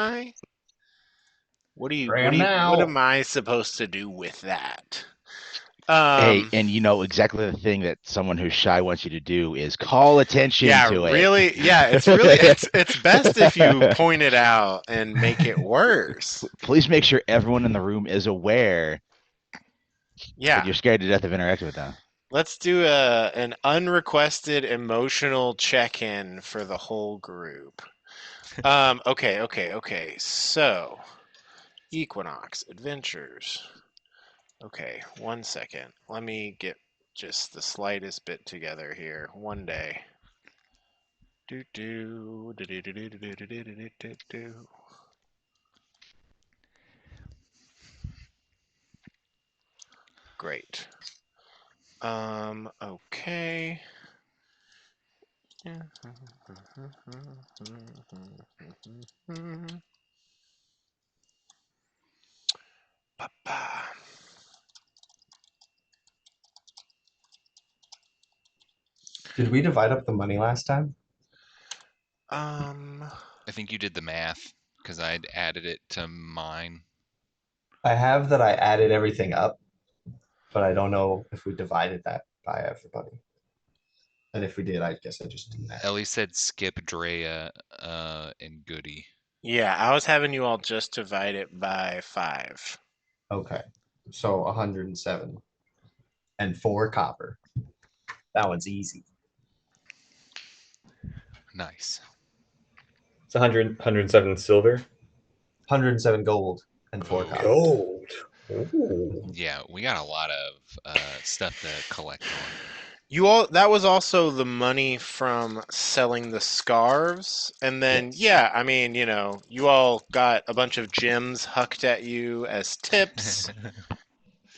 I? Try 'em What now. am I supposed to do with that? Hey, Um, and you know exactly the thing that someone who's shy wants you to do is call attention yeah, to it. really, yeah, it's best if you point it out and make it worse. Please make sure everyone in the room is aware that Yeah, you're scared to death of interacting with them. let's do an unrequested emotional check-in for the whole group. Okay. So, Equinox Adventures. Okay, 1 second. Let me get just the slightest bit together here. One day. Do do do do do do do do do do do do. Great. Okay. Ba-ba. Did we divide up the money last time? Um, I think you did the math because I'd added it to mine. I have that I added everything up, but I don't know if we divided that by everybody. And if we did, I guess I just didn't add. Ellie said skip Drea and Goody. yeah, I was having you all just divide it by 5. Okay. So 107 and 4 copper. That one's easy. Nice. It's 107 silver. 107 gold and 4 copper. Gold. Ooh. Yeah, we got a lot of stuff to collect on. You all that was also the money from selling the scarves. And then Yes. yeah, I mean, you all got a bunch of gems hucked at you as tips.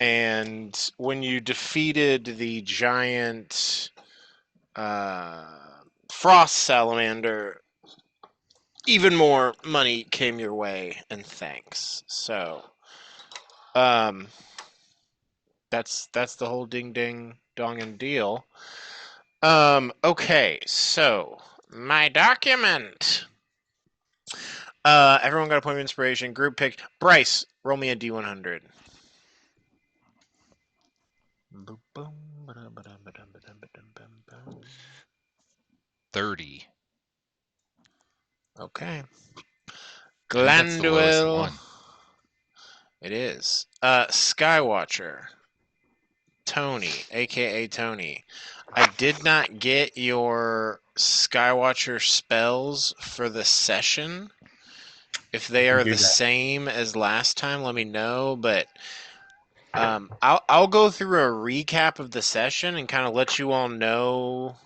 And when you defeated the giant uh, frost salamander, even more money came your way and thanks. So, um, that's the whole ding ding dong and deal. Okay, so my document. Everyone got a point of inspiration. Group pick. Bryce, roll me a D100. 30. Okay. I think that's the lowest Glanduil. one. It is. Skywatcher. Tony, aka Tony. I did not get your Skywatcher spells for the session. If they are Do the that. same as last time, let me know. But I'll go through a recap of the session and kind of let you all know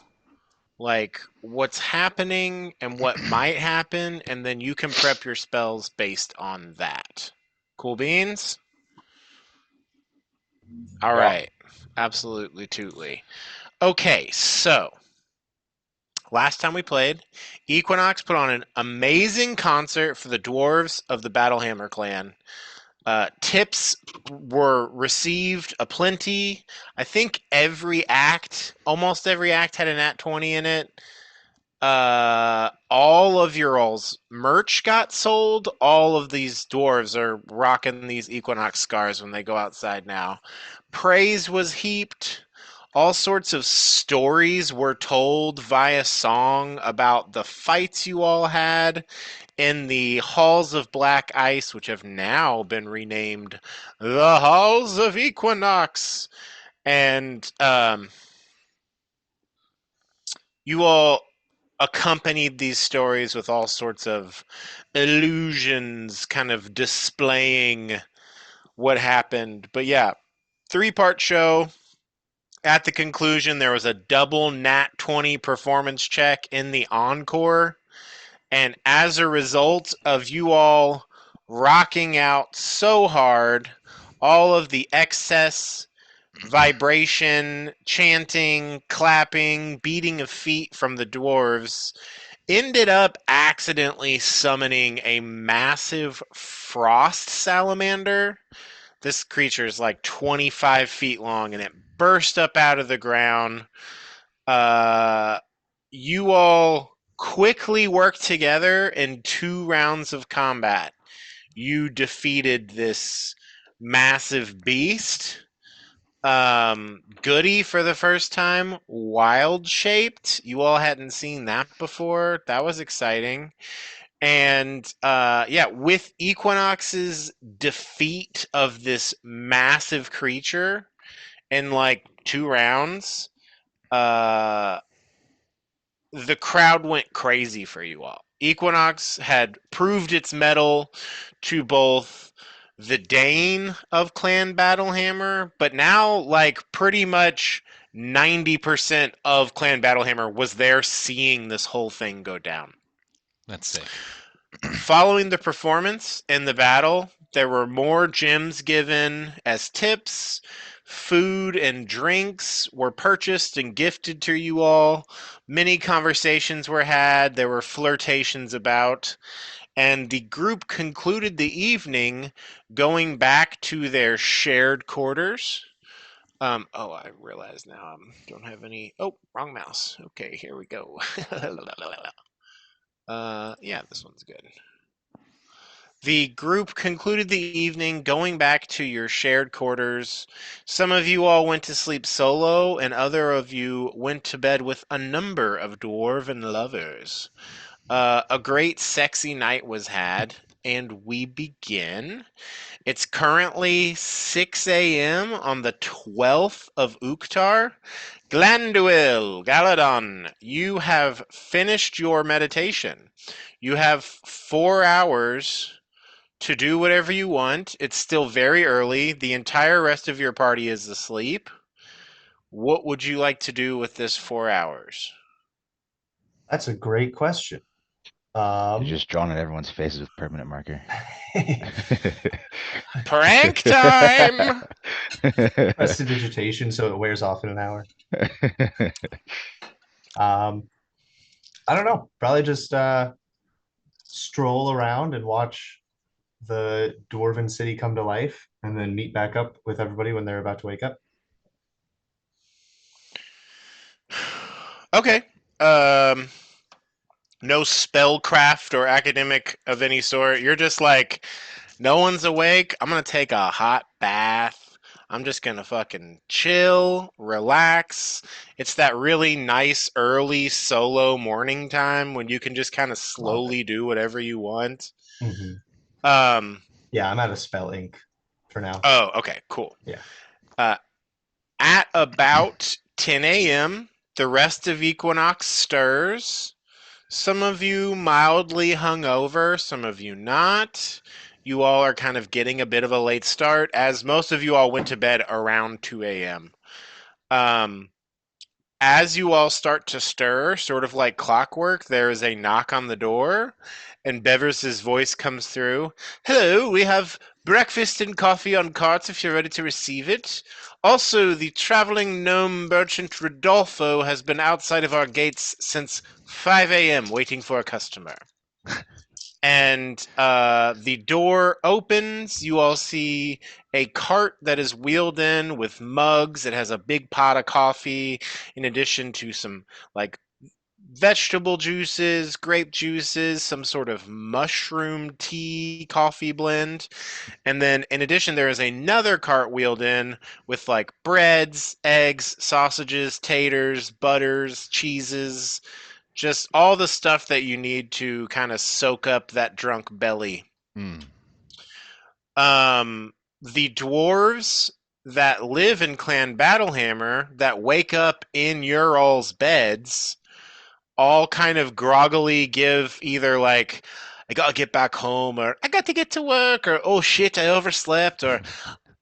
like what's happening and what might happen, and then you can prep your spells based on that. Cool beans? All Yeah. right. Absolutely tootly. Okay, so last time we played, Equinox put on an amazing concert for the dwarves of the Battlehammer clan. Tips were received aplenty. I think almost every act had an at 20 in it. All of your all's merch got sold. All of these dwarves are rocking these Equinox scars when they go outside now. Praise was heaped. All sorts of stories were told via song about the fights you all had in the Halls of Black Ice, which have now been renamed the Halls of Equinox. And you all accompanied these stories with all sorts of illusions, kind of displaying what happened. But yeah, 3-part show. At the conclusion, there was a double nat 20 performance check in the encore. And as a result of you all rocking out so hard, all of the excess vibration, chanting, clapping, beating of feet from the dwarves ended up accidentally summoning a massive frost salamander. This creature is like 25 feet long and it burst up out of the ground. Uh, you all quickly work together in 2 rounds of combat. You defeated this massive beast. Goody for the first time, wild shaped. You all hadn't seen that before. That was exciting. And yeah, with Equinox's defeat of this massive creature in like 2 rounds, uh, the crowd went crazy for you all. Equinox had proved its mettle to both the Dane of Clan Battlehammer, but now, like, pretty much 90% of Clan Battlehammer was there seeing this whole thing go down. That's sick. Following the performance in the battle, there were more gems given as tips. Food and drinks were purchased and gifted to you all. Many conversations were had. There were flirtations about. And the group concluded the evening going back to their shared quarters. Oh, I realize now I don't have any. Oh, wrong mouse. Okay, here we go. Yeah, this one's good. The group concluded the evening going back to your shared quarters. Some of you all went to sleep solo, and other of you went to bed with a number of dwarven lovers. A great sexy night was had, and we begin. It's currently 6 a.m. on the 12th of Uktar. Glanduil, Galadon, you have finished your meditation. You have 4 hours to do whatever you want. It's still very early. The entire rest of your party is asleep. What would you like to do with this 4 hours? That's a great question. It's just drawn on everyone's faces with permanent marker. Prank time! Prestidigitation, so it wears off in an hour. I don't know. Probably just stroll around and watch the dwarven city come to life, and then meet back up with everybody when they're about to wake up. Okay. No spellcraft or academic of any sort. You're just like, no one's awake. I'm gonna take a hot bath. I'm just gonna fucking chill, relax. It's that really nice early solo morning time when you can just kind of slowly do whatever you want. Mhm. Yeah, I'm out of spell ink for now. Oh, okay, cool. Yeah. At about 10 a.m., the rest of Equinox stirs. Some of you mildly hungover, some of you not. You all are kind of getting a bit of a late start, as most of you all went to bed around 2 a.m. As you all start to stir, sort of like clockwork, there is a knock on the door, and Bevers's voice comes through. Hello, we have breakfast and coffee on carts if you're ready to receive it. Also, the traveling gnome merchant Rodolfo has been outside of our gates since 5 a.m. waiting for a customer. And the door opens. You all see a cart that is wheeled in with mugs. It has a big pot of coffee, in addition to some like vegetable juices, grape juices, some sort of mushroom tea coffee blend. And then in addition, there is another cart wheeled in with like breads, eggs, sausages, taters, butters, cheeses, just all the stuff that you need to kind of soak up that drunk belly. Mm. The dwarves that live in Clan Battlehammer that wake up in your all's beds all kind of groggily give either like, I gotta get back home, or I got to get to work, or oh shit, I overslept, or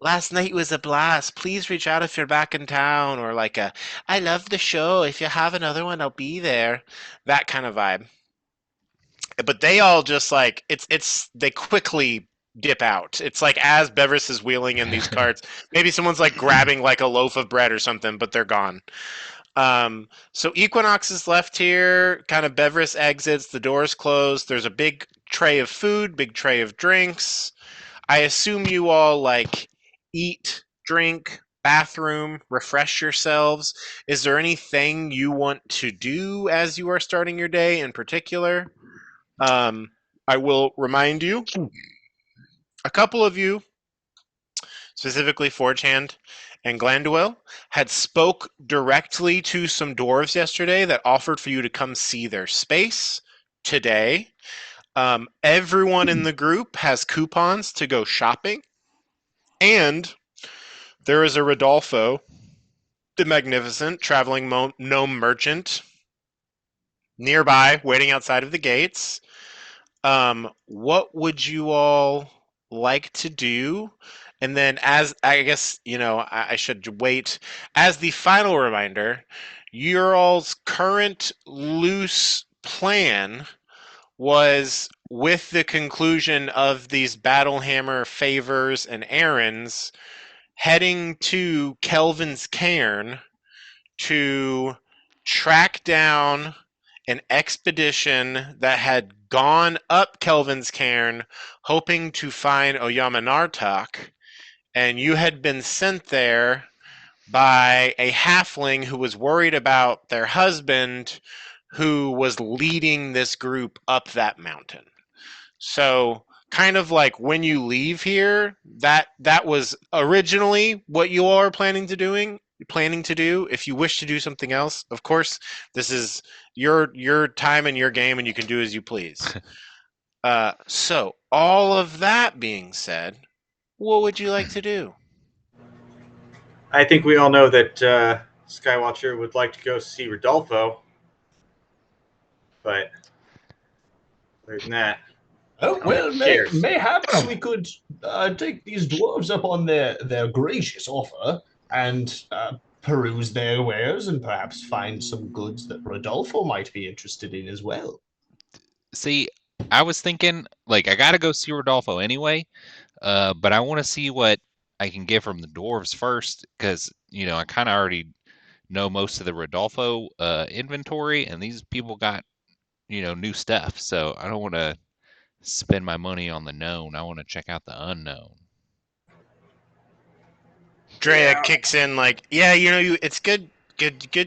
last night was a blast. Please reach out if you're back in town, or like a, I love the show. If you have another one, I'll be there. That kind of vibe. But they all just like it's they quickly dip out. It's like as Beverus is wheeling in these carts, maybe someone's like grabbing like a loaf of bread or something, but they're gone. So Equinox is left here, kind of Beverus exits, the door's closed, there's a big tray of food, big tray of drinks. I assume you all like eat, drink, bathroom, refresh yourselves. Is there anything you want to do as you are starting your day in particular? I will remind you, a couple of you, specifically Forgehand and Glanduel, had spoke directly to some dwarves yesterday that offered for you to come see their space today. Everyone in the group has coupons to go shopping, and there is a Rodolfo the Magnificent traveling gnome merchant nearby, waiting outside of the gates. What would you all like to do? And then, as I guess, I should wait. As the final reminder, your all's current loose plan was with the conclusion of these Battlehammer favors and errands, heading to Kelvin's Cairn to track down an expedition that had gone up Kelvin's Cairn hoping to find Oyama Nartok, and you had been sent there by a halfling who was worried about their husband who was leading this group up that mountain. So kind of like when you leave here, that was originally what you all are planning to do. If you wish to do something else, of course, this is your time and your game, and you can do as you please. So all of that being said, what would you like to do? I think we all know that Skywatcher would like to go see Rodolfo, but other than that, Oh, well, Cheers. mayhaps we could take these dwarves up on their gracious offer and peruse their wares and perhaps find some goods that Rodolfo might be interested in as well. See, I was thinking, like, I gotta go see Rodolfo anyway, but I want to see what I can get from the dwarves first, because, I kind of already know most of the Rodolfo inventory, and these people got, new stuff, so I don't want to spend my money on the known. I want to check out the unknown. Drea kicks in like, yeah, it's good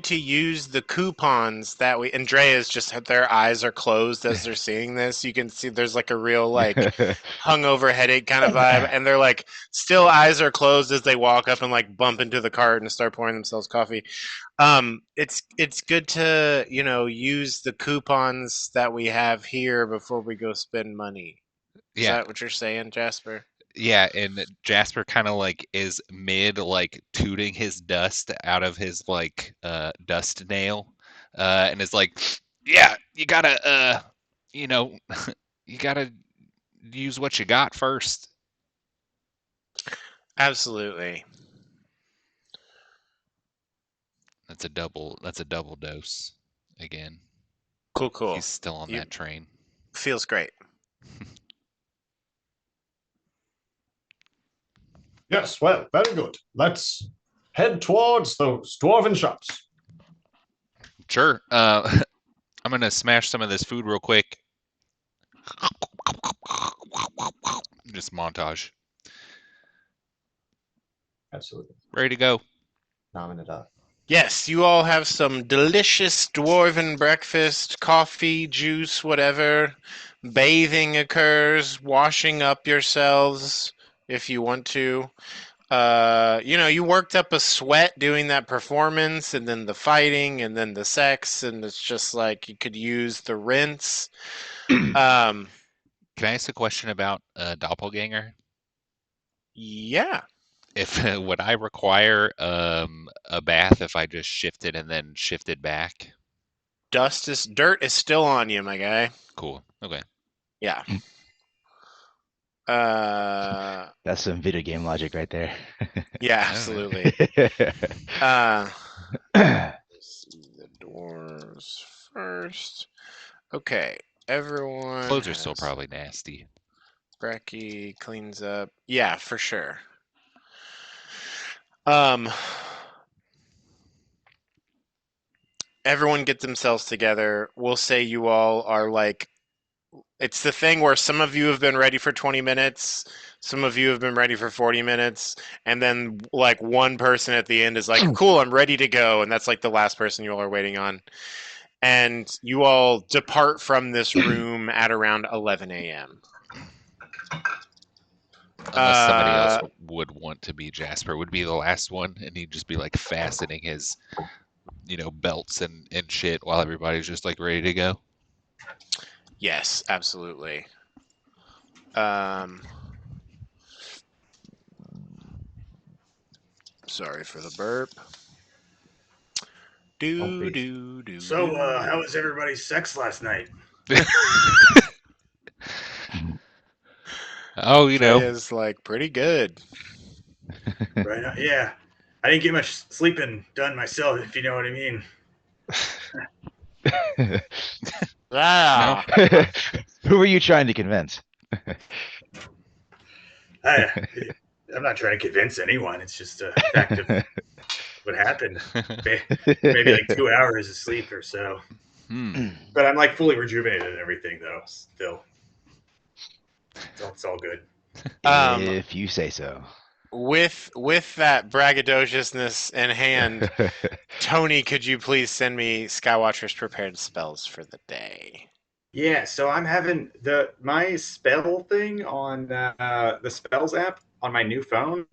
to use the coupons that we. And Drea's just their eyes are closed as they're seeing this. You can see there's like a real like hungover headache kind of vibe, and they're like still eyes are closed as they walk up and like bump into the cart and start pouring themselves coffee. It's good to use the coupons that we have here before we go spend money. Is Yeah, that what you're saying, Jasper? yeah, and Jasper kind of like is mid like tooting his dust out of his like dust nail, and is like, yeah, you gotta you know, you gotta use what you got first. Absolutely. That's a double dose again. Cool. He's still on You- that train. Feels great. Yes, well, very good. Let's head towards those dwarven shops. Sure. I'm gonna smash some of this food real quick. Just montage. Absolutely. Ready to go. Nominate. Yes, you all have some delicious dwarven breakfast, coffee, juice, whatever. Bathing occurs, washing up yourselves if you want to. You worked up a sweat doing that performance, and then the fighting, and then the sex, and it's just like you could use the rinse. Um, Can I ask a question about doppelganger? yeah. If would I require a bath if I just shifted and then shifted back? Dirt is still on you, my guy. Cool. Okay. Yeah. That's some video game logic right there. Yeah, All absolutely. See the doors first. Okay, everyone. Clothes are still probably nasty. Brecky cleans up. Yeah, for sure. Everyone get themselves together. We'll say you all are like It's the thing where some of you have been ready for 20 minutes, some of you have been ready for 40 minutes, and then like one person at the end is like, "Cool, I'm ready to go," and that's like the last person you all are waiting on. And you all depart from this room at around 11 a.m. Unless somebody else would want to be Jasper, would be the last one, and he'd just be like fastening his, belts and shit while everybody's just like ready to go. Yes, absolutely. Sorry for the burp. Do do do. So, do. how was everybody's sex last night? Oh, Trey is like pretty good. Right? Yeah. I didn't get much sleeping done myself, if you know what I mean. Ah, Who are you trying to convince? I'm not trying to convince anyone. It's just a fact of what happened. Maybe like 2 hours of sleep or so. But I'm like fully rejuvenated and everything, though. Still, it's all good. If you say so. with that braggadociousness in hand, Tony, could you please send me Skywatcher's prepared spells for the day? Yeah, so I'm having my spell thing on the spells app on my new phone.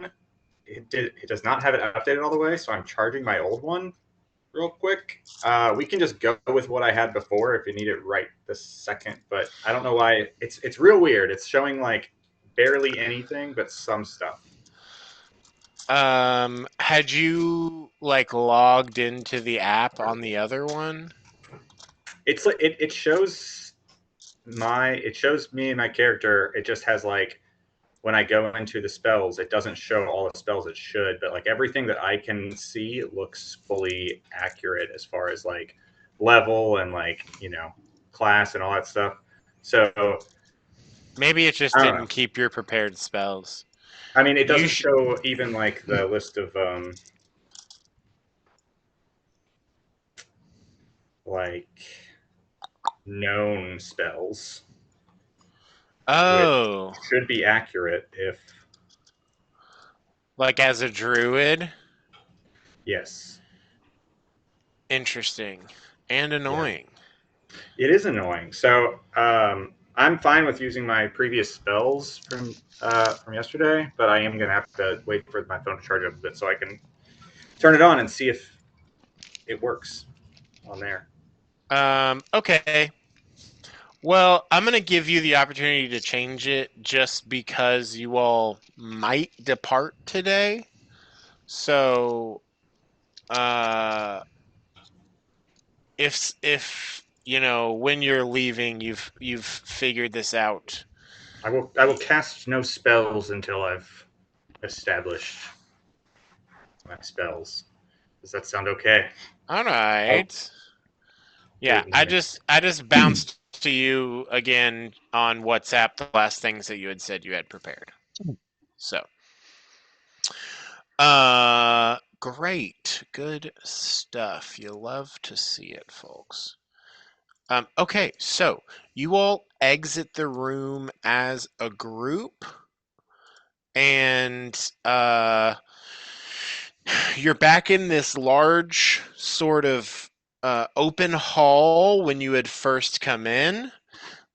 It does not have it updated all the way, so I'm charging my old one real quick. We can just go with what I had before if you need it right this second, but I don't know why it's real weird. It's showing like barely anything, but some stuff. Had you like logged into the app on the other one? It's like it shows me and my character. It just has like when I go into the spells, it doesn't show all the spells it should, but like everything that I can see looks fully accurate as far as like level and like, class and all that stuff. So Maybe it just I don't know. didn't keep your prepared spells. I mean, it doesn't sh- show even like the list of like known spells, which Oh, should be accurate if like as a druid? yes. Interesting and annoying. It is annoying. So I'm fine with using my previous spells from yesterday, but I am gonna have to wait for my phone to charge up a bit so I can turn it on and see if it works on there. Okay. Well, I'm going to give you the opportunity to change it just because you all might depart today. So, if when you're leaving, you've figured this out. I will cast no spells until I've established my spells. Does that sound okay? All right. Yeah, Good. I just bounced to you again on WhatsApp the last things that you had said you had prepared. So, great. Good stuff. You love to see it, folks. Okay, so you all exit the room as a group, and you're back in this large sort of open hall when you had first come in.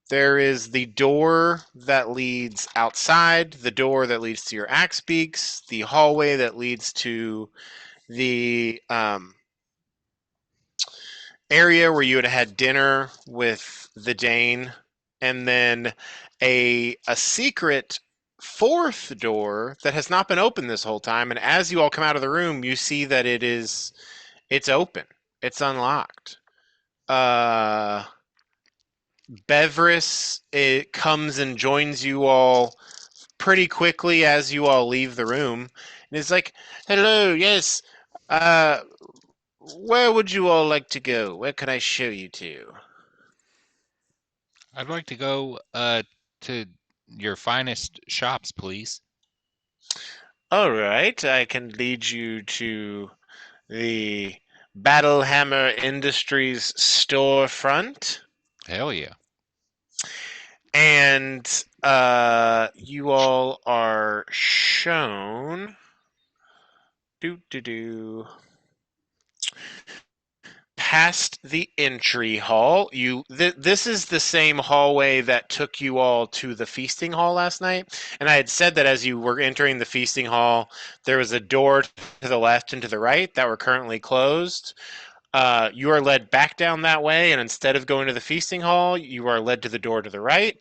There is the door that leads outside, the door that leads to your axe beaks, the hallway that leads to the area where you had had dinner with the Dane, and then a secret fourth door that has not been opened this whole time. And as you all come out of the room, you see that it's open. It's unlocked. Beverus, it comes and joins you all pretty quickly as you all leave the room, and it's like, "Hello, yes. Uh, where would you all like to go? Where can I show you to?" I'd like to go to your finest shops, please. All right, I can lead you to the Battlehammer Industries storefront. Hell yeah. And you all are shown past the entry hall. This is the same hallway that took you all to the feasting hall last night. And I had said that as you were entering the feasting hall, there was a door to the left and to the right that were currently closed. You are led back down that way, and instead of going to the feasting hall, you are led to the door to the right.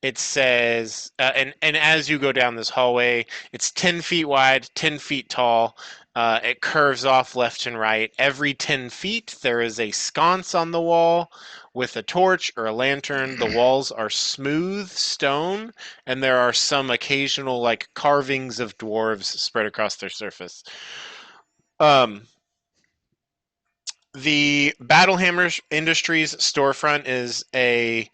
It says, and as you go down this hallway, it's 10 feet wide, 10 feet tall. It curves off left and right. Every 10 feet, there is a sconce on the wall with a torch or a lantern. The walls are smooth stone, and there are some occasional like carvings of dwarves spread across their surface. The Battlehammer Industries storefront is a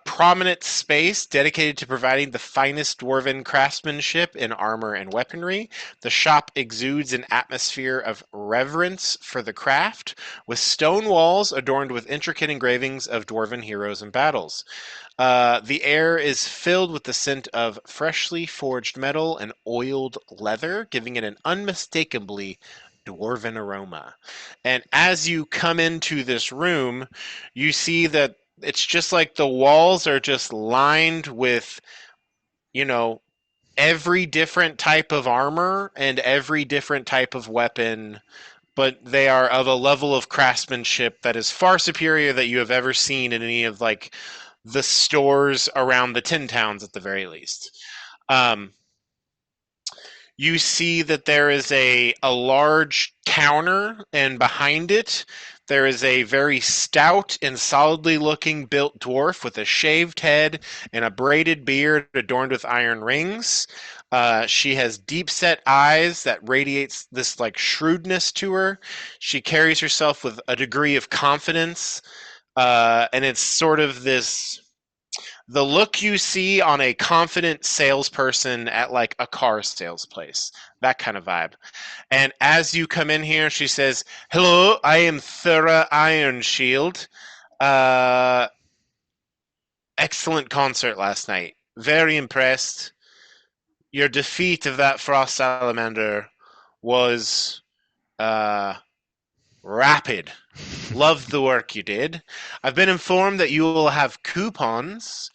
prominent space dedicated to providing the finest dwarven craftsmanship in armor and weaponry. The shop exudes an atmosphere of reverence for the craft, with stone walls adorned with intricate engravings of dwarven heroes and battles. The air is filled with the scent of freshly forged metal and oiled leather, giving it an unmistakably dwarven aroma. And as you come into this room, you see that it's just like the walls are just lined with, you know, every different type of armor and every different type of weapon, but they are of a level of craftsmanship that is far superior that you have ever seen in any of like the stores around the tin towns at the very least. You see that there is a large counter, and behind it there is a very stout and solidly looking built dwarf with a shaved head and a braided beard adorned with iron rings. She has deep set eyes that radiates this like shrewdness to her. She carries herself with a degree of confidence, and it's sort of this the look you see on a confident salesperson at like a car sales place, that kind of vibe. And as you come in here, she says, "Hello, I am Thura Ironshield. Uh, Excellent concert last night. Very impressed. Your defeat of that frost salamander was uh, rapid. Loved the work you did. I've been informed that you will have coupons.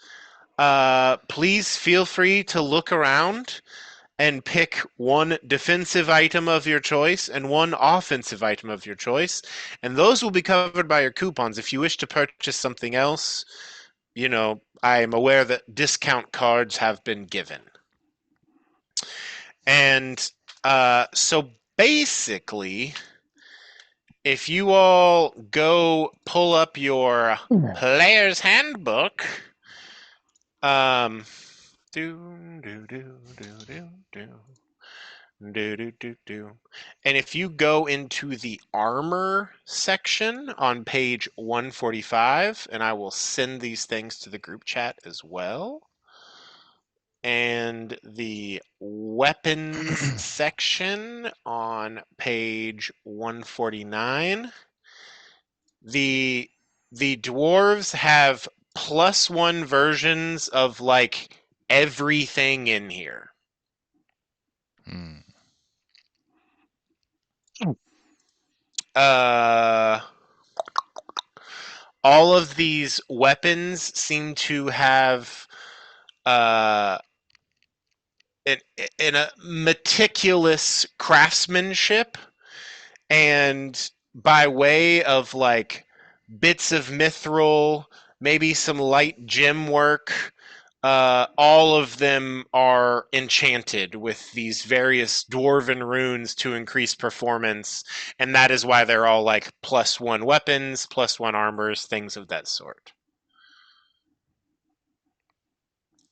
Please feel free to look around and pick one defensive item of your choice and one offensive item of your choice, and those will be covered by your coupons. If you wish to purchase something else, I am aware that discount cards have been given. And so basically, if you all go pull up your player's handbook, do do do do do do do do do do. And if you go into the armor section on page 145, and I will send these things to the group chat as well. And the weapons section on page 149, the dwarves have +1 versions of like everything in here. Hmm. All of these weapons seem to have in a meticulous craftsmanship, and by way of like bits of mithril, maybe some light gem work. All of them are enchanted with these various dwarven runes to increase performance, and that is why they're all like +1 weapons, +1 armors, things of that sort.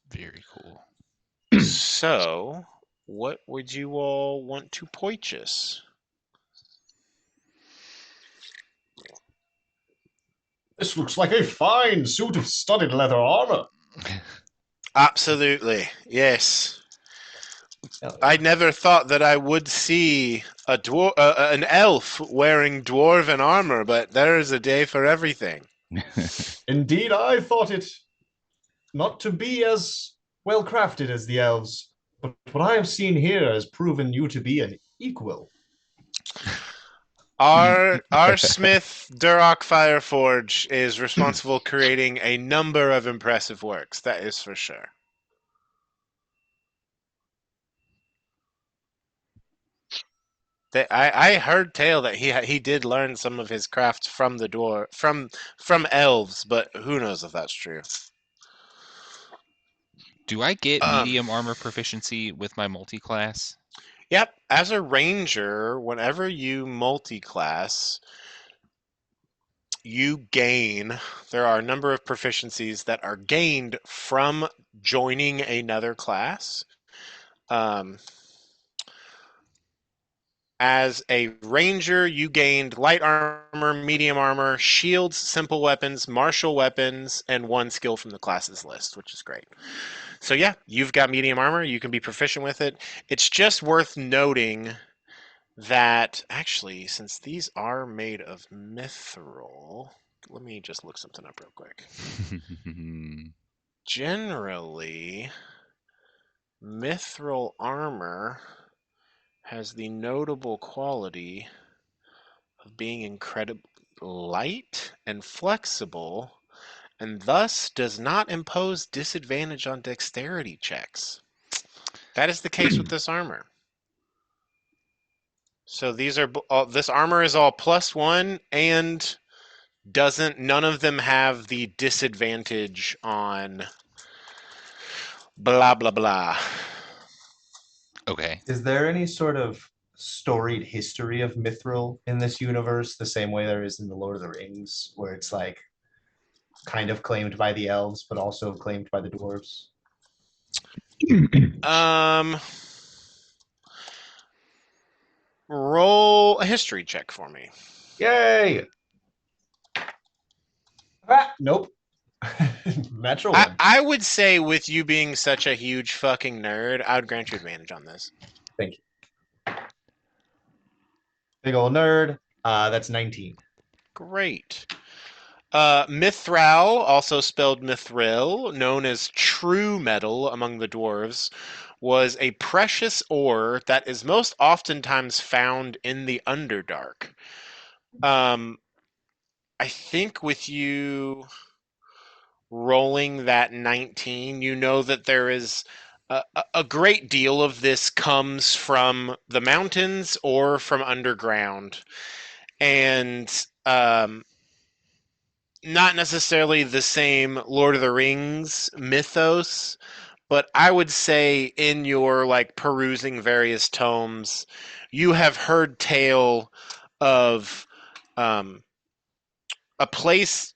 Very cool. So, what would you all want to purchase? This looks like a fine suit of studded leather armor. Absolutely, yes. Oh, I never thought that I would see an elf wearing dwarven armor, but there is a day for everything. indeed, I thought it not to be as well crafted as the elves, but what I have seen here has proven you to be an equal. Our smith Duroc Fireforge is responsible creating a number of impressive works. That is for sure. I heard tale that he did learn some of his crafts from the from elves, but who knows if that's true. Do I get Um, medium armor proficiency with my multi-class? Yep, as a ranger, whenever you multi-class, you gain. There are a number of proficiencies that are gained from joining another class. Um, As a ranger, you gained light armor, medium armor, shields, simple weapons, martial weapons, and one skill from the classes list, which is great. So yeah, you've got medium armor. You can be proficient with it. It's just worth noting that actually, since these are made of mithril, let me just look something up real quick. Generally, mithril armor has the notable quality of being incredibly light and flexible, and thus does not impose disadvantage on dexterity checks. That is the case with this armor. So these are this armor is all +1 and doesn't none of them have the disadvantage on blah blah blah. Okay. Is there any sort of storied history of mithril in this universe, the same way there is in the Lord of the Rings, where it's like kind of claimed by the elves, but also claimed by the dwarves? Um, Roll a history check for me. Yay! Nope. Natural I, one. I would say with you being such a huge fucking nerd, I would grant you advantage on this. Thank you. Big old nerd. That's 19. Great. Mithral, also spelled mithril, known as true metal among the dwarves, was a precious ore that is most oftentimes found in the Underdark. I think with you rolling that 19, you know that there is a great deal of this comes from the mountains or from underground. And not necessarily the same Lord of the Rings mythos, but I would say in your like perusing various tomes, you have heard tale of um, a place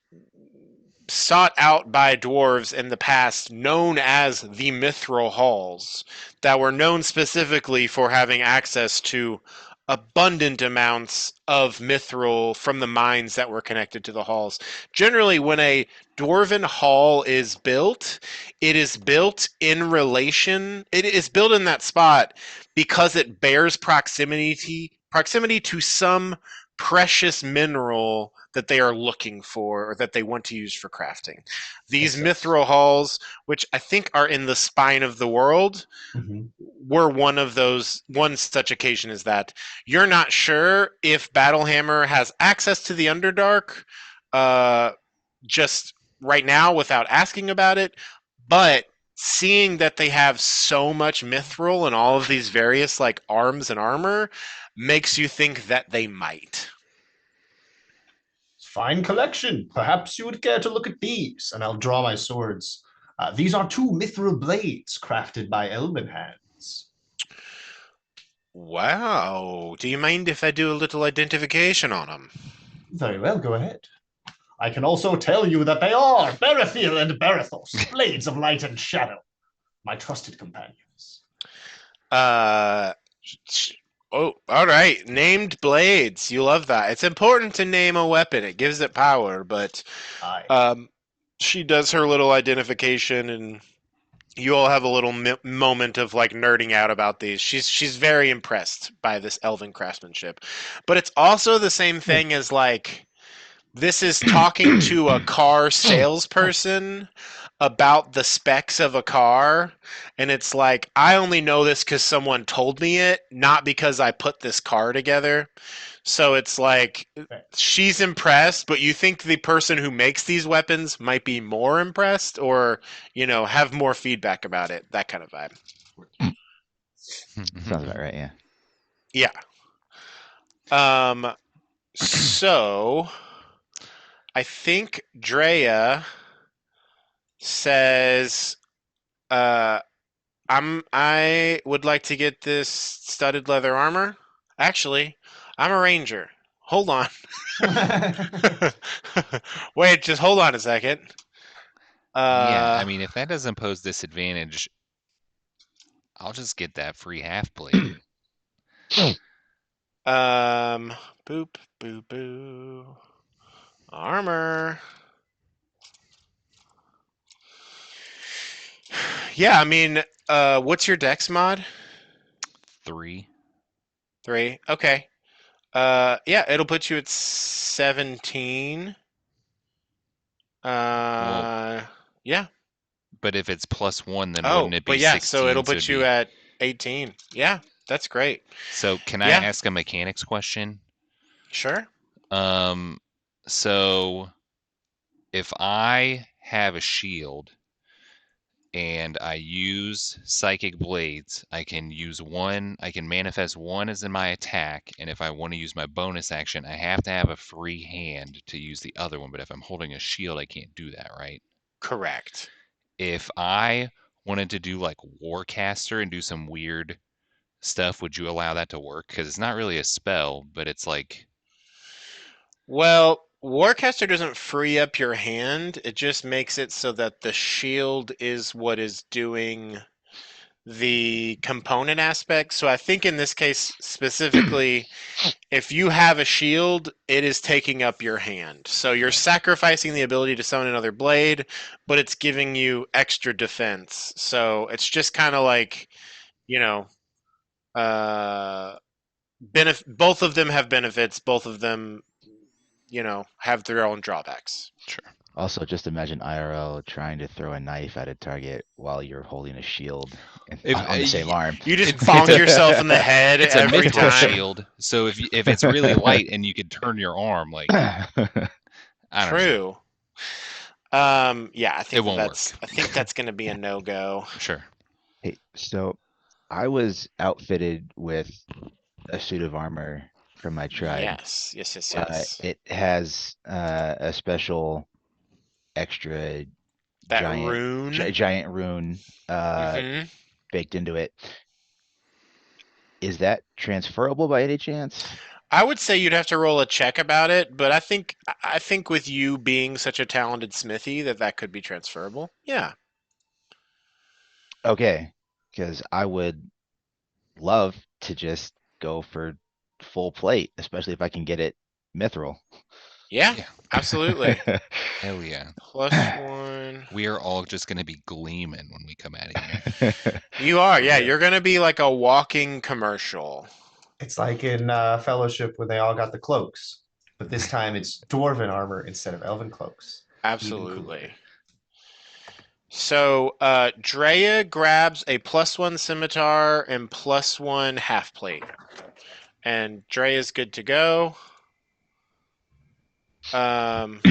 sought out by dwarves in the past known as the Mithril Halls that were known specifically for having access to abundant amounts of mithril from the mines that were connected to the halls. Generally, when a dwarven hall is built, it is built in relation, it is built in that spot because it bears proximity to some precious mineral that they are looking for or that they want to use for crafting. These mithril halls, which I think are in the spine of the world, were one such occasion as that. You're not sure if Battlehammer has access to the Underdark just right now without asking about it, but seeing that they have so much mithril and all of these various like arms and armor makes you think that they might. Fine collection. Perhaps you would care to look at these, and I'll draw my swords. These are two mithril blades crafted by elven hands. Wow. Do you mind if I do a little identification on them? Very well, go ahead. I can also tell you that they are Berethiel and Berethos, blades of light and shadow, my trusted companions. Uh, oh, all right. Named blades. You love that. It's important to name a weapon. It gives it power, but Aye. she does her little identification and you all have a little moment of like nerding out about these. She's very impressed by this elven craftsmanship. But it's also the same thing as like this is talking to a car salesperson about the specs of a car, and it's like I only know this because someone told me it, not because I put this car together. So it's like she's impressed, but you think the person who makes these weapons might be more impressed, or have more feedback about it. That kind of vibe. Sounds about right. Yeah. Yeah. So I think Drea says, I would like to get this studded leather armor. Actually, I'm a ranger. Hold on. Wait, just hold on a second. Yeah, I mean, if that doesn't pose disadvantage, I'll just get that free half plate. Um, boop, boo, boo. Armor. Yeah, I mean, what's your dex mod? 3. 3. Okay. Yeah, it'll put you at 17. Well, Yeah. but if it's +1, then Oh, wouldn't it but be yeah, so 16? it'll So it'd put you be. at 18. Yeah, that's great. So can I Yeah, ask a mechanics question? sure. So if I have a shield and I use Psychic Blades, I can manifest one as in my attack, and if I want to use my bonus action, I have to have a free hand to use the other one, but if I'm holding a shield, I can't do that, right? Correct. If I wanted to do like Warcaster and do some weird stuff, would you allow that to work? Because it's not really a spell, but it's like. Well, Warcaster doesn't free up your hand. It just makes it so that the shield is what is doing the component aspect. So I think in this case specifically, if you have a shield, it is taking up your hand. So you're sacrificing the ability to summon another blade, but it's giving you extra defense. So it's just kind of like, you know, uh, both of them have benefits. Both of them, have their own drawbacks. Sure. Also, just imagine IRL trying to throw a knife at a target while you're holding a shield on the same arm. You just It's bonk a- yourself in the head It's a every mithril time. shield, so if it's really light and you could turn your arm, like I don't know, True. Yeah, I it think won't that's work. I think that's going to be a no-go. Sure. Hey, so I was outfitted with a suit of armor from my tribe. Yes, yes, yes, yes. It has a special extra That giant rune. giant rune Hmm. baked into it. Is that transferable by any chance? I would say you'd have to roll a check about it, but I think with you being such a talented smithy that could be transferable. Yeah. Okay, because I would love to just go for full plate, especially if I can get it mithril. Yeah, Yeah. absolutely. Hell yeah. +1. We are all just gonna be gleaming when we come out of here. You are, yeah. Yeah. You're gonna be like a walking commercial. It's like in Fellowship when they all got the cloaks, but this time it's dwarven armor instead of elven cloaks. Even cooler. Absolutely. So Drea grabs a +1 scimitar and +1 half plate. And Drea's good to go. Um,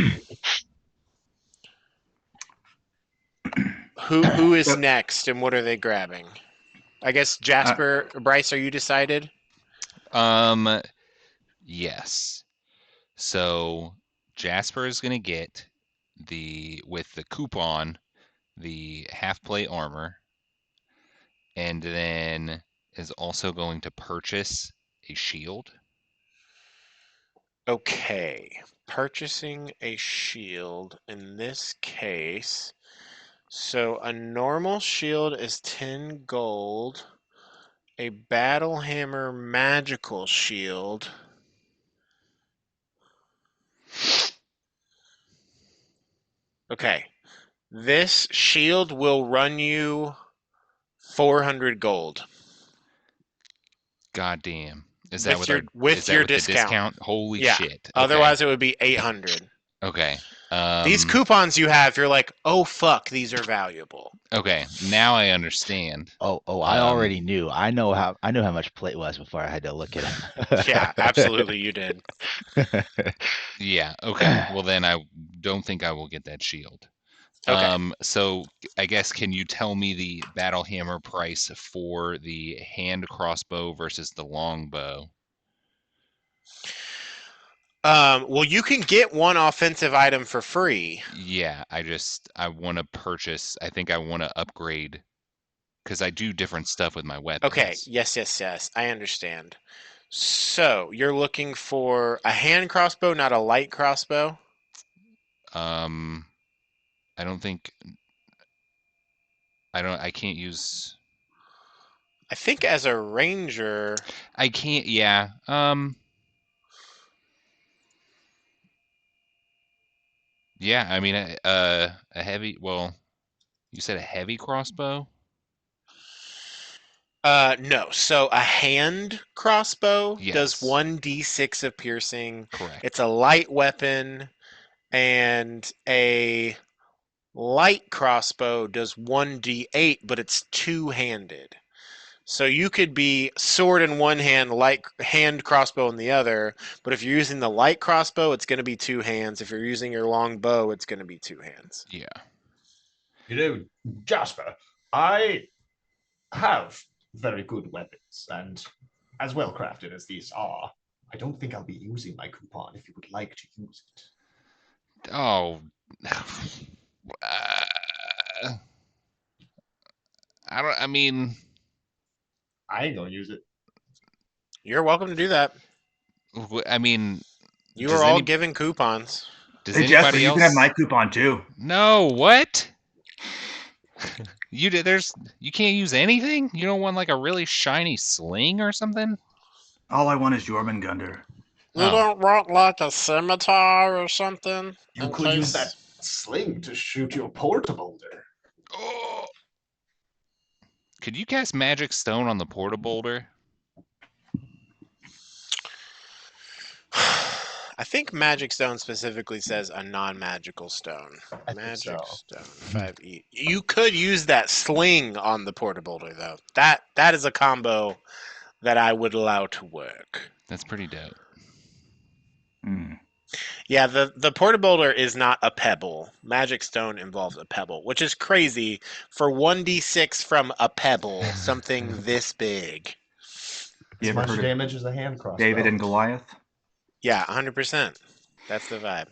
who is next and what are they grabbing? I guess Jasper, Bryce, are you decided? Yes. So Jasper is gonna get with the coupon the half plate armor, and then is also going to purchase a shield. Okay. Purchasing a shield in this case. So a normal shield is 10 gold. A battle hammer magical shield. Okay. This shield will run you 400 gold. God damn. Is that With with your our with is that your with the discount. discount? Holy Yeah. shit. Okay. Otherwise it would be 800. Okay. These coupons you have, you're like, oh fuck, these are valuable. Okay, now I understand. I already knew. I knew how much plate was before I had to look at it. Yeah, absolutely, you did. Yeah, okay. Well, then I don't think I will get that shield. Okay. So I guess can you tell me the battle hammer price for the hand crossbow versus the longbow? Well, you can get one offensive item for free. Yeah, I want to purchase. I think I want to upgrade because I do different stuff with my weapons. Okay, yes. I understand. So, you're looking for a hand crossbow, not a light crossbow? I don't think I can't use. I think as a ranger, I can't. Yeah. Yeah. I mean, a heavy. Well, you said a heavy crossbow. no. So a hand crossbow does Yes. 1d6 of piercing. Correct. It's a light weapon, and a light crossbow does 1d8, but it's two-handed. So you could be sword in one hand, light hand crossbow in the other, but if you're using the light crossbow, it's going to be two hands. If you're using your long bow, it's going to be two hands. Yeah. You know, Jasper, I have very good weapons, and as well crafted as these are, I don't think I'll be using my coupon if you would like to use it. Oh. I don't. I mean, I ain't gonna use it. You're welcome to do that. I mean, You does are all any given coupons. does Hey, Jasper, anybody you else? can have my coupon too. No. What? You did. You can't use anything. You don't want like a really shiny sling or something. All I want is Jormungandr. You Oh. don't want like a scimitar or something? You in could use case- that sling to shoot your portable. Oh. Could you cast magic stone on the porta boulder? I think magic stone specifically says a non-magical stone. I think Magic so. stone 5e. You could use that sling on the porta boulder though. That is a combo that I would allow to work. That's pretty dope. Yeah, the porta boulder is not a pebble. Magic stone involves a pebble, which is crazy for 1d6 from a pebble, something this big. You As ever much heard of damage as a hand crossbow. David and Goliath? Yeah, 100%. That's the vibe.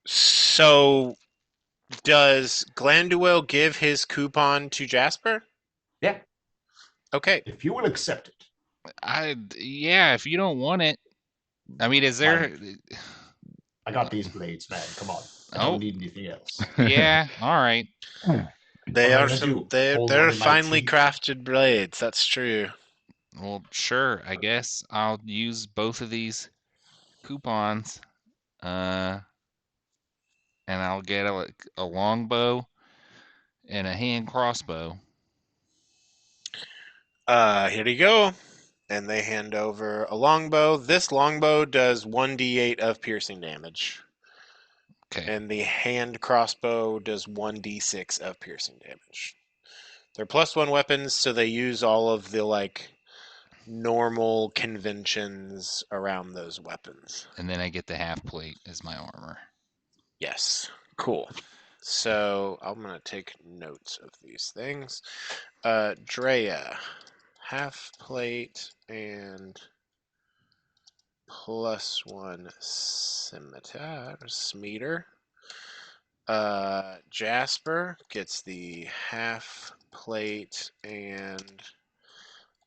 So does Glanduel give his coupon to Jasper? Yeah. Okay. If you will accept it. Yeah, if you don't want it. I mean, is there? I got these blades, man. Come on. I Oh. don't need anything else. Yeah. All right. They Well, are as you they're hold one in my finely teeth. crafted blades. That's true. Well, sure. I guess I'll use both of these coupons. And I'll get a longbow and a hand crossbow. Here you go. And they hand over a longbow. This longbow does 1d8 of piercing damage. Okay. And the hand crossbow does 1d6 of piercing damage. They're +1 weapons, so they use all of the like normal conventions around those weapons. And then I get the half plate as my armor. Yes. Cool. So I'm gonna take notes of these things. Drea, half plate and +1 scimitar, Smeater. Jasper gets the half plate and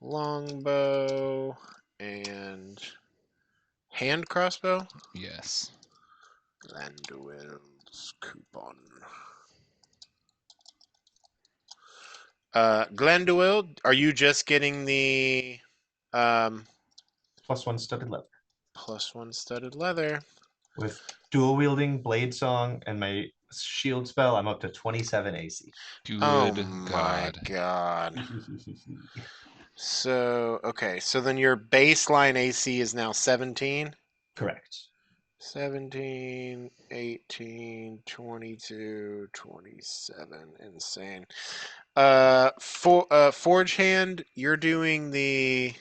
longbow and hand crossbow. Yes. Glanduel's coupon. Glanduel, are you just getting the +1 studded leather. +1 studded leather? With dual wielding blade song and my shield spell, I'm up to 27 AC. Good Oh God. my god. So, okay. So then your baseline AC is now 17? Correct. 17, 18, 22, 27. Insane. Forge Hand, you're doing the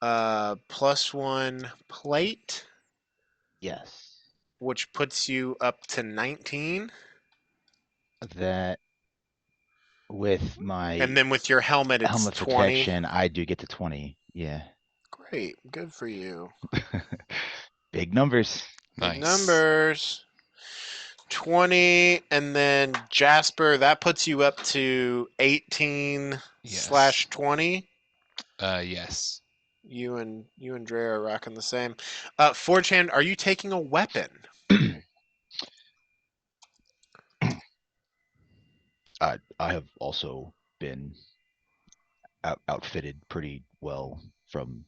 +1 plate, Yes. which puts you up to 19. That with my And then with your helmet, it's helmet 20. protection, I do get to 20. Yeah. Great. Good for you. Big numbers. Big Nice. numbers. 20, and then Jasper, that puts you up to 18 Yes. slash 20. Yes. You and Dre are rocking the same. Forchan, are you taking a weapon? I have also been outfitted pretty well from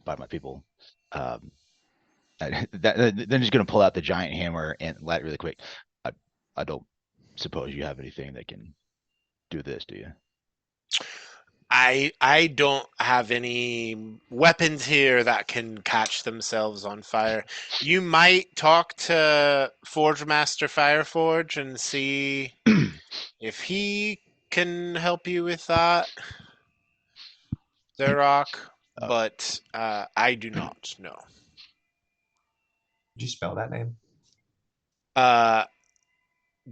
by my people. Um, then just gonna pull out the giant hammer and light really quick. I I don't suppose you have anything that can do this, do you? I don't have any weapons here that can catch themselves on fire. You might talk to Forge Master Fireforge and see if he can help you with that, Rock, Uh, but I do not know. Did you spell that name? Uh,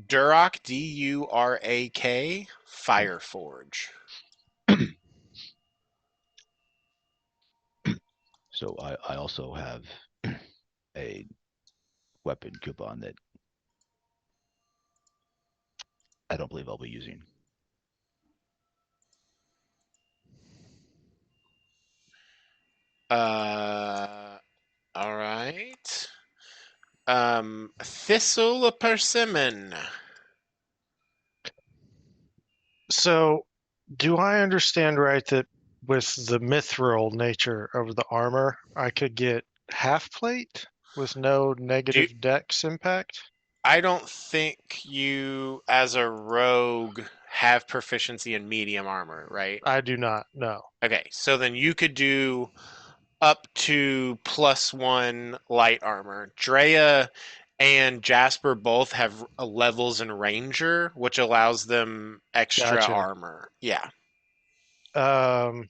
Durak, Durak, Fireforge. So I also have a weapon coupon that I don't believe I'll be using. All right. Thistle Persimmon. So, do I understand right that with the mithril nature of the armor, I could get half plate with no Do you, negative dex impact? I don't think you, as a rogue, have proficiency in medium armor, right? I do not know. Okay, so then you could do up to +1 light armor. Drea and Jasper both have levels in Ranger, which allows them extra Gotcha. armor. Yeah. Um,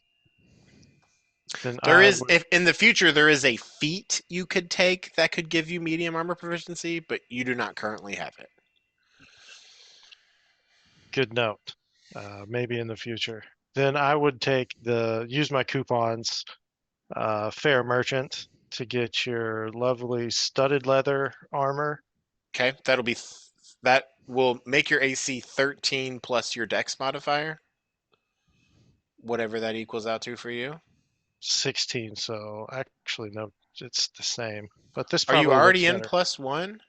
then There I is, would, if in the future there is a feat you could take that could give you medium armor proficiency, but you do not currently have it. good note. Maybe in the future. Then I would use my coupons, Fair Merchant, to get your lovely studded leather armor. Okay, that will make your AC 13 plus your Dex modifier, whatever that equals out to for you. 16, so actually no, it's the same. But this Are you probably looks already in better. +1?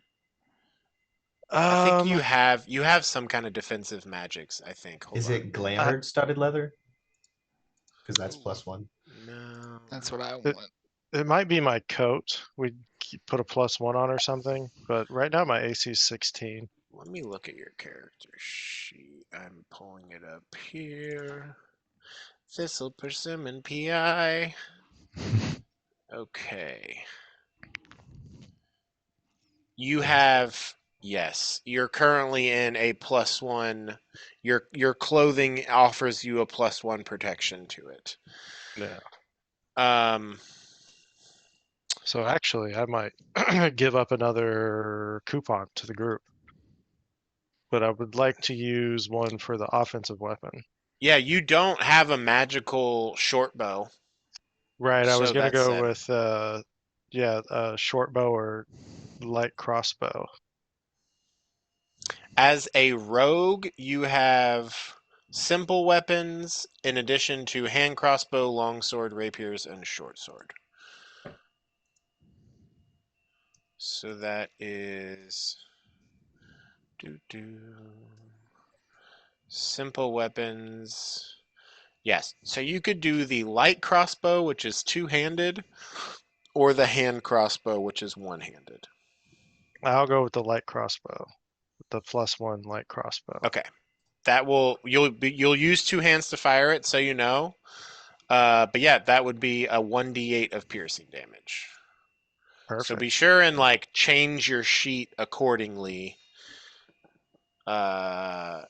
I think Um, you have some kind of defensive magics, I think. Hold Is on. it I, glamored studded leather? Because that's Ooh, +1. No. that's what I it, want. it might be my coat. We put a +1 on or something, but right now my AC is 16. Let me look at your character sheet. I'm pulling it up here. Thistle Persimmon PI. Okay. You have, yes, you're currently in a +1. Your clothing offers you a +1 protection to it. Yeah. Um, So actually, I might give up another coupon to the group, but I would like to use one for the offensive weapon. yeah, you don't have a magical short bow, Right, I was so gonna that's go 7. with short bow or light crossbow. As a rogue, you have simple weapons in addition to hand crossbow, longsword, rapiers, and short sword. So that is simple weapons. Yes. So you could do the light crossbow, which is two-handed, or the hand crossbow, which is one-handed. I'll go with the light crossbow, the +1 light crossbow. Okay. you'll use 2 hands to fire it, so you know. But yeah, that would be a 1d8 of piercing damage. So Perfect. be sure and like change your sheet accordingly. Uh,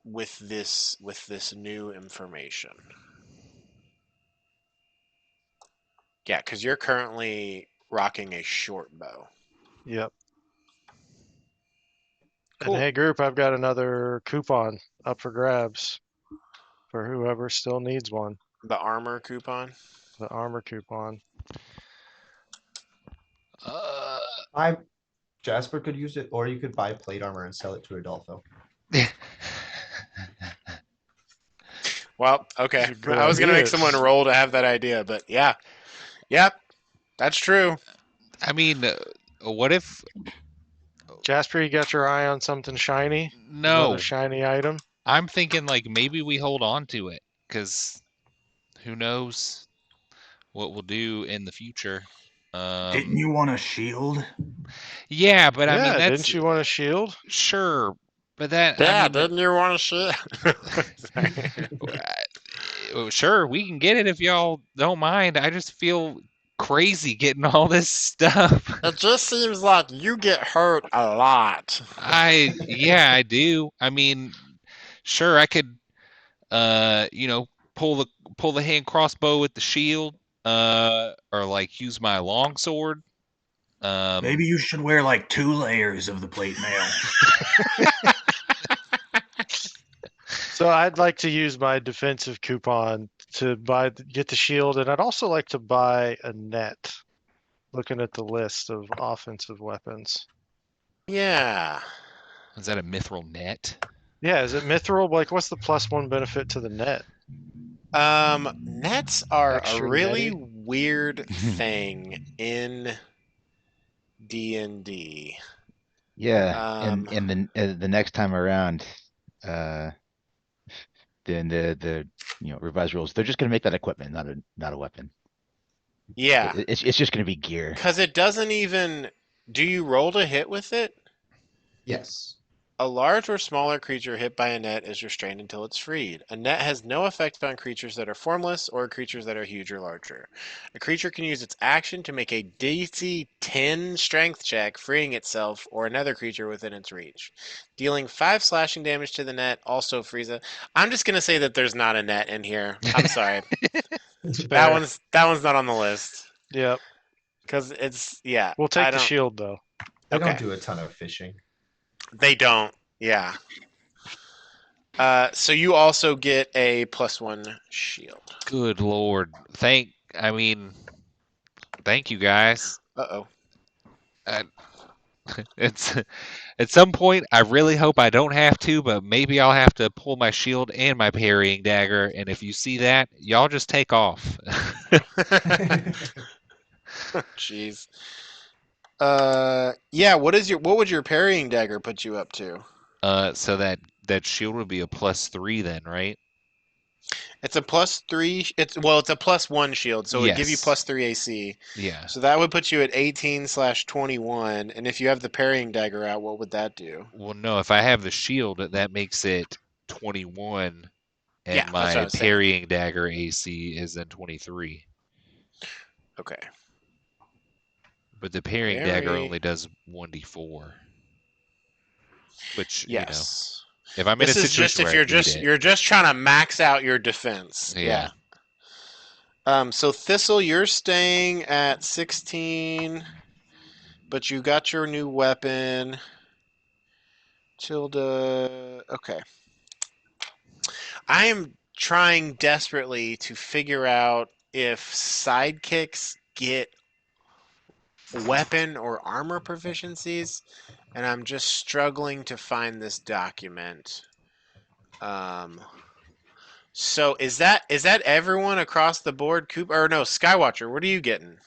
with this new information. Yeah, because you're currently rocking a short bow. Yep. Cool. And hey, group, I've got another coupon up for grabs for whoever still needs one. The armor coupon. The armor coupon. I Jasper could use it, or you could buy plate armor and sell it to Adolfo. Well, okay. These are good I was gonna make ideas. someone roll to have that idea, but yeah, yep, that's true. I mean, what if Jasper, you got your eye on something shiny? no? Another shiny item? I'm thinking like maybe we hold on to it because who knows what we'll do in the future. Didn't you want a shield? Yeah, but I mean Yeah, that's didn't you want a shield? sure, but that Yeah, I mean, didn't you want to shit? sure we can get it if y'all don't mind. I just feel crazy getting all this stuff. It just seems like you get hurt a lot. Yeah, I do. I mean, sure I could you know, pull the hand crossbow with the shield, or like use my longsword. Maybe you should wear like 2 layers of the plate mail. So I'd like to use my defensive coupon to get the shield, and I'd also like to buy a net. Looking at the list of offensive weapons. Yeah. Is that a mithril net? Yeah, is it mithril? Like, what's the +1 benefit to the net? Nets are a Extra really netty? weird thing in D&D. Yeah, Um, and the next time around, then the revised rules, they're just gonna make that equipment, not a weapon. yeah, It's just gonna be gear. because it doesn't even. Do you roll to hit with it? Yes. A large or smaller creature hit by a net is restrained until it's freed. A net has no effect on creatures that are formless or creatures that are huge or larger. A creature can use its action to make a DC 10 strength check, freeing itself or another creature within its reach. Dealing 5 slashing damage to the net also frees it. I'm just going to say that there's not a net in here. I'm sorry. Fair. That one's not on the list. Yep. Because it's, yeah. We'll take I the don't, shield though. They Okay. don't do a ton of fishing. They don't. Yeah. So you also get a +1 shield. Good lord. Thank you guys. Uh-oh. Uh, it's at some point I really hope I don't have to, but maybe I'll have to pull my shield and my parrying dagger, and if you see that, y'all just take off. Jeez. Yeah, what would your parrying dagger put you up to? So that shield would be a +3 then, right? It's a +3, it's a +1 shield, so it would give you Yes. +3 AC. Yeah. So that would put you at 18/21, and if you have the parrying dagger out, what would that do? Well, no, if I have the shield, that makes it 21, and Yeah, that's what I my was saying. parrying dagger AC is then 23. Okay. But the parrying dagger Parry. only does 1d4. Which, Yes. if I'm in a This is just situation if where I need it. you're just trying to max out your defense. Yeah. So Thistle, you're staying at 16, but you got your new weapon. Tilda. Okay. I am trying desperately to figure out if sidekicks get weapon or armor proficiencies, and I'm just struggling to find this document. So is that everyone across the board? Or no, Skywatcher, what are you getting?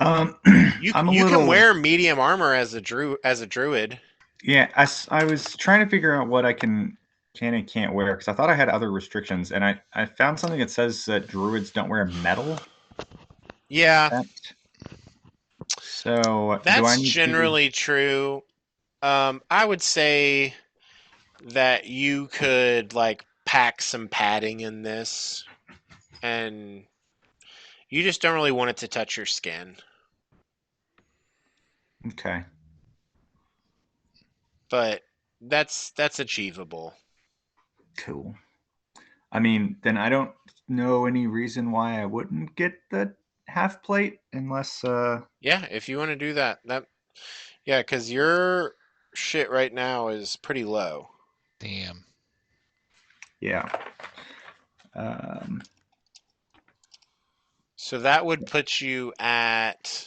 I'm a You little. can wear medium armor as a druid. Yeah, I was trying to figure out what I can and can't wear because I thought I had other restrictions, and I found something that says that druids don't wear metal. Yeah, So do I that's need generally true. I would say that you could like pack some padding in this, and you just don't really want it to touch your skin. Okay. But that's achievable. Cool. I mean, then I don't know any reason why I wouldn't get the half plate unless Yeah, if you want to do that, yeah, because your shit right now is pretty low. Damn. yeah. Um, So that would put you at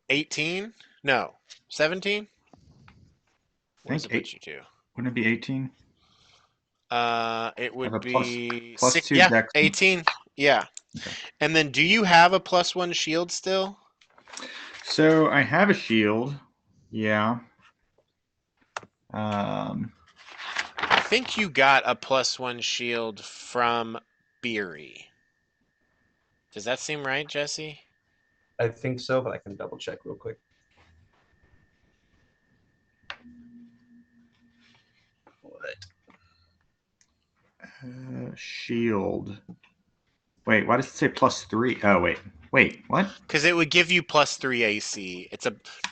18? No, 17? What does it think put you to? wouldn't it be 18? It I have would a be plus six. 2 Yeah, dex. 18. Yeah. Okay. And then do you have a +1 shield still? So I have a shield. Yeah. I think you got a +1 shield from Beery. Does that seem right, Jesse? I think so, but I can double check real quick. Shield. Wait, why does it say +3? Oh, wait, what? Because it would give you +3 AC.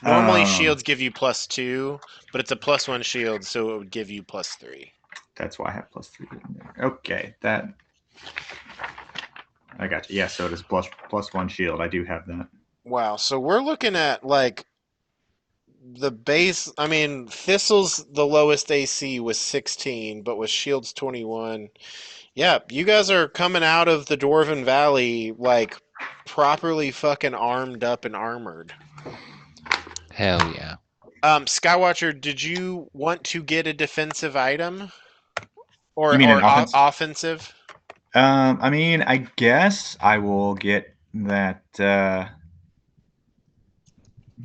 Normally Oh. shields give you +2, but it's a +1 shield, so it would give you +3. That's why I have +3 in there. Okay, that I got you. Yeah, so it is +1 shield. I do have that. Wow, so we're looking at like the base. I mean, Thistle's the lowest AC was 16, but with shields 21. Yeah, you guys are coming out of the Dwarven Valley like properly fucking armed up and armored. Hell yeah. Skywatcher, did you want to get a defensive item? Or You mean an offense? Offensive? I mean, I guess I will get that.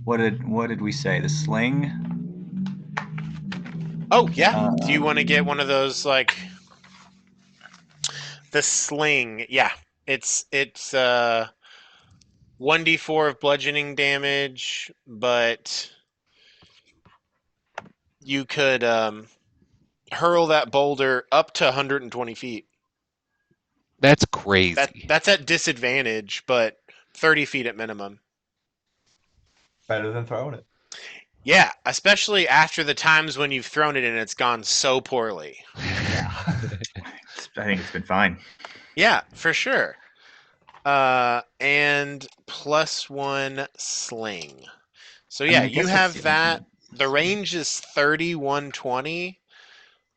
What did we say? The sling? Oh yeah. Do you want to get one of those like the sling? Yeah. It's 1d4 of bludgeoning damage, but you could hurl that boulder up to 120 feet. That's crazy. That's at disadvantage, but 30 feet at minimum. Better than throwing it. Yeah, especially after the times when you've thrown it and it's gone so poorly. Yeah. I think it's been fine. Yeah, for sure. And +1 sling. So yeah, you have that. The range is 30, 120.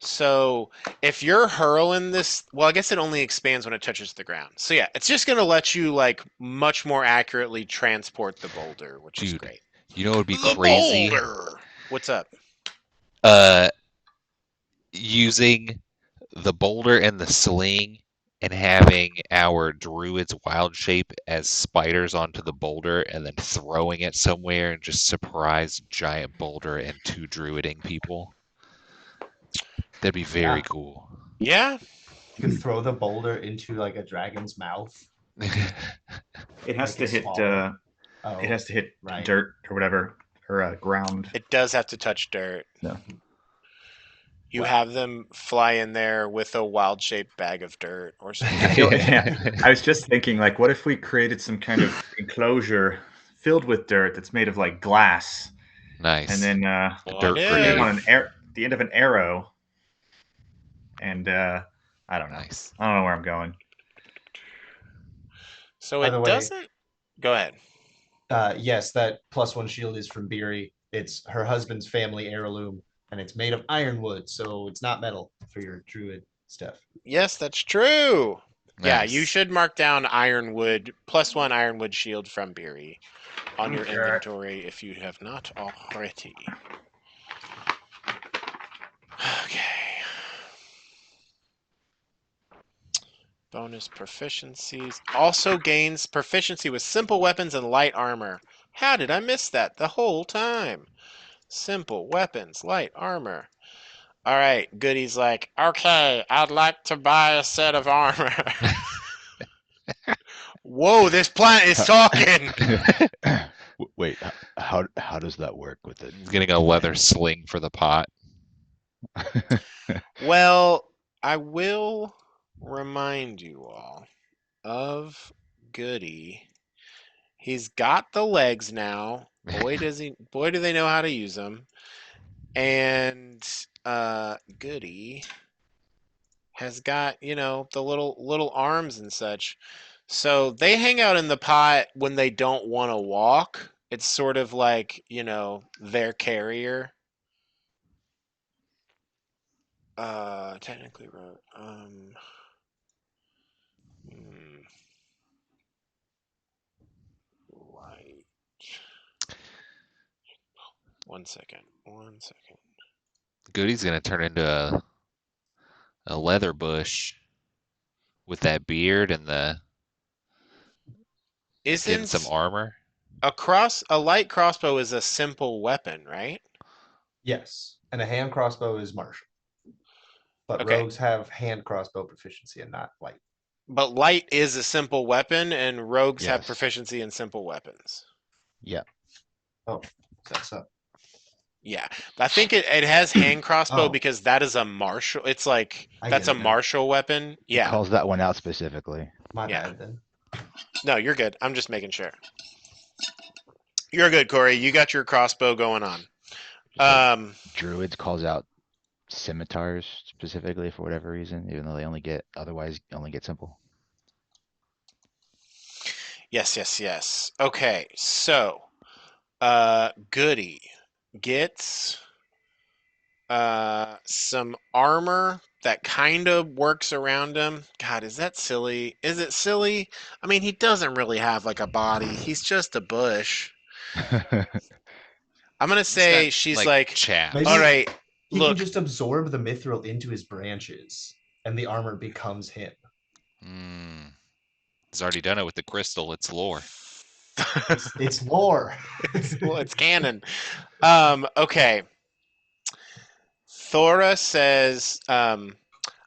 So if you're hurling this, well, I guess it only expands when it touches the ground. So yeah, it's just gonna let you like much more accurately transport the boulder, which is Dude, great. You know what would be The crazy? boulder! What's up? Using the boulder and the sling and having our druid's wild shape as spiders onto the boulder and then throwing it somewhere and just surprise giant boulder and 2 druiding people. That'd be very cool. Yeah. You could throw the boulder into like a dragon's mouth. It has Make to it hit. smaller. It has to hit right. dirt or whatever, or ground. It does have to touch dirt. No. You have them fly in there with a wild-shaped bag of dirt or something. I was just thinking, like, what if we created some kind of enclosure filled with dirt that's made of like glass, Nice. and then dirt if? grenade. on the end of an arrow, and I don't know. Nice. I don't know where I'm going. So By it the way- doesn't. Go ahead. Yes, that +1 shield is from Beery. It's her husband's family heirloom, and it's made of ironwood, so it's not metal for your druid stuff. Yes, that's true. Yeah, Nice. you should mark down ironwood +1 ironwood shield from Beery on your inventory if you have not already. Okay. Bonus proficiencies. Also gains proficiency with simple weapons and light armor. How did I miss that the whole time? Simple weapons, light armor. All right, Goody's like, okay, I'd like to buy a set of armor. Whoa, this plant is talking. Wait, how does that work with it? He's getting a leather sling for the pot. Well, I will remind you all of Goody. He's got the legs now. Boy, do they know how to use them. And Goody has got, the little arms and such. So they hang out in the pot when they don't want to walk. It's sort of like, their carrier. Technically wrote. Right. 1 second. 1 second. Goody's gonna turn into a leather bush with that beard and getting some Isn't armor. a light crossbow is a simple weapon, right? Yes, and a hand crossbow is martial, but Okay. rogues have hand crossbow proficiency and not light. But light is a simple weapon, and rogues have Yes. proficiency in simple weapons. Yeah. Oh, that's up. Yeah, I think it has hand crossbow Oh. because that is a martial. It's like I that's get a it now. martial weapon. It Yeah. calls that one out specifically. My Yeah. bad then. No, you're good. I'm just making sure. You're good, Corey. You got your crossbow going on. Druids calls out scimitars specifically for whatever reason, even though they otherwise only get simple. Yes. Okay, so Goody gets some armor that kind of works around him. God, is that silly? Is it silly? I mean, he doesn't really have like a body. He's just a bush. I'm gonna say she's like, chaps. Maybe- all right, He look. can just absorb the mithril into his branches, and the armor becomes him. He's already done it with the crystal. It's lore. It's lore. It's canon. Okay. Thora says, I'm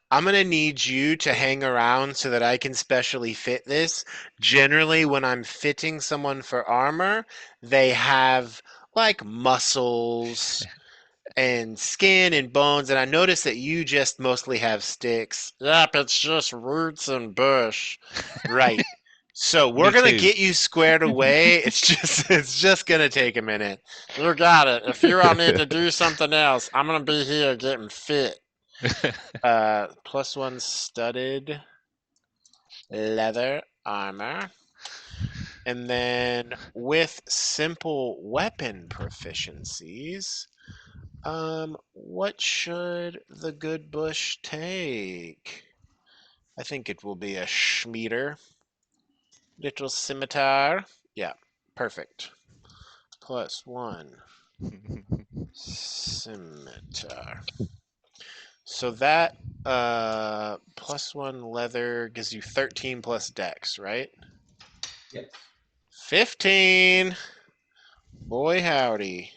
gonna need you to hang around so that I can specially fit this. Generally, when I'm fitting someone for armor, they have like muscles and skin and bones, and I notice that you just mostly have sticks. Yep, it's just roots and bush. Right. So we're Me gonna too. get you squared away. It's just gonna take a minute. You got it. If you all need to do something else, I'm gonna be here getting fit. +1 studded leather armor. And then with simple weapon proficiencies, what should the good bush take? I think it will be a schmeater. Little scimitar. Yeah, perfect. +1 scimitar. So that +1 leather gives you 13 plus dex, right? Yes. 15. Boy howdy.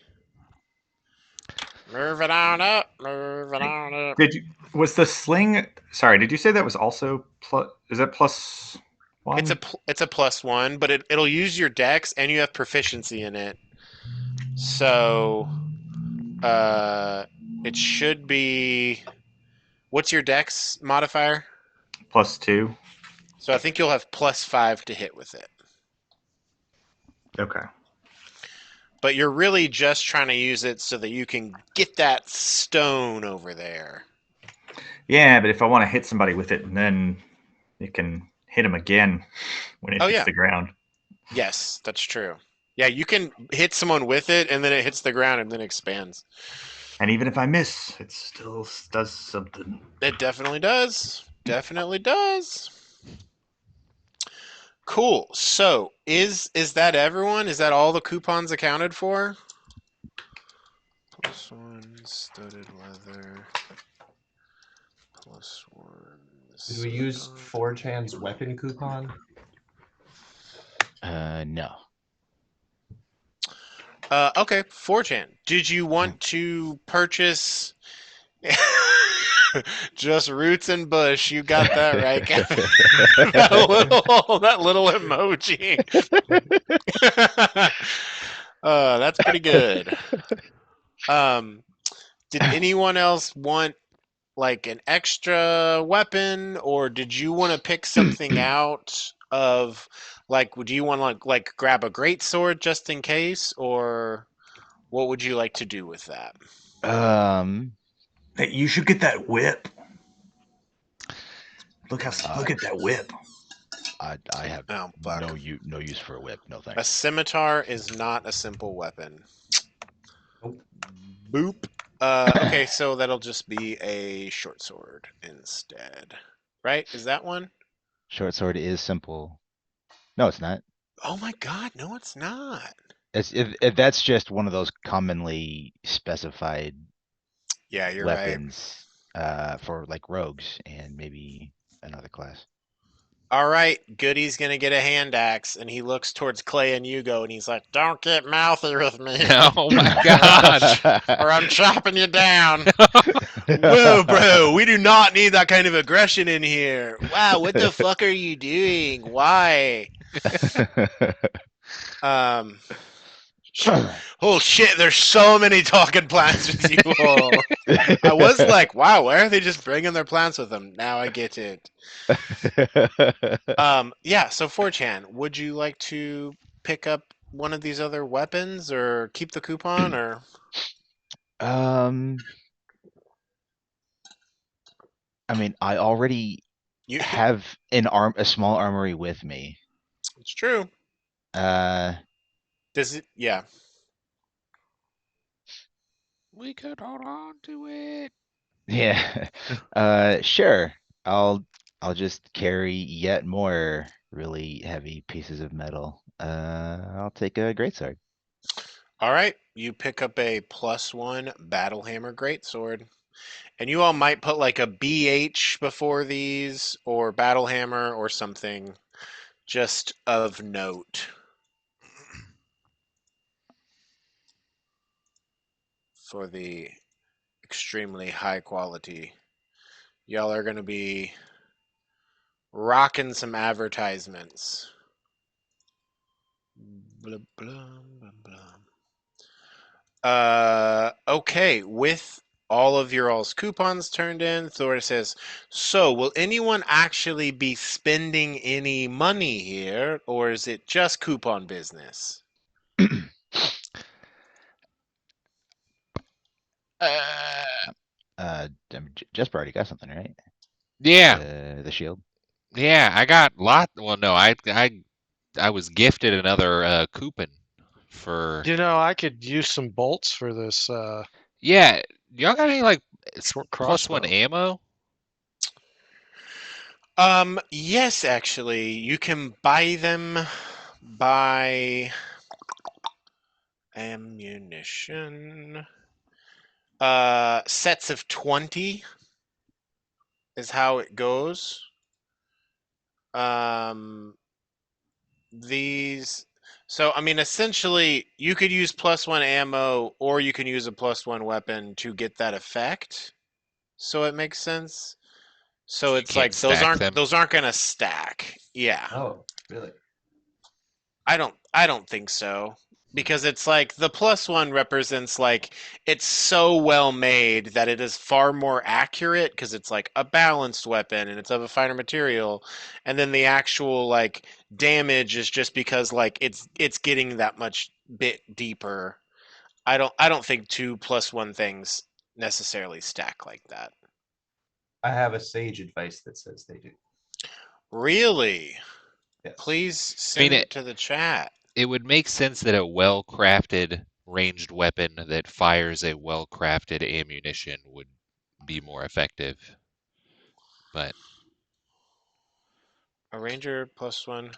Moving on up. Was the sling? Sorry, did you say that was also plus? Is that +1? It's a +1, but it'll use your dex and you have proficiency in it. So it should be. What's your dex modifier? +2. So I think you'll have +5 to hit with it. Okay. But you're really just trying to use it so that you can get that stone over there. Yeah, but if I want to hit somebody with it, then it can hit him again when it hits the ground. Yes, that's true. Yeah, you can hit someone with it, and then it hits the ground and then expands. And even if I miss, it still does something. It definitely does. Definitely does. Cool. So is that everyone? Is that all the coupons accounted for? +1 studded leather. +1. Did we use 4chan's weapon coupon? No. Okay, 4chan. Did you want to purchase just roots and bush? You got that right, Kevin. that little emoji. That's pretty good. Did anyone else want like an extra weapon, or did you want to pick something out of like? Would you want to like grab a great sword just in case, or what would you like to do with that? Um, Hey, you should get that whip. Look Uh, look at that whip. I have Oh fuck! no use for a whip. No A thanks. scimitar is not a simple weapon. Nope. Boop. Okay, so that'll just be a short sword instead, right? Is that one? Short sword is simple. No, it's not. Oh my god, no, it's not. It's if that's just one of those commonly specified Yeah, you're right. weapons for like rogues and maybe another class. All right, Goody's gonna get a hand axe, and he looks towards Clay and Hugo, and he's like, "Don't get mouthy with me, Oh my god. or I'm chopping you down." Whoa, bro, we do not need that kind of aggression in here. Wow, what the fuck are you doing? Why? Um. Oh shit, there's so many talking plants with you all. I was like, wow, why are they just bringing their plants with them? Now I get it. Yeah, so 4chan, would you like to pick up one of these other weapons or keep the coupon or um, I mean, I already you have a small armory with me. it's true. Uh, Does it yeah. We could hold on to it. yeah. Sure. I'll just carry yet more really heavy pieces of metal. I'll take a greatsword. All right, you pick up a +1 battle hammer greatsword. And you all might put like a BH before these or battle hammer or something just of note. For the extremely high quality. Y'all are going to be rocking some advertisements. Blah, blah, blah, blah. Okay, with all of your all's coupons turned in, Thor says, so will anyone actually be spending any money here, or is it just coupon business? Jesper already got something, right? Yeah, The shield. yeah. I got lot. Well, no, I was gifted another coupon for. You know, I could use some bolts for this Yeah, y'all got any like short +1 crossbow. ammo? Yes, actually, you can buy them by ammunition. Sets of 20 is how it goes. Um, these. So, I mean, essentially, you could use +1 ammo, or you can use a +1 weapon to get that effect. So it makes sense. So You it's can't like those stack aren't them. those aren't gonna stack. Yeah. Oh, really? I don't think so. Because it's like the +1 represents like it's so well made that it is far more accurate because it's like a balanced weapon and it's of a finer material. And then the actual like damage is just because like it's getting that much bit deeper. I don't think 2 +1 things necessarily stack like that. I have a sage advice that says they do. Really? Yes. Please I mean, send it to the chat. it would make sense that a well-crafted ranged weapon that fires a well-crafted ammunition would be more effective. But A ranger +1.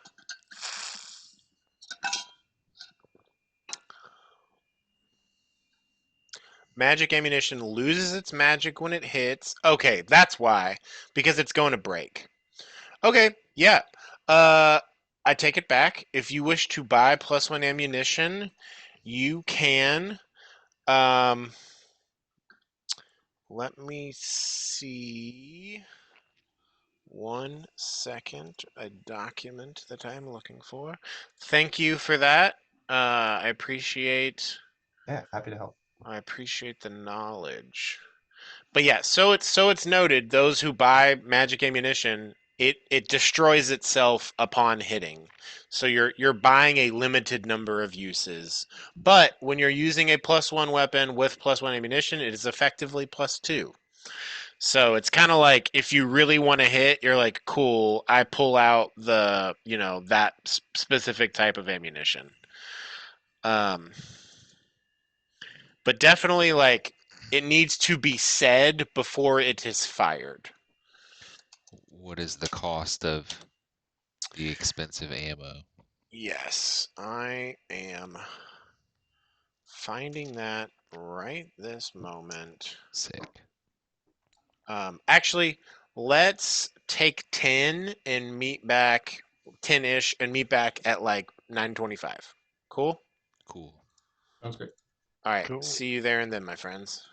Magic ammunition loses its magic when it hits. Okay, that's why. Because it's going to break. Okay, yeah. Uh, I take it back. If you wish to buy +1 ammunition, you can. Um, let me see. 1 second. A document that I'm looking for. Thank you for that. I appreciate. Yeah, happy to help. I appreciate the knowledge. But yeah, so it's noted those who buy magic ammunition, it destroys itself upon hitting. So you're buying a limited number of uses. But when you're using a +1 weapon with +1 ammunition, it is effectively +2. So it's kind of like if you really want to hit, you're like, cool, I pull out that specific type of ammunition. Um, but definitely like it needs to be said before it is fired. What is the cost of the expensive ammo? Yes, I am finding that right this moment. Sick. Actually, let's take 10 and meet back 10-ish and meet back at like 9:25. Cool? Cool. Sounds great. All right. Cool. See you there and then, my friends.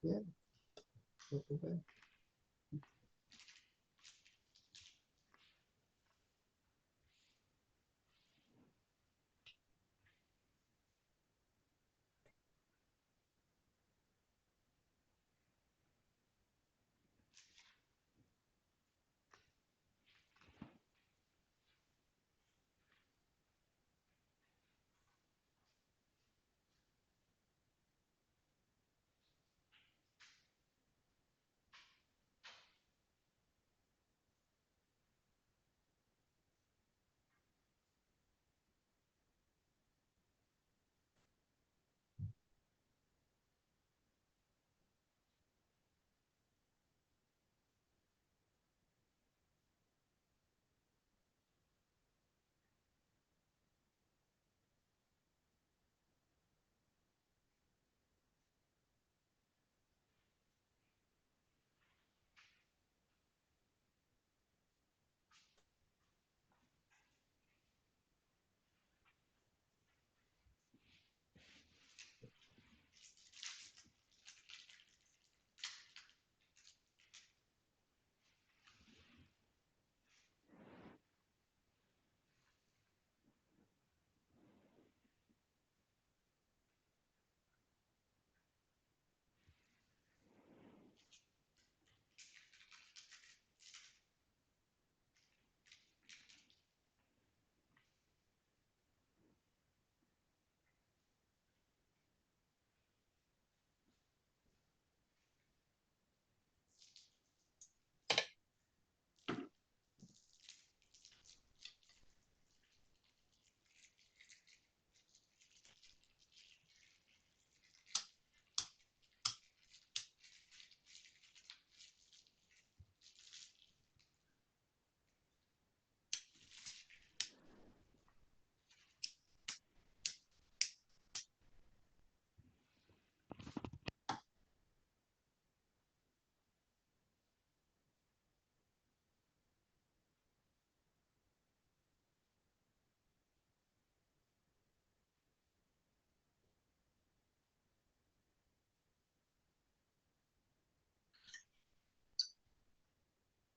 Yeah. Okay.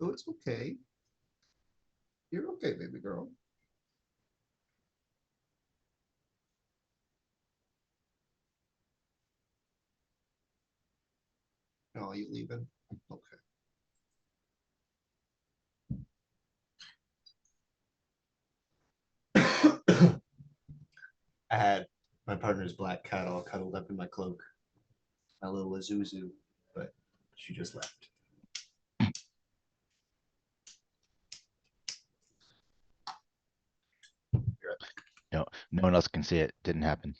Oh, it's okay. You're okay, baby girl. Oh, you leaving? Okay. I had my partner's black cat all cuddled up in my cloak, my little Azuzu, but she just left. No, no one else can see it. Didn't happen.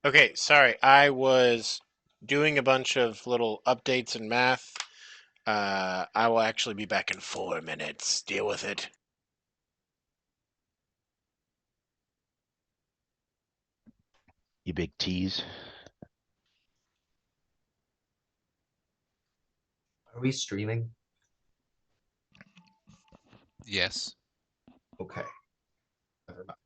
Okay, sorry. I was doing a bunch of little updates and math. I will actually be back in 4 minutes. Deal with it. You big tease. Are we streaming? Yes. Okay. Never mind.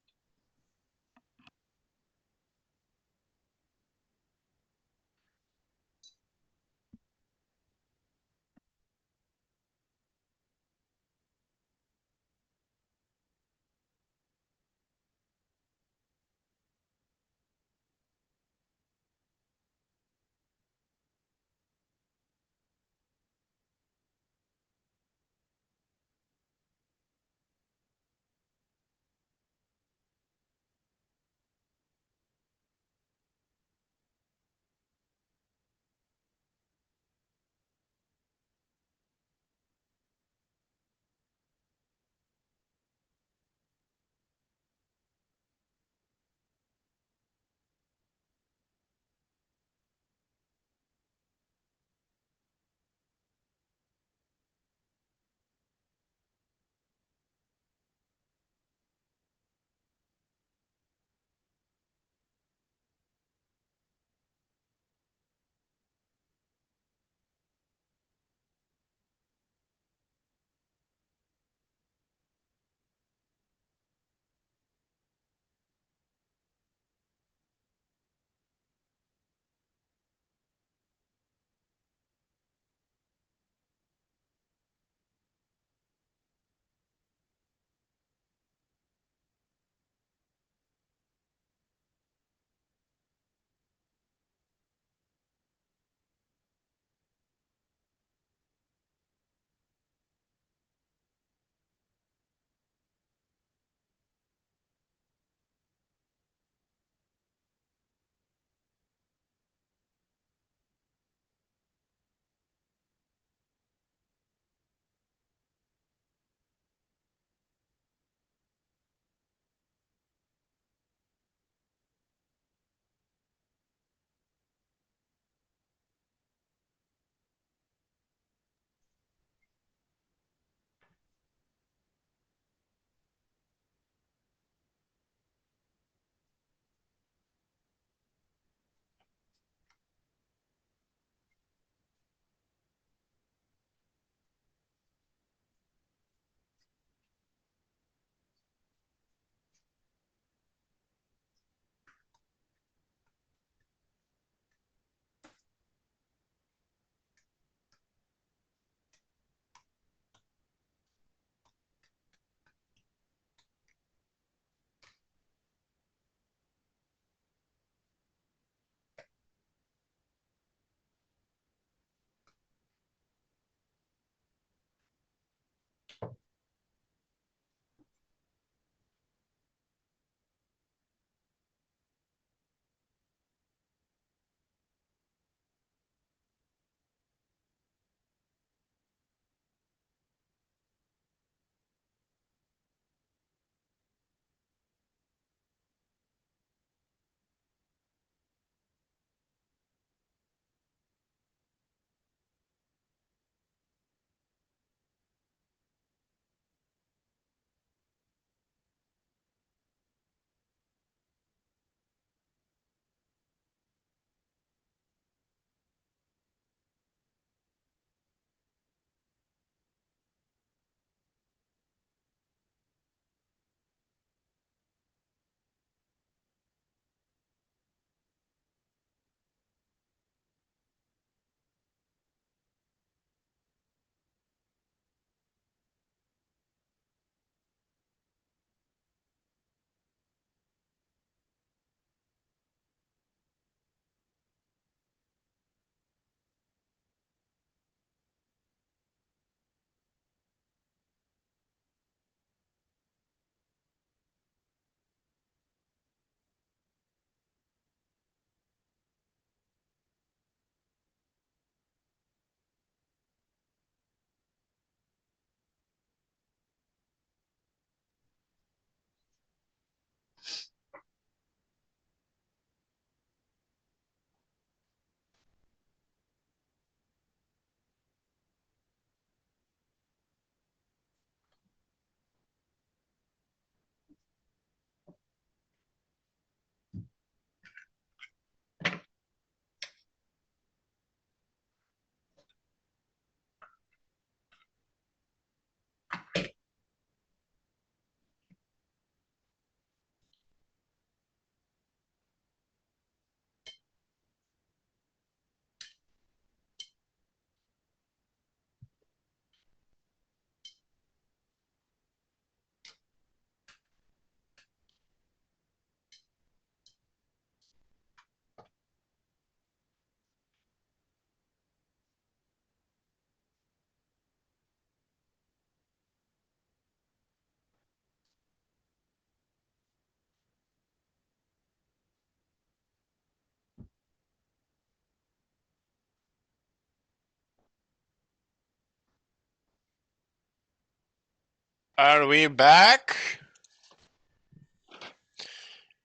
Are we back?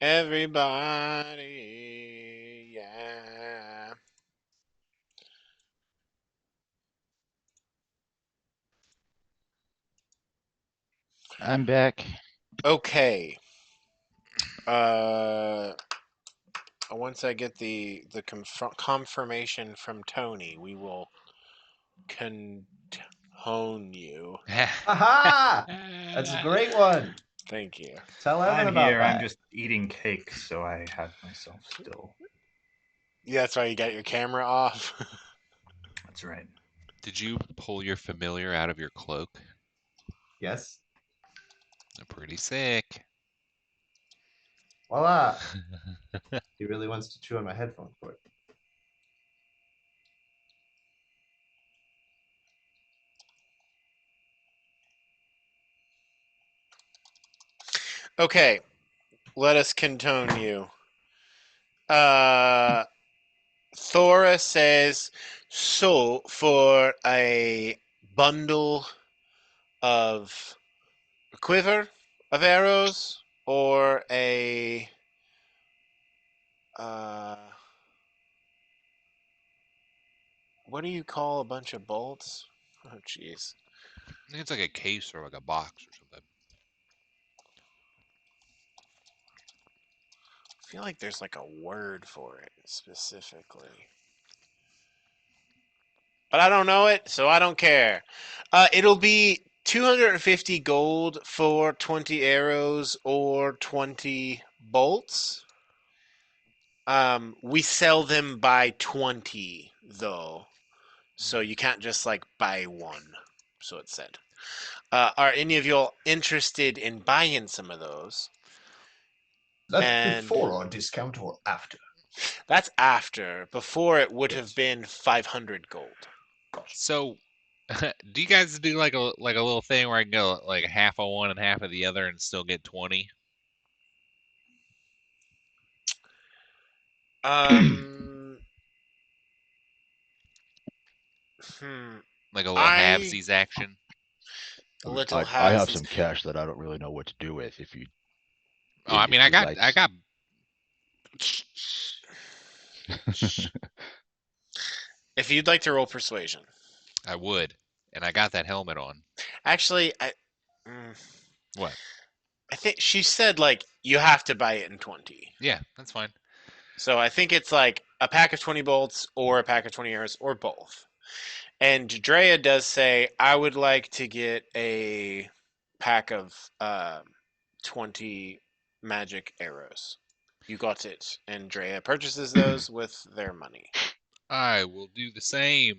Everybody, yeah. I'm back. Okay. Once I get the confirmation from Tony, we will continue. Aha! That's a great one. Thank you. Tell Evan I'm about here. I'm that. just eating cake, so I have myself still. Yeah, that's why you got your camera off. That's right. Did you pull your familiar out of your cloak? Yes. They're pretty sick. Voila. He really wants to chew on my headphone cord. Okay, let us continue. Thora says, so for a bundle of a quiver of arrows or a what do you call a bunch of bolts? Oh jeez. I think it's like a case or like a box or something. I feel like there's like a word for it specifically. But I don't know it, so I don't care. It'll be 250 gold for 20 arrows or 20 bolts. We sell them by 20 though, so you can't just like buy one. So it said. Are any of y'all interested in buying some of those? That's And before our discount or after? that's after. Before it would have been 500 gold. So, do you guys do like a little thing where I can go like half of one and half of the other and still get 20? Um. hmm. Like a little I halvesies action? a little I have has some cash that I don't really know what to do with. If you, Oh, I mean, if you'd like, I got. If you'd like to roll persuasion. I would, and I got that helmet on. Actually, What? I think she said like you have to buy it in 20. Yeah, that's fine. So I think it's like a pack of 20 bolts or a pack of 20 arrows or both. And Drea does say, I would like to get a pack of 20 magic arrows. You got it. And Drea purchases those with their money. I will do the same.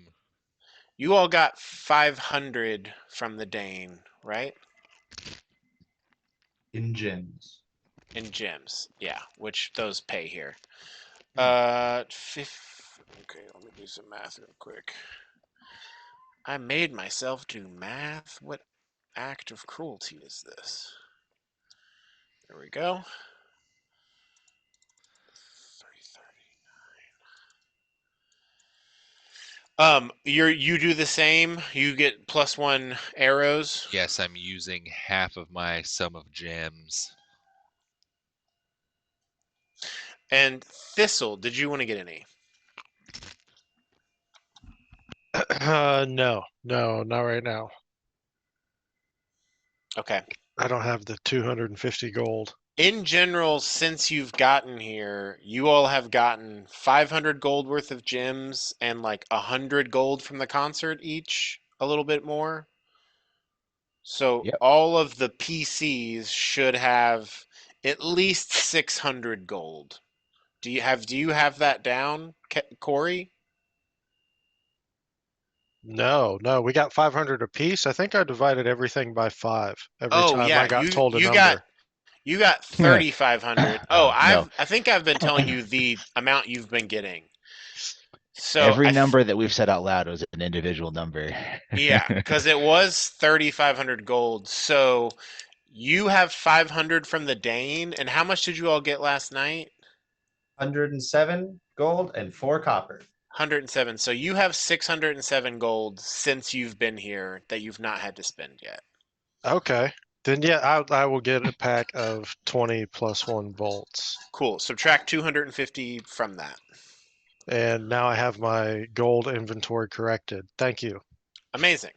You all got 500 from the Dane, right? In gems. In gems. Yeah, which those pay here. Okay, let me do some math real quick. I made myself do math. What act of cruelty is this? There we go. 339. You do the same. You get +1 arrows. Yes, I'm using half of my sum of gems. And Thistle, did you want to get any? No, not right now. Okay. I don't have the 250 gold. In general, since you've gotten here, you all have gotten 500 gold worth of gems and like 100 gold from the concert each, a little bit more. So Yep. all of the PCs should have at least 600 gold. Do you have that down, Corey? No, we got 500 apiece. I think I divided everything by 5 every Oh time yeah, I got told a you number. got 3,500. Oh, no. I think I've been telling you the amount you've been getting. So Every number that we've said out loud was an individual number. yeah, because it was 3,500 gold. So you have 500 from the Dane, and how much did you all get last night? 107 gold and 4 copper. 107. So you have 607 gold since you've been here that you've not had to spend yet. Okay. Then yeah, I will get a pack of 20 plus 1 bolts. Cool. Subtract 250 from that. And now I have my gold inventory corrected. Thank you. Amazing.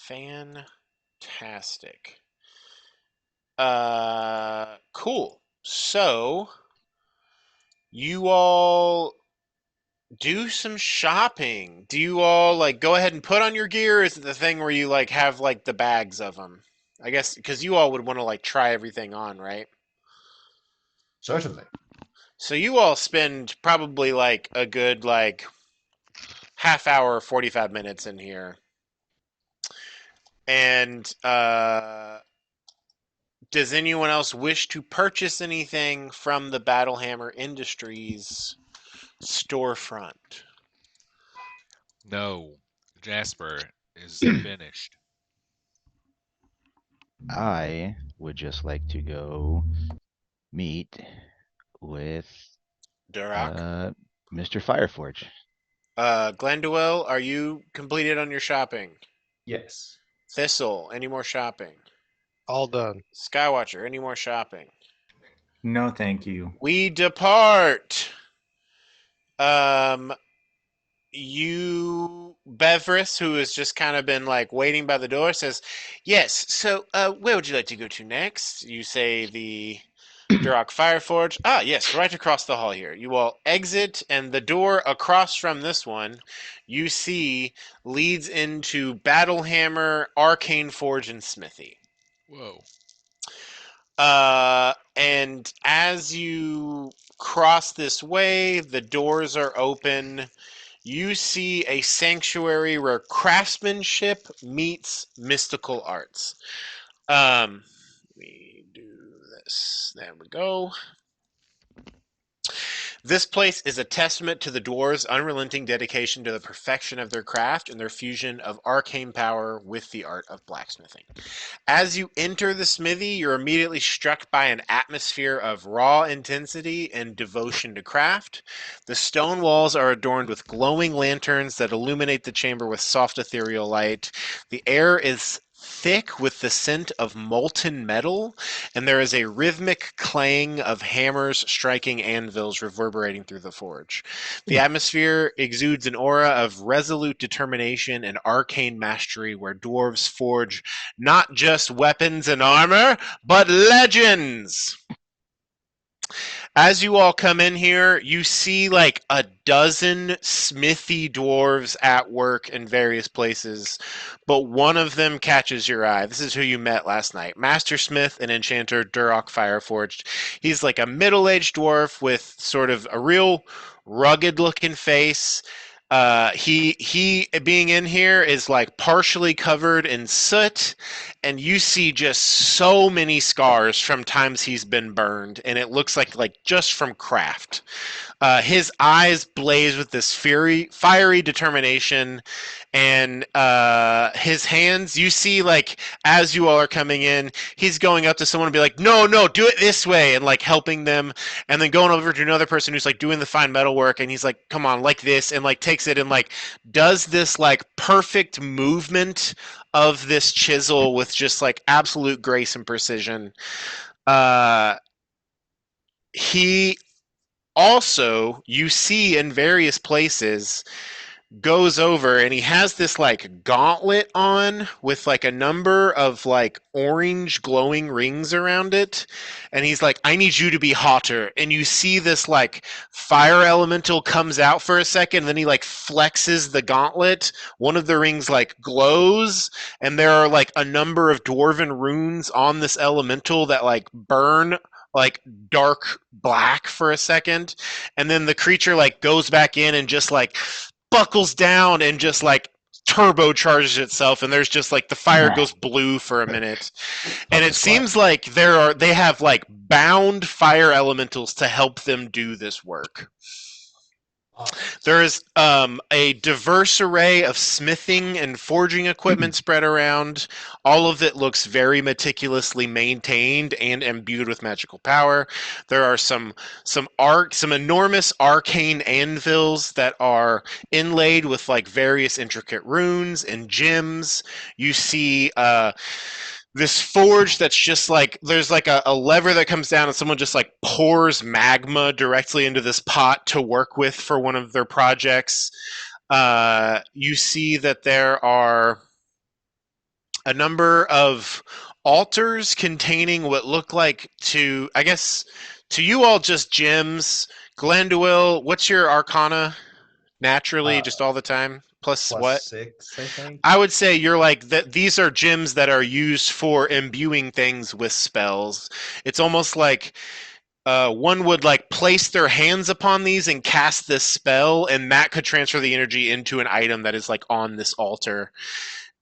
Fantastic. Cool. So you all do some shopping. Do you all like go ahead and put on your gear? Or is it the thing where you like have like the bags of them? I guess because you all would want to like try everything on, right? Certainly. So you all spend probably like a good like half hour, 45 minutes in here. And does anyone else wish to purchase anything from the Battlehammer Industries storefront? No, Jasper is finished. I would just like to go meet with Duroc? Mr. Fireforge. Glenduel, are you completed on your shopping? Yes. Thistle, any more shopping? All done. Skywatcher, any more shopping? No, thank you. We depart. You, Beverus, who has just kind of been like waiting by the door, says, "Yes. So, where would you like to go to next?" You say the Duroc Fireforge. Ah, yes, right across the hall here. You all exit, and the door across from this one, you see, leads into Battlehammer, Arcane Forge, and Smithy. Whoa. And as you cross this way, the doors are open. You see a sanctuary where craftsmanship meets mystical arts. Let me do this. There we go. This place is a testament to the dwarves' unrelenting dedication to the perfection of their craft and their fusion of arcane power with the art of blacksmithing. As you enter the smithy, you're immediately struck by an atmosphere of raw intensity and devotion to craft. The stone walls are adorned with glowing lanterns that illuminate the chamber with soft ethereal light. The air is thick with the scent of molten metal, and there is a rhythmic clang of hammers striking anvils reverberating through the forge. The atmosphere exudes an aura of resolute determination and arcane mastery where dwarves forge not just weapons and armor, but legends. As you all come in here, you see like a dozen smithy dwarves at work in various places, but one of them catches your eye. This is who you met last night. Master Smith and Enchanter Duroc Fireforged. He's like a middle-aged dwarf with sort of a real rugged-looking face. He being in here is like partially covered in soot, and you see just so many scars from times he's been burned, and it looks like just from craft. His eyes blaze with this fiery determination, and his hands, you see, like, as you all are coming in, he's going up to someone and be like, no, do it this way, and, like, helping them, and then going over to another person who's, like, doing the fine metal work, and he's like, come on, like this, and, like, takes it and, like, does this, like, perfect movement of this chisel with just, like, absolute grace and precision. He also, you see in various places, goes over and he has this like gauntlet on with like a number of like orange glowing rings around it, and he's like, I need you to be hotter. And you see this like fire elemental comes out for a second, then he like flexes the gauntlet, one of the rings like glows, and there are like a number of dwarven runes on this elemental that like burn like dark black for a second, and then the creature like goes back in and just like buckles down and just like turbocharges itself, and there's just like the fire goes blue for a minute, and it seems like they have like bound fire elementals to help them do this work. There is a diverse array of smithing and forging equipment spread around. All of it looks very meticulously maintained and imbued with magical power. There are some enormous arcane anvils that are inlaid with like various intricate runes and gems. You see this forge that's just like there's like a lever that comes down and someone just like pours magma directly into this pot to work with for one of their projects. You see that there are a number of altars containing what look like to, I guess, to you all just gems. Glenduil, what's your arcana naturally, just all the time? Plus what? +6, I think. I would say you're like that. These are gems that are used for imbuing things with spells. It's almost like one would like place their hands upon these and cast this spell, and that could transfer the energy into an item that is like on this altar.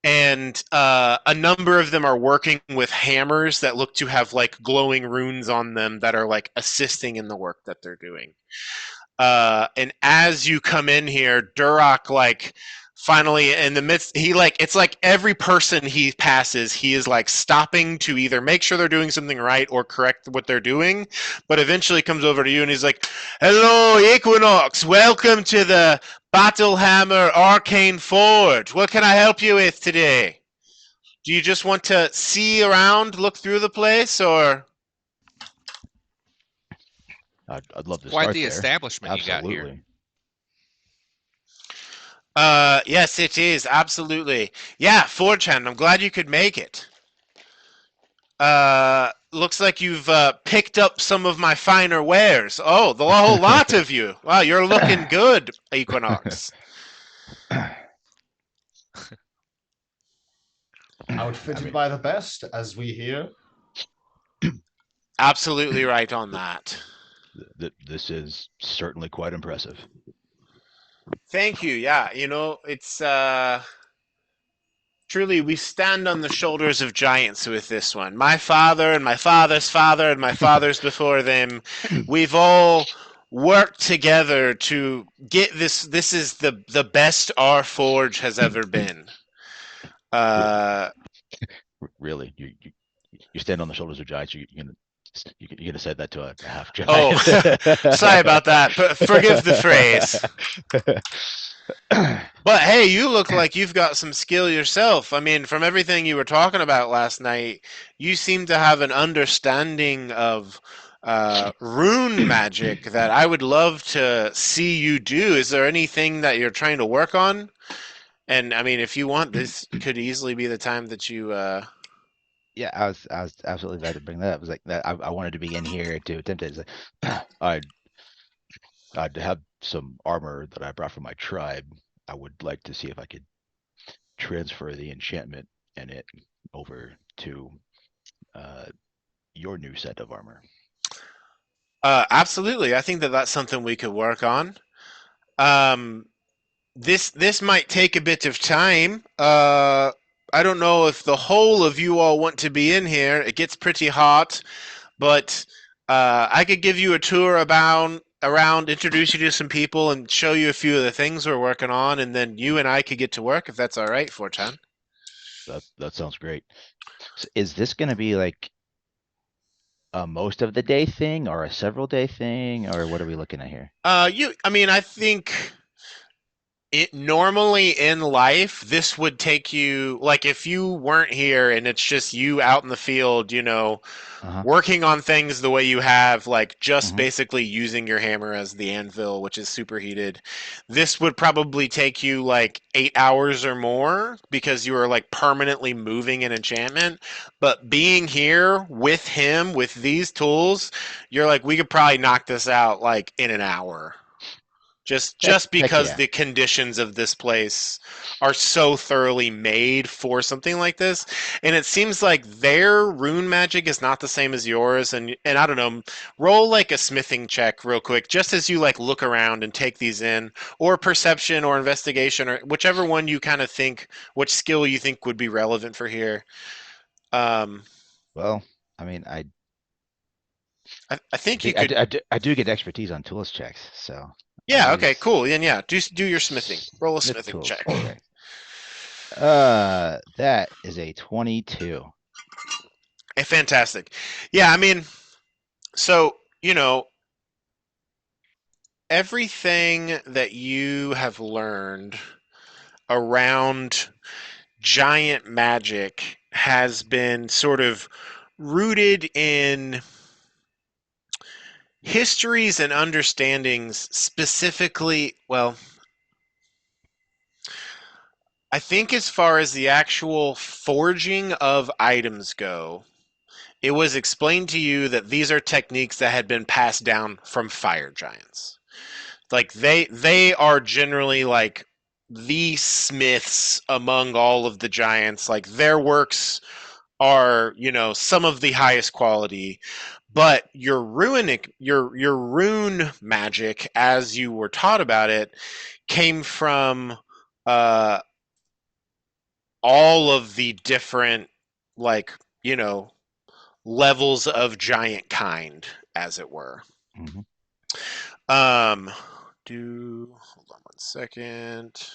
And a number of them are working with hammers that look to have like glowing runes on them that are like assisting in the work that they're doing. And as you come in here, Duroc like finally in the midst he like it's like every person he passes he is like stopping to either make sure they're doing something right or correct what they're doing, but eventually comes over to you and he's like, hello Equinox, welcome to the Battlehammer Arcane Forge. What can I help you with today? Do you just want to see around, look through the place, or I'd love to Quite start the there. establishment you got here. Absolutely. Yes, it is. Absolutely. Yeah, 4chan, I'm glad you could make it. Looks like you've picked up some of my finer wares. Oh, the whole lot of you. Wow, you're looking good, Equinox. Outfitted by the best, as we hear. Absolutely right on that. This is certainly quite impressive. Thank you. Yeah, you know, it's truly we stand on the shoulders of giants with this one. My father and my father's father and my fathers before them, we've all worked together to get this. This is the best our forge has ever been. Really, you stand on the shoulders of giants. You're gonna say that to a half Oh, giant. sorry about that. Forgive the phrase. But hey, you look like you've got some skill yourself. I mean, from everything you were talking about last night, you seem to have an understanding of rune magic that I would love to see you do. Is there anything that you're trying to work on? And I mean, if you want, this could easily be the time that you. Yeah, I was absolutely glad to bring that up. It was like that. I wanted to be in here to attempt it. It's like, I'd have some armor that I brought from my tribe. I would like to see if I could transfer the enchantment in it over to your new set of armor. Absolutely, I think that that's something we could work on. This might take a bit of time. I don't know if the whole of you all want to be in here. It gets pretty hot, but I could give you a tour around, introduce you to some people, and show you a few of the things we're working on, and then you and I could get to work if that's all right, 4chan. That sounds great. So is this going to be like a most of the day thing or a several day thing, or what are we looking at here? I mean, I think it normally in life this would take you like if you weren't here and it's just you out in the field, you know, working on things the way you have, like just basically using your hammer as the anvil, which is superheated. This would probably take you like 8 hours or more because you are like permanently moving an enchantment. But being here with him with these tools, you're like, we could probably knock this out like in an hour. Just because yeah. the conditions of this place are so thoroughly made for something like this, and it seems like their rune magic is not the same as yours. And I don't know, roll like a smithing check real quick, just as you like look around and take these in, or perception or investigation, or whichever one you kind of think, which skill you think would be relevant for here. Well, I mean, I think you could. I do get expertise on tools checks, so Yeah. Okay. Use Cool. Then yeah, do your smithing. Roll a smith smithing tools. check. Okay. That is a 22. Fantastic. Yeah. I mean, so everything that you have learned around giant magic has been sort of rooted in histories and understandings specifically, well, I think as far as the actual forging of items go, it was explained to you that these are techniques that had been passed down from fire giants. Like they are generally like the smiths among all of the giants. Like their works are, some of the highest quality. But your rune magic, as you were taught about it, came from uh, all of the different, like, levels of giant kind, as it were. Mhm. Um, hold on 1 second.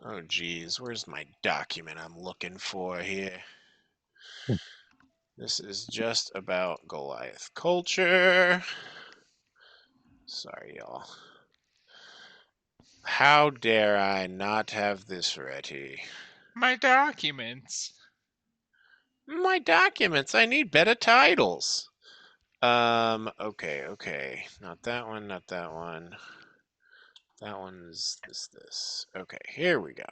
Oh, geez, where's my document I'm looking for here? This is just about Goliath culture. Sorry, y'all. How dare I not have this ready? My documents. My documents. I need better titles. Okay. Not that one, not that one. That one's this. Okay, here we go.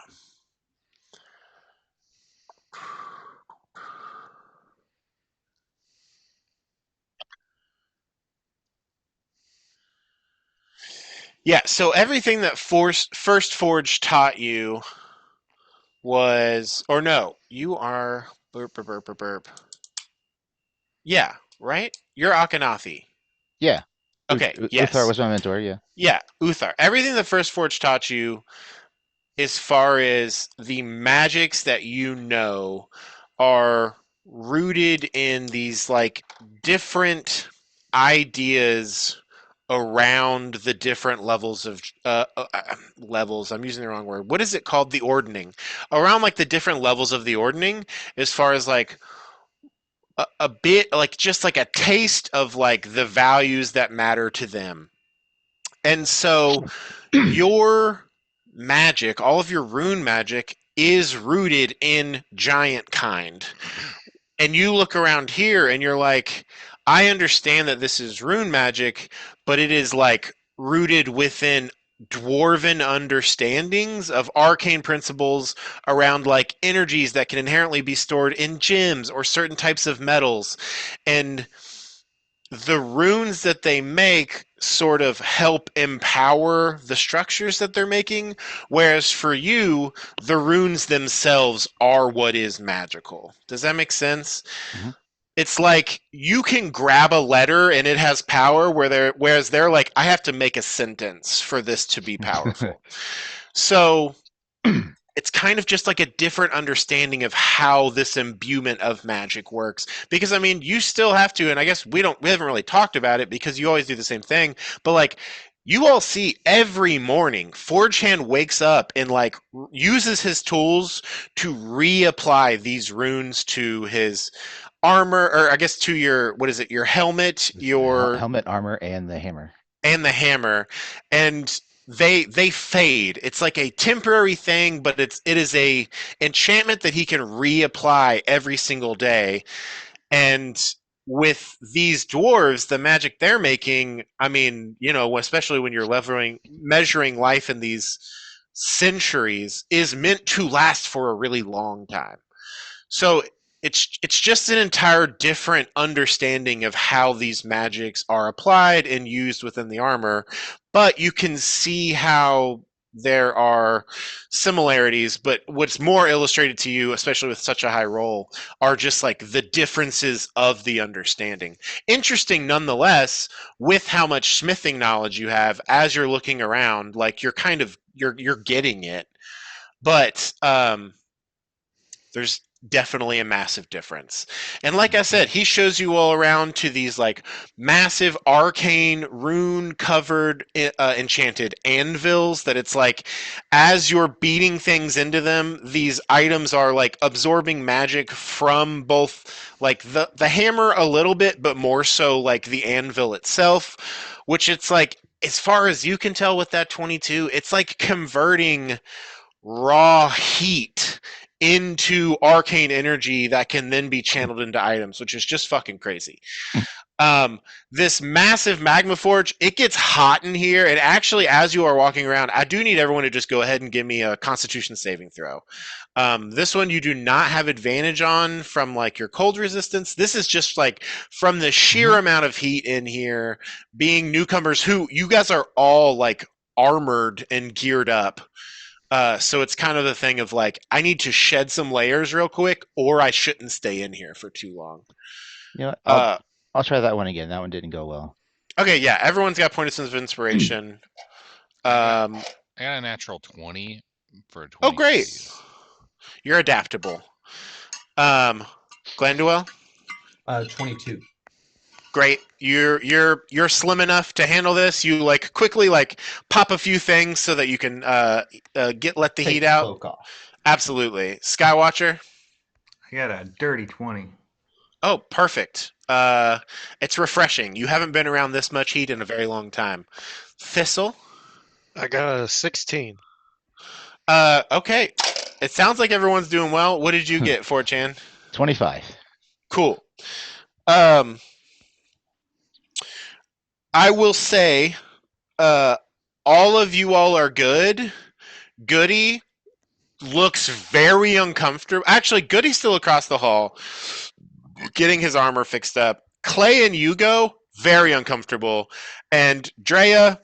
Yeah, so everything that First Forge taught you was, or no, you are burp. Yeah, right? You're Akhenathi. Yeah. Okay, Uthar yes. was my mentor. Yeah. Yeah, Uthar. Everything that First Forge taught you, as far as the magics that you know, are rooted in these like different ideas around the different levels of levels. I'm using the wrong word. What is it called? The ordning. Around like the different levels of the ordning, as far as like a bit like just like a taste of like the values that matter to them. And so your magic, all of your rune magic, is rooted in giant kind. And you look around here and you're like, I understand that this is rune magic, but it is like rooted within dwarven understandings of arcane principles around like energies that can inherently be stored in gems or certain types of metals. And the runes that they make sort of help empower the structures that they're making, whereas for you, the runes themselves are what is magical. Does that make sense? Mhm. It's like you can grab a letter and it has power, whereas they're like, I have to make a sentence for this to be powerful. So it's kind of just like a different understanding of how this imbuement of magic works, because I mean you still have to, and I guess we haven't really talked about it because you always do the same thing, but like you all see every morning Forgehand wakes up and like uses his tools to reapply these runes to his armor, or I guess to your, what is it, your helmet, your helmet, armor, and the hammer. and the hammer, and they fade. It's like a temporary thing, but it is a enchantment that he can reapply every single day. And with these dwarves, the magic they're making, I mean, especially when you're measuring life in these centuries, is meant to last for a really long time. So it's just an entire different understanding of how these magics are applied and used within the armor, but you can see how there are similarities, but what's more illustrated to you, especially with such a high roll, are just like the differences of the understanding. Interesting nonetheless, with how much smithing knowledge you have as you're looking around, like you're getting it. But there's definitely a massive difference. And like I said, he shows you all around to these like massive arcane rune covered enchanted anvils that it's like as you're beating things into them, these items are like absorbing magic from both like the hammer a little bit, but more so like the anvil itself, which it's like as far as you can tell with that 22, it's like converting raw heat into arcane energy that can then be channeled into items, which is just fucking crazy. This massive magma forge, it gets hot in here, and actually, as you are walking around, I do need everyone to just go ahead and give me a Constitution saving throw. This one you do not have advantage on from like your cold resistance. This is just like from the sheer amount of heat in here, being newcomers who you guys are all like armored and geared up. So it's kind of the thing of like, I need to shed some layers real quick, or I shouldn't stay in here for too long. You know what? I'll try that one again. That one didn't go well. Okay, yeah, everyone's got points of inspiration. I got a natural 20 for a 22. Oh, great. You're adaptable. Glenduel? 22. Great. You're slim enough to handle this. You like quickly like pop a few things so that you can let the heat out. Cloak off. Absolutely. Skywatcher? I got a dirty 20. Oh, perfect. It's refreshing. You haven't been around this much heat in a very long time. Thistle? I got a 16. Okay. It sounds like everyone's doing well. What did you get, 4chan? 25. Cool. I will say, all of you all are good. Goody looks very uncomfortable. Actually, Goody's still across the hall, getting his armor fixed up. Clay and Hugo, very uncomfortable. And Drea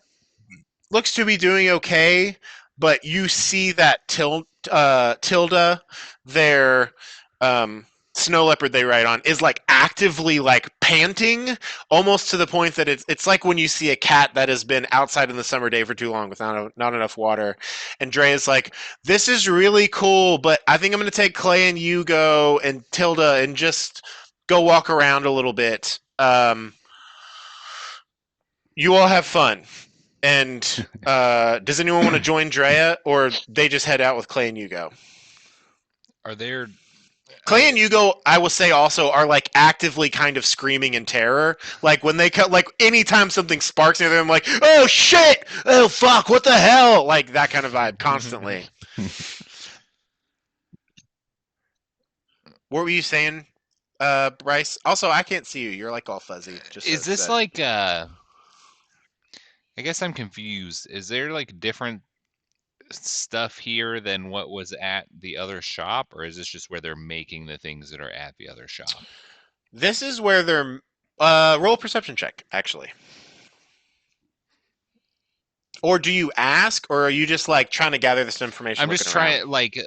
looks to be doing okay, but you see that Tilda, their snow leopard they ride on, is like actively like panting, almost to the point that it's like when you see a cat that has been outside in the summer day for too long with not enough water. And Drea's like, this is really cool, but I think I'm going to take Clay and Hugo and Tilda and just go walk around a little bit. You all have fun. And does anyone want to join Drea, or they just head out with Clay and Hugo? Are there... Clay and Hugo, I will say also, are like actively kind of screaming in terror. Like when they cut, like anytime something sparks near them, like, oh shit, oh fuck, what the hell? Like that kind of vibe constantly. What were you saying, Bryce? Also, I can't see you. You're like all fuzzy. Just Is so this said. like I guess I'm confused. Is there like different stuff here than what was at the other shop, or is this just where they're making the things that are at the other shop? This is where they're roll a perception check, actually. Or do you ask, or are you just like trying to gather this information? I'm just trying like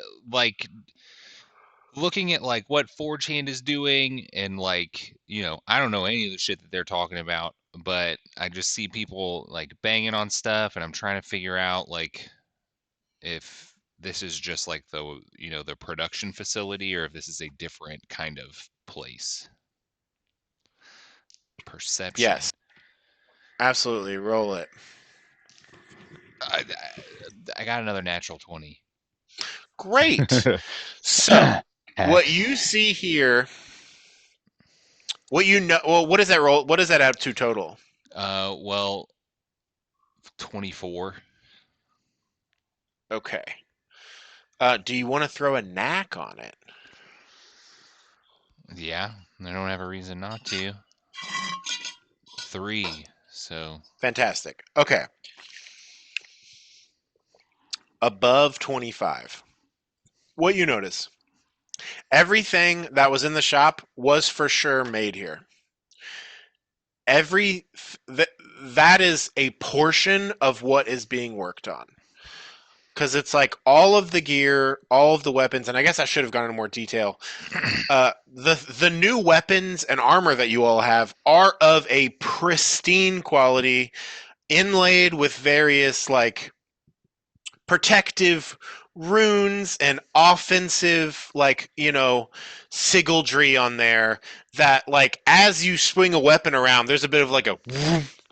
looking at like what 4chan is doing, and like, you know, I don't know any of the shit that they're talking about, but I just see people like banging on stuff, and I'm trying to figure out like if this is just like the, you know, the production facility, or if this is a different kind of place. Perception. Yes. Absolutely. Roll it. I got another natural 20. Great. So, what you see here, what you know, well, what does that roll? What does that add to total? Well, 24. Okay. Do you want to throw a knack on it? Yeah, I don't have a reason not to. 3, so... Fantastic. Okay. Above 25. What you notice? Everything that was in the shop was for sure made here. That is a portion of what is being worked on. Because it's like all of the gear, all of the weapons, and I guess I should have gone into more detail. The new weapons and armor that you all have are of a pristine quality, inlaid with various like protective runes and offensive, like, sigildry on there that, like, as you swing a weapon around, there's a bit of like a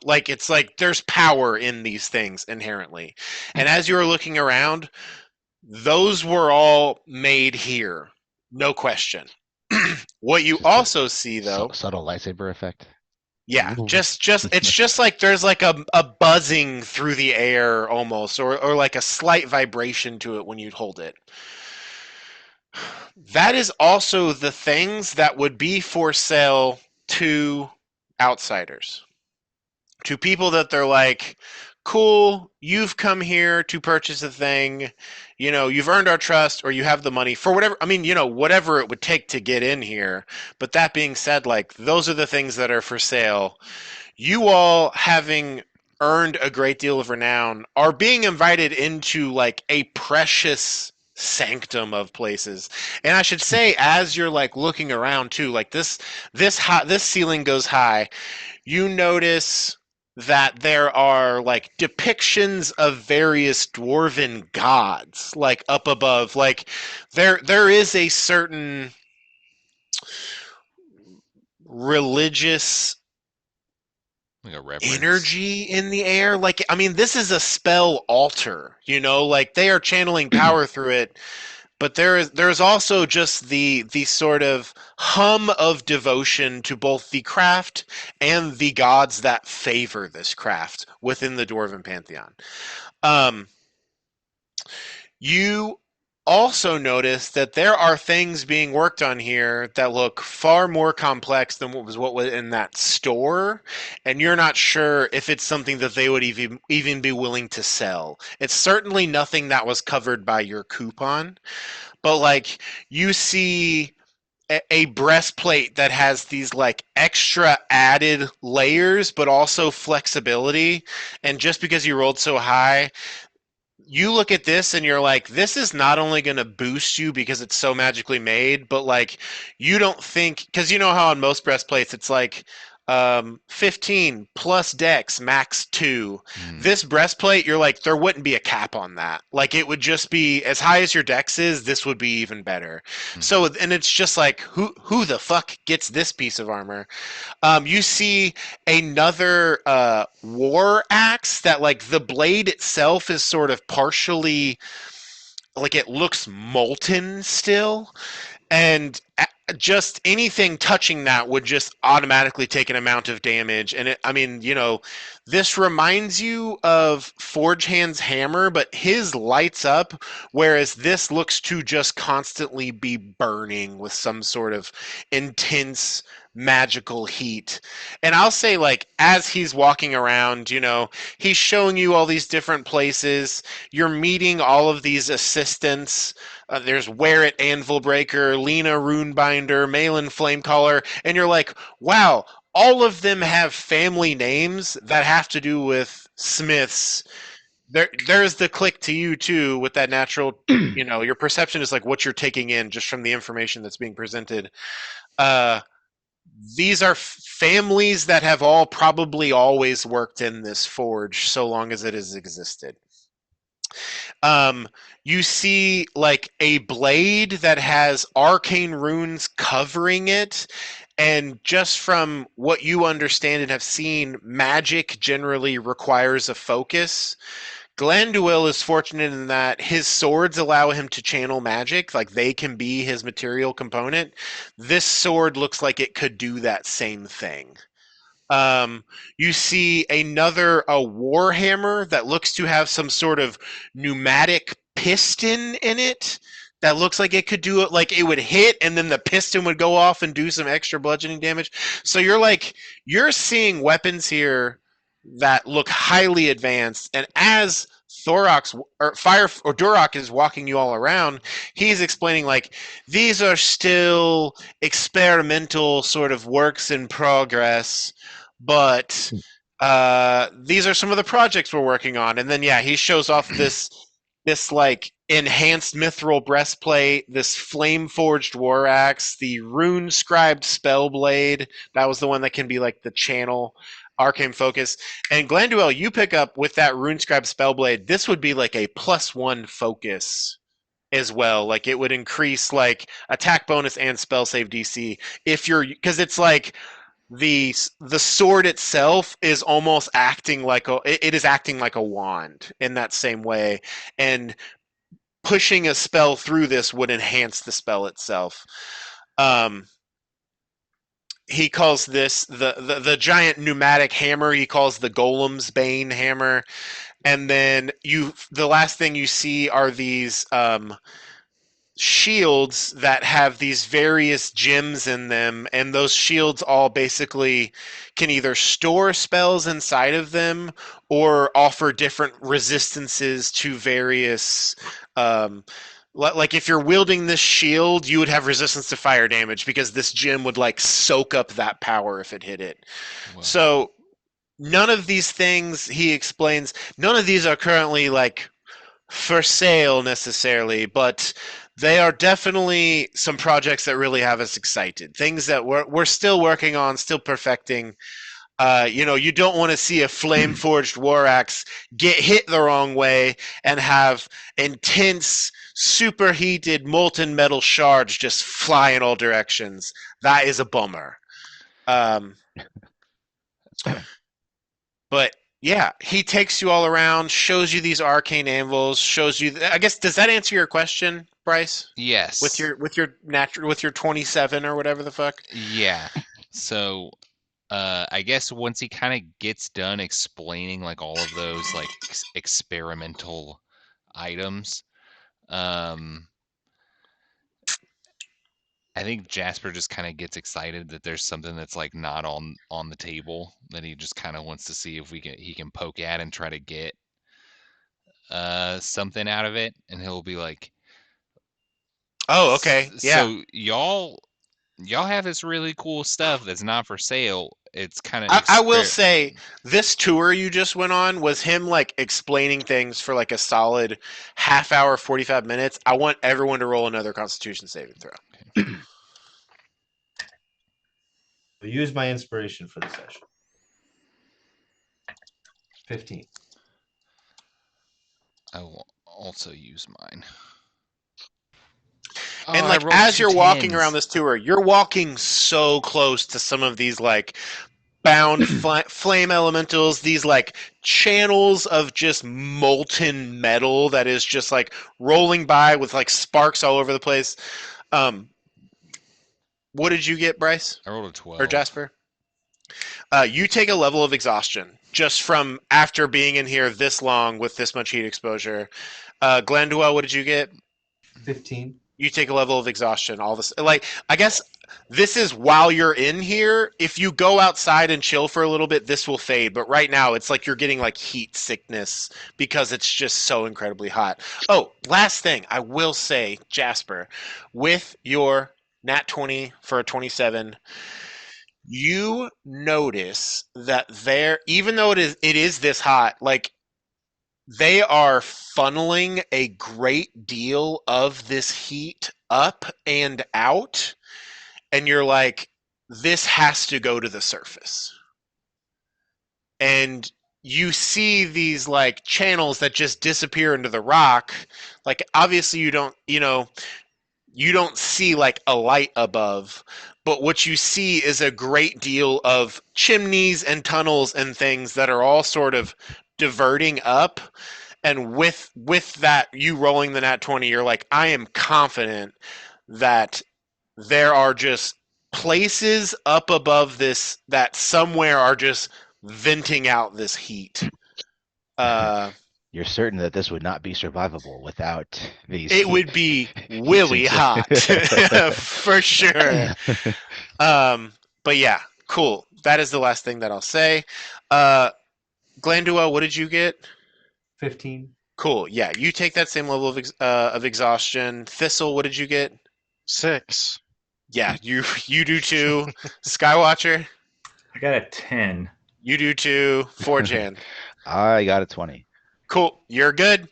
like, it's like there's power in these things inherently. And as you were looking around, those were all made here, no question. What you Just a also see, though, subtle lightsaber effect. yeah, just it's just like there's like a buzzing through the air almost, or like a slight vibration to it when you hold it. That is also the things that would be for sale to outsiders, to people that they're like, cool, you've come here to purchase a thing, you've earned our trust, or you have the money for whatever, I mean, whatever it would take to get in here. But that being said, like, those are the things that are for sale. You all, having earned a great deal of renown, are being invited into like a precious sanctum of places. And I should say, as you're like looking around too, like this ceiling goes high, you notice that there are like depictions of various dwarven gods like up above. Like, there is a certain religious Like a reverence. energy in the air. Like, I mean, this is a spell altar, like they are channeling power through it. But there's also just the sort of hum of devotion to both the craft and the gods that favor this craft within the dwarven pantheon. You also notice that there are things being worked on here that look far more complex than what was in that store, and you're not sure if it's something that they would even be willing to sell. It's certainly nothing that was covered by your coupon, but like, you see a breastplate that has these like extra added layers but also flexibility, and just because you rolled so high, you look at this and you're like, this is not only going to boost you because it's so magically made, but like, you don't think, because you know how on most breastplates it's like 15 plus dex max 2. This breastplate, you're like, there wouldn't be a cap on that. Like, it would just be as high as your dex is, this would be even better. So, and it's just like, who the fuck gets this piece of armor? You see another war axe that, like, the blade itself is sort of partially, like, it looks molten still, and just anything touching that would just automatically take an amount of damage. And I mean, this reminds you of Forge Hand's hammer, but his lights up, whereas this looks to just constantly be burning with some sort of intense magical heat. And I'll say, like, as he's walking around, he's showing you all these different places. You're meeting all of these assistants. There's Wear It Anvil Breaker, Lena Runebinder, Malin Flamecaller, and you're like, wow, all of them have family names that have to do with smiths. There's the click to you too with that natural, your perception is like what you're taking in just from the information that's being presented. These are families that have all probably always worked in this forge so long as it has existed. You see like a blade that has arcane runes covering it, and just from what you understand and have seen, magic generally requires a focus. Glanduil is fortunate in that his swords allow him to channel magic, like they can be his material component. This sword looks like it could do that same thing. You see a warhammer that looks to have some sort of pneumatic piston in it that looks like it could do it, like it would hit and then the piston would go off and do some extra bludgeoning damage. So you're seeing weapons here that look highly advanced, and as Duroc is walking you all around, he's explaining like, these are still experimental sort of works in progress, but these are some of the projects we're working on. And then he shows off this like enhanced mithril breastplate, this flame forged war axe, the rune scribed spell blade. That was the one that can be like the channel arcane focus. And Glanduil, you pick up with that rune scribed spell blade. This would be like a +1 focus as well. Like it would increase like attack bonus and spell save DC if you're, because it's like the sword itself is almost acting like it is acting like a wand in that same way, and pushing a spell through this would enhance the spell itself. Um, he calls this the giant pneumatic hammer. He calls the Golem's Bane hammer, and then the last thing you see are these shields that have these various gems in them, and those shields all basically can either store spells inside of them or offer different resistances to various like if you're wielding this shield, you would have resistance to fire damage because this gem would like soak up that power if it hit it. Wow. So none of these things, he explains, none of these are currently like for sale necessarily, but they are definitely some projects that really have us excited. Things that we're still working on, still perfecting. You don't want to see a flame forged war axe get hit the wrong way and have intense, superheated molten metal shards just fly in all directions. That is a bummer. But yeah, he takes you all around, shows you these arcane anvils, shows you. I guess does that answer your question, Bryce? Yes. With your 27 or whatever the fuck. Yeah. So, I guess once he kind of gets done explaining like all of those like experimental items, I think Jasper just kind of gets excited that there's something that's like not on the table that he just kind of wants to see if he can poke at and try to get something out of it, and he'll be like, "Oh, okay, yeah." So y'all have this really cool stuff that's not for sale. It's kind of I will say this tour you just went on was him like explaining things for like a solid half hour, 45 minutes. I want everyone to roll another Constitution saving throw. I'll use my inspiration for the session. 15. I will also use mine. And Oh, like as you're walking around this tour, you're walking so close to some of these like bound flame elementals, these like channels of just molten metal that is just like rolling by with like sparks all over the place. What did you get, Bryce? I rolled a 12. Or Jasper? You take a level of exhaustion just from after being in here this long with this much heat exposure. Glenduel, what did you get? 15. You take a level of exhaustion. All this, like, I guess this is while you're in here. If you go outside and chill for a little bit, this will fade. But right now, it's like you're getting like heat sickness because it's just so incredibly hot. Oh, last thing I will say, Jasper, with your nat 20 for a 27, you notice that even though it is this hot, like they are funneling a great deal of this heat up and out, and you're like, this has to go to the surface. And you see these like channels that just disappear into the rock. Like obviously you don't see like a light above, but what you see is a great deal of chimneys and tunnels and things that are all sort of diverting up. And with that, you rolling the nat 20, you're like, I am confident that there are just places up above this that somewhere are just venting out this heat. You're certain that this would not be survivable without these. It would be willy hot for sure. But yeah, cool. That is the last thing that I'll say. Glandua, what did you get? 15. Cool. Yeah, you take that same level of exhaustion. Thistle, what did you get? 6. Yeah, you do too. Skywatcher, I got a 10. you do too. Forjan. I got a 20. Cool. You're good.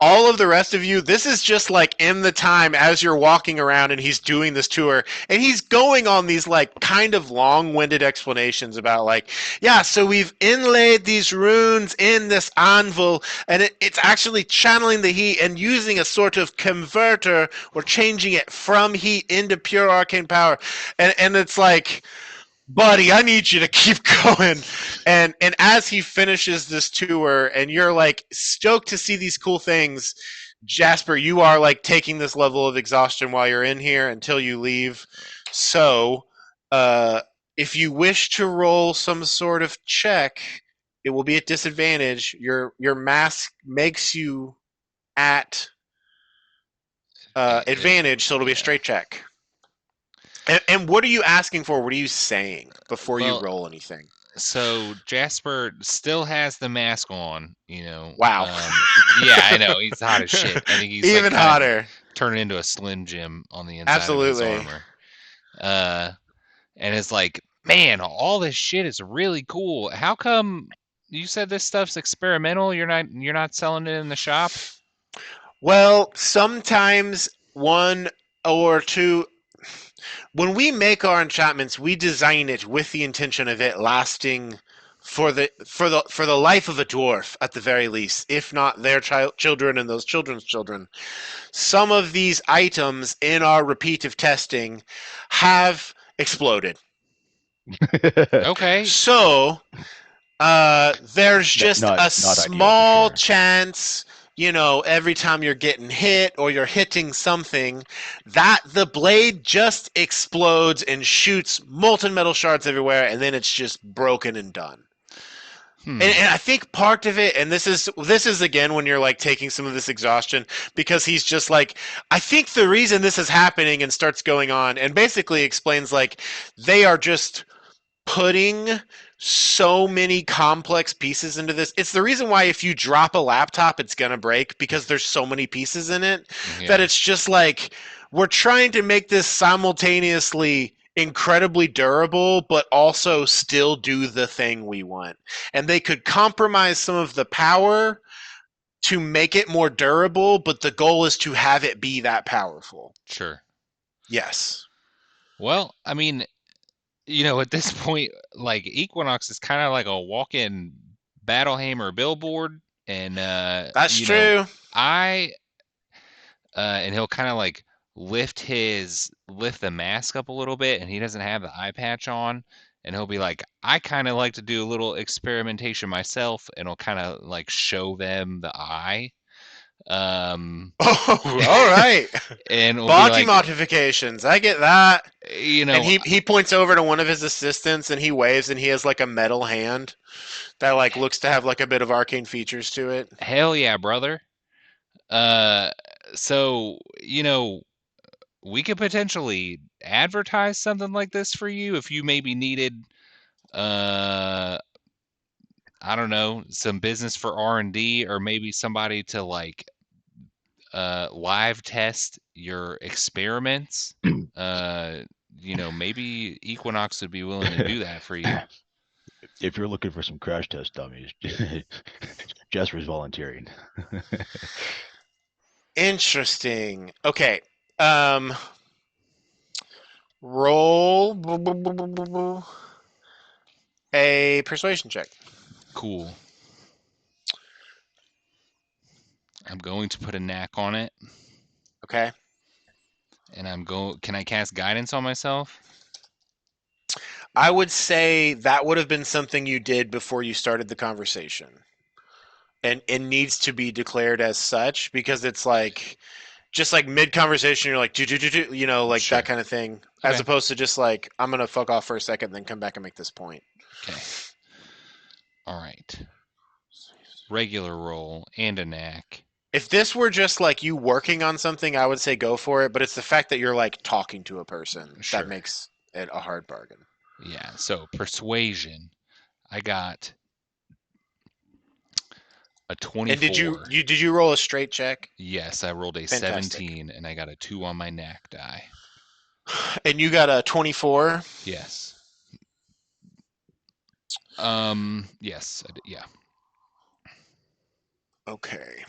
all of the rest of you, this is just like in the time as you're walking around and he's doing this tour, and he's going on these like kind of long-winded explanations about like, yeah, so we've inlaid these runes in this anvil, and it's actually channeling the heat and using a sort of converter or changing it from heat into pure arcane power. And it's like, buddy, I need you to keep going. And as he finishes this tour and you're like stoked to see these cool things, Jasper, you are like taking this level of exhaustion while you're in here until you leave. So if you wish to roll some sort of check, it will be at disadvantage. Your mask makes you at advantage, so it'll be a straight check. And what are you asking for? What are you saying before you Well, roll anything? So Jasper still has the mask on, you know. Wow. Yeah, I know. He's hot as shit. I think he's Even like hotter. turning into a Slim Jim on the inside Absolutely. of his armor. And it's like, man, all this shit is really cool. How come you said this stuff's experimental? You're not selling it in the shop? Well, sometimes one or two. When we make our enchantments, we design it with the intention of it lasting for the life of a dwarf at the very least, if not their children and those children's children. Some of these items in our repeative testing have exploded. Okay. So there's just Not a ideal for small sure. chance, you know, every time you're getting hit or you're hitting something, that the blade just explodes and shoots molten metal shards everywhere, and then it's just broken and done. And I think part of it, and this is again when you're like taking some of this exhaustion, because he's just like, I think the reason this is happening and starts going on, and basically explains like they are just putting so many complex pieces into this. It's the reason why if you drop a laptop, it's going to break, because there's so many pieces in it that it's just like, we're trying to make this simultaneously incredibly durable, but also still do the thing we want. And they could compromise some of the power to make it more durable, but the goal is to have it be that powerful. Sure. Yes. Well, I mean, you know, at this point, like Equinox is kind of like a walk-in battle hammer billboard, and That's you true. know, and he'll kind of like lift the mask up a little bit, and he doesn't have the eye patch on, and he'll be like, I kind of like to do a little experimentation myself, and he'll kind of like show them the eye. Oh, all right. And we'll Body be like, modifications. I get that. you know, And he points over to one of his assistants and he waves, and he has like a metal hand that like looks to have like a bit of arcane features to it. hell yeah, brother. So, you know, we could potentially advertise something like this for you if you maybe needed I don't know, some business for R&D, or maybe somebody to like live test your experiments. You know, maybe Equinox would be willing to do that for you. If you're looking for some crash test dummies, Jasper's volunteering. Interesting. Okay. Roll a persuasion check. Cool. I'm going to put a knack on it. Okay. And can I cast guidance on myself? I would say that would have been something you did before you started the conversation. And it needs to be declared as such, because it's like just like mid conversation, you're like, you know, like Sure. that kind of thing, as Okay. opposed to just like, I'm gonna fuck off for a second, then come back and make this point. Okay. All right. Regular roll and a knack. If this were just like you working on something, I would say go for it. But it's the fact that you're like talking to a person Sure. that makes it a hard bargain. Yeah. So persuasion, I got a 24. And did you roll a straight check? Yes, I rolled a Fantastic. 17, and I got a 2 on my knack die. And you got a 24. Yes. Yes. Yeah. Okay.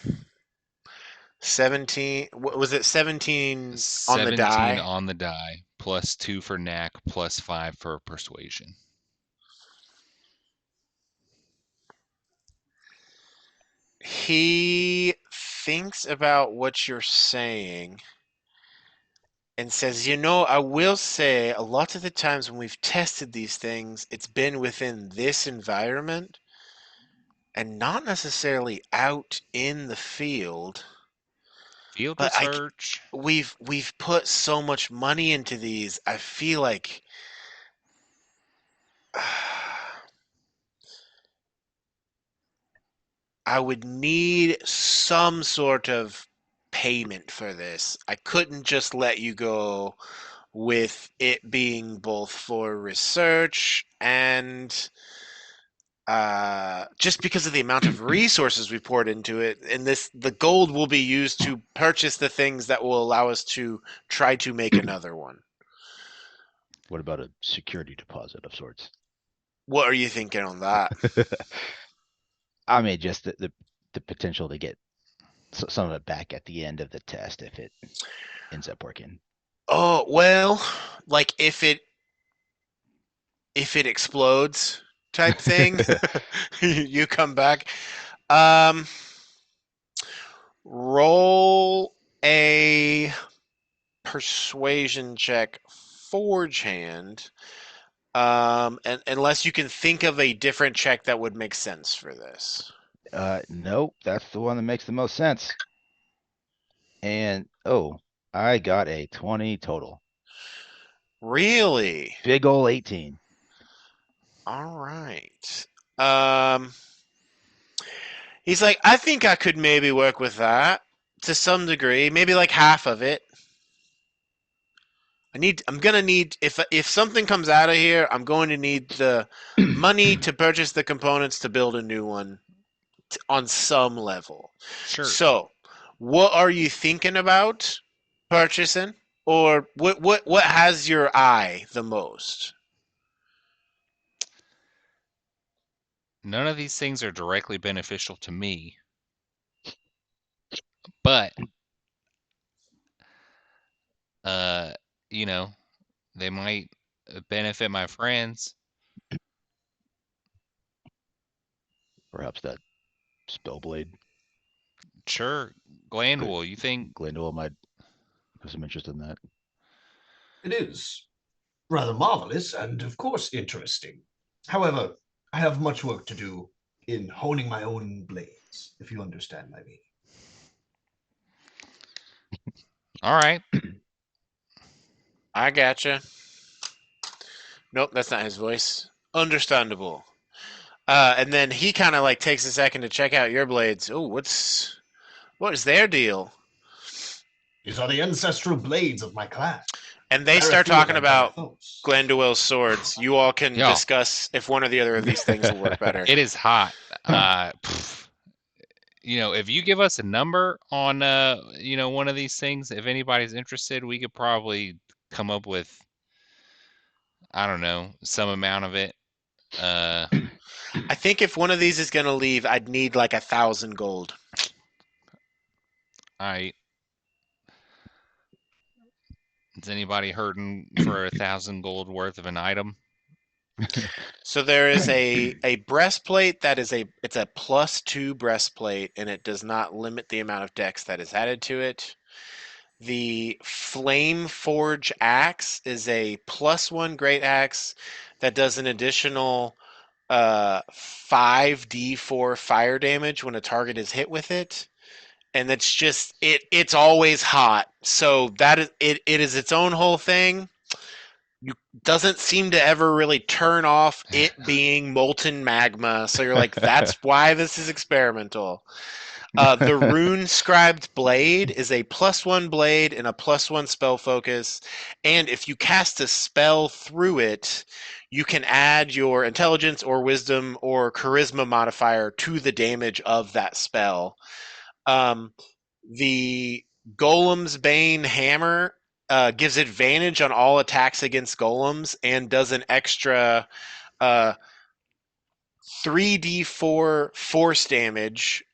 17. What was it? 17 on the 17 die. on the die, plus 2 for knack, plus 5 for persuasion. He thinks about what you're saying and says, I will say a lot of the times when we've tested these things, it's been within this environment and not necessarily out in the field. Field But research. we've put so much money into these. I feel like I would need some sort of payment for this. I couldn't just let you go with it being both for research and just because of the amount of resources we poured into it. And the gold will be used to purchase the things that will allow us to try to make another one. What about a security deposit of sorts? What are you thinking on that? I mean, just the potential to get some of it back at the end of the test if it ends up working. Oh, well, like if it explodes type thing, you come back. Um, roll a persuasion check, forge hand. And unless you can think of a different check that would make sense for this. Nope, that's the one that makes the most sense. And I got a 20 total. Really? Big ol' 18. All right. Um, he's like, I think I could maybe work with that to some degree, maybe like half of it. I'm gonna need if something comes out of here, I'm going to need the money to purchase the components to build a new one on some level. Sure. So, what are you thinking about purchasing, or what has your eye the most? None of these things are directly beneficial to me, but uh, you know, they might benefit my friends. Perhaps that spellblade. Sure, Glandwell, you think? Glendale might have some interest in that. It is rather marvelous and, of course, interesting. However, I have much work to do in honing my own blades, if you understand my meaning. All right. I gotcha. Nope, that's not his voice. Understandable. And then he kind of like takes a second to check out your blades. Oh, what is their deal? These are the ancestral blades of my clan. And they They're start afield talking like about Galathos. Glenduel's swords. You all can Yeah. discuss if one or the other of these things will work better. It is hot. If you give us a number on one of these things, if anybody's interested, we could probably come up with, I don't know, some amount of it. I think if one of these is going to leave, I'd need like 1,000 gold. Is anybody hurting for 1,000 gold worth of an item? So there is a breastplate that it's a +2 breastplate, and it does not limit the amount of dex that is added to it. The Flame Forge axe is a +1 great axe that does an additional 5d4 fire damage when a target is hit with it. And that's just it's always hot. So that is it is its own whole thing. You doesn't seem to ever really turn off it being molten magma. So you're like, that's why this is experimental. The Rune Scribed Blade is a +1 blade and a +1 spell focus. And if you cast a spell through it, you can add your intelligence or wisdom or charisma modifier to the damage of that spell. The Golem's Bane Hammer gives advantage on all attacks against golems and does an extra 3d4 force damage.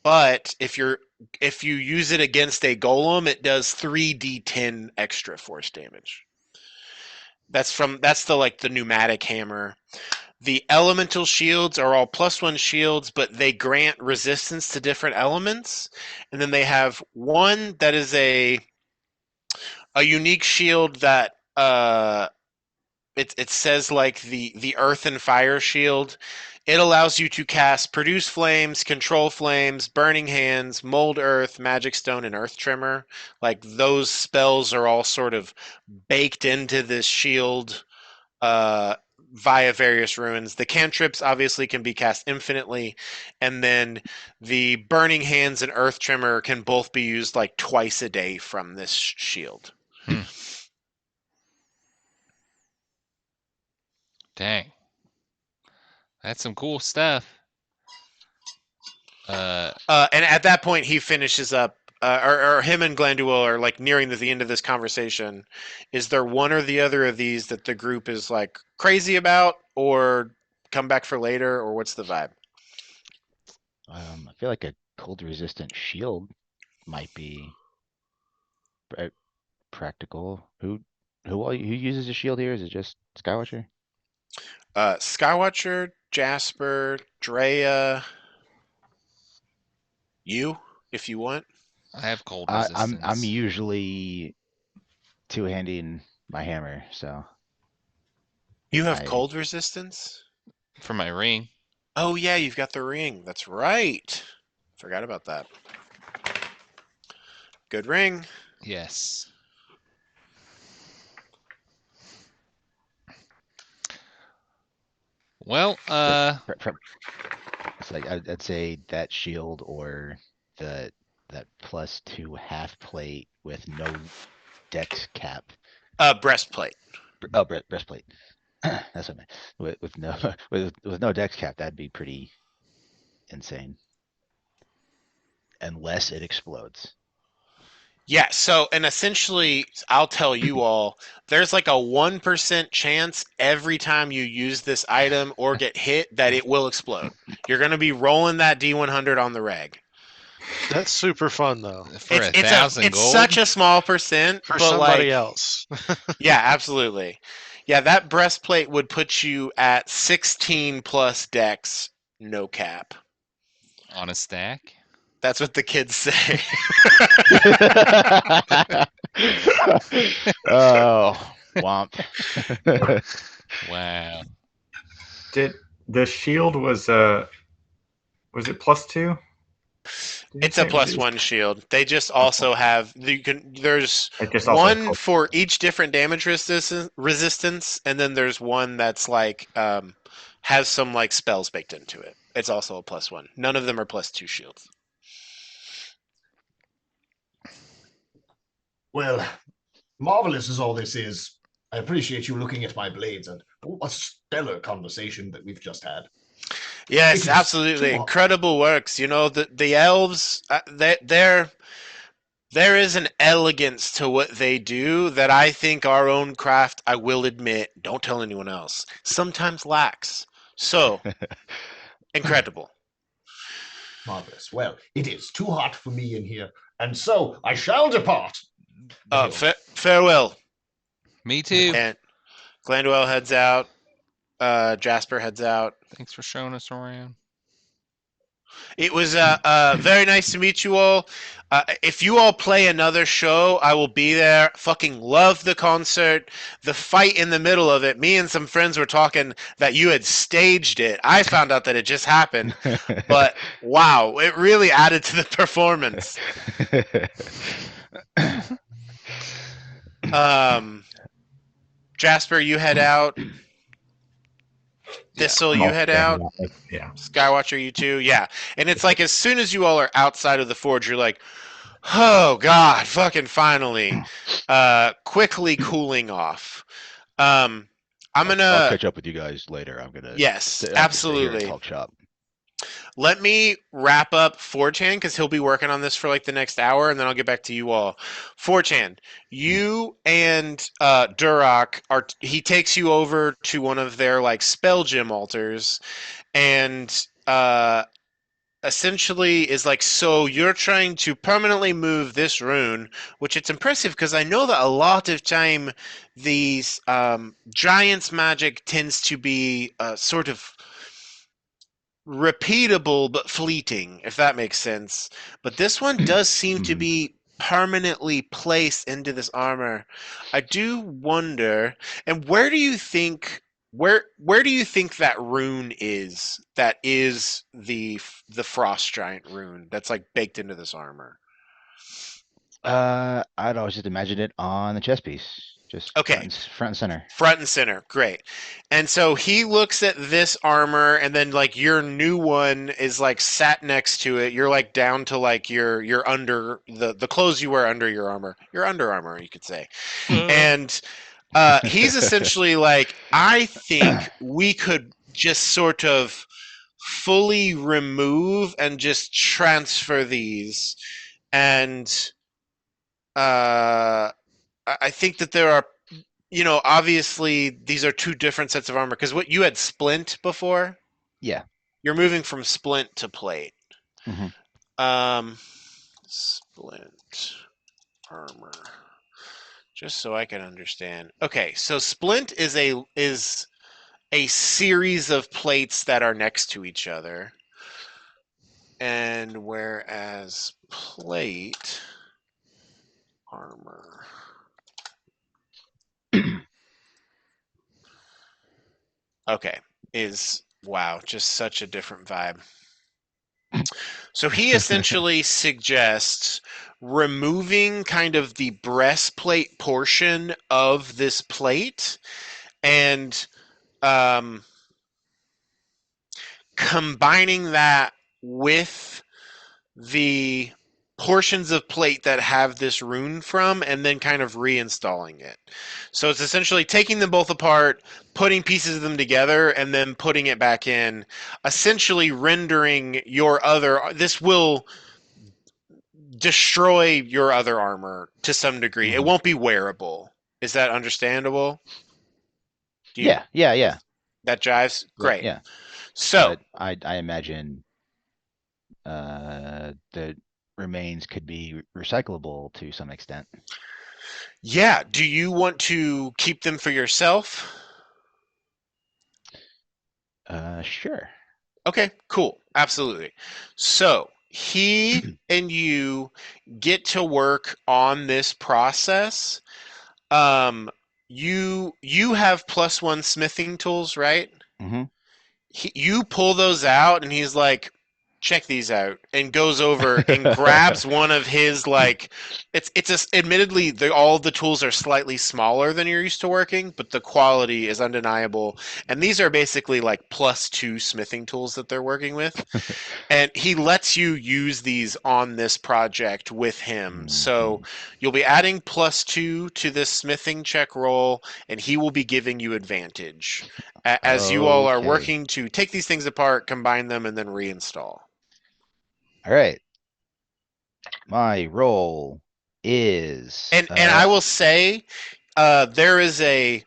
But if you're if you use it against a golem, it does 3d10 extra force damage. That's the pneumatic hammer. The elemental shields are all +1 shields, but they grant resistance to different elements. And then they have one that is a unique shield that it says like the earth and fire shield. It allows you to cast produce flames, control flames, burning hands, mold earth, magic stone, and earth tremor. Like those spells are all sort of baked into this shield via various runes. The cantrips obviously can be cast infinitely, and then the burning hands and earth tremor can both be used like twice a day from this shield. Dang. That's some cool stuff. And at that point, he finishes up, or him and Glanduel are like nearing the end of this conversation. Is there one or the other of these that the group is like crazy about, or come back for later, or what's the vibe? I feel like a cold resistant shield might be practical. Who uses a shield here? Is it just Skywatcher? Skywatcher, Jasper, Drea, you, if you want. I have cold I'm resistance. usually two-handing my hammer, so You have cold resistance? For my ring. Oh yeah, you've got the ring. That's right. Forgot about that. Good ring. Yes. Well, it's like I'd say that shield or that +2 half plate with no dex cap. Breastplate. Oh, breastplate. That's what I meant. With no with no dex cap, that'd be pretty insane. Unless it explodes. Yeah, so, and essentially, I'll tell you all, there's like a 1% chance every time you use this item or get hit that it will explode. You're going to be rolling that D100 on the reg. That's super fun though. for It's 1,000 it's gold. such a small percent, For but somebody like, else. yeah, absolutely. Yeah, that breastplate would put you at 16 plus dex, no cap. On a stack. That's what the kids say. Oh, womp. Wow. Did the shield was it +2? It's a +1 shield. They just also have there's It just also one for each different damage resistance, and then there's one that's like has some like spells baked into it. It's also a +1. None of them are +2 shields. Well, marvelous as all this is, I appreciate you looking at my blades, and what a stellar conversation that we've just had. Yes, absolutely incredible works. You know the elves, there is an elegance to what they do that I think our own craft, I will admit, don't tell anyone else, sometimes lacks. So incredible. Marvelous. Well, it is too hot for me in here, and so I shall depart. Farewell. Me too. And Glanduel heads out. Jasper heads out. Thanks for showing us around. It was very nice to meet you all. If you all play another show, I will be there. Fucking love the concert. The fight in the middle of it, me and some friends were talking that you had staged it. I found out that it just happened. But wow, it really added to the performance. Jasper, you head out. Thistle, you head out. Yeah. Skywatcher, you too. Yeah. And it's like as soon as you all are outside of the forge, you're like, oh God, fucking finally. Quickly cooling off. I'll catch up with you guys later. I'm gonna absolutely talk shop. Let me wrap up 4chan because he'll be working on this for like the next hour, and then I'll get back to you all. 4chan, you and Duroc he takes you over to one of their like spell gym altars, and essentially is like, so you're trying to permanently move this rune, which it's impressive because I know that a lot of time these giants magic tends to be sort of repeatable but fleeting, if that makes sense. But this one does seem to be permanently placed into this armor. I do wonder, and where do you think that rune is? That is the frost giant rune that's like baked into this armor. I'd always just imagine it on the chest piece, just Okay, front and center. front and center, great. And so he looks at this armor, and then like your new one is like sat next to it. You're like down to like your under the clothes you wear under your armor, your under armor, you could say. And he's essentially like, I think we could just sort of fully remove and just transfer these, and I think that there are, obviously these are two different sets of armor because what you had splint before, Yeah. you're moving from splint to plate. Mhm. Splint armor, just so I can understand. Okay, so splint is a series of plates that are next to each other, and whereas plate armor. Okay, is wow, just such a different vibe. So he essentially suggests removing kind of the breastplate portion of this plate and um, combining that with the portions of plate that have this rune from, and then kind of reinstalling it. So it's essentially taking them both apart, putting pieces of them together, and then putting it back in, essentially rendering your other. This will destroy your other armor to some degree. It won't be wearable. Is that understandable? Yeah. That jives? Great. Yeah. So, but I imagine the remains could be recyclable to some extent. yeah, do you want to keep them for yourself? Sure. Okay, cool. Absolutely. So, he and you get to work on this process. You have +1 smithing tools, right? Mm-hmm. You pull those out, and he's like, check these out, and goes over and grabs one of his, like, admittedly all the tools are slightly smaller than you're used to working, but the quality is undeniable, and these are basically like +2 smithing tools that they're working with. And he lets you use these on this project with him. So you'll be adding +2 to this smithing check roll, and he will be giving you advantage as you all are Okay. working to take these things apart, combine them, and then reinstall. All right. My roll is And I will say, there is a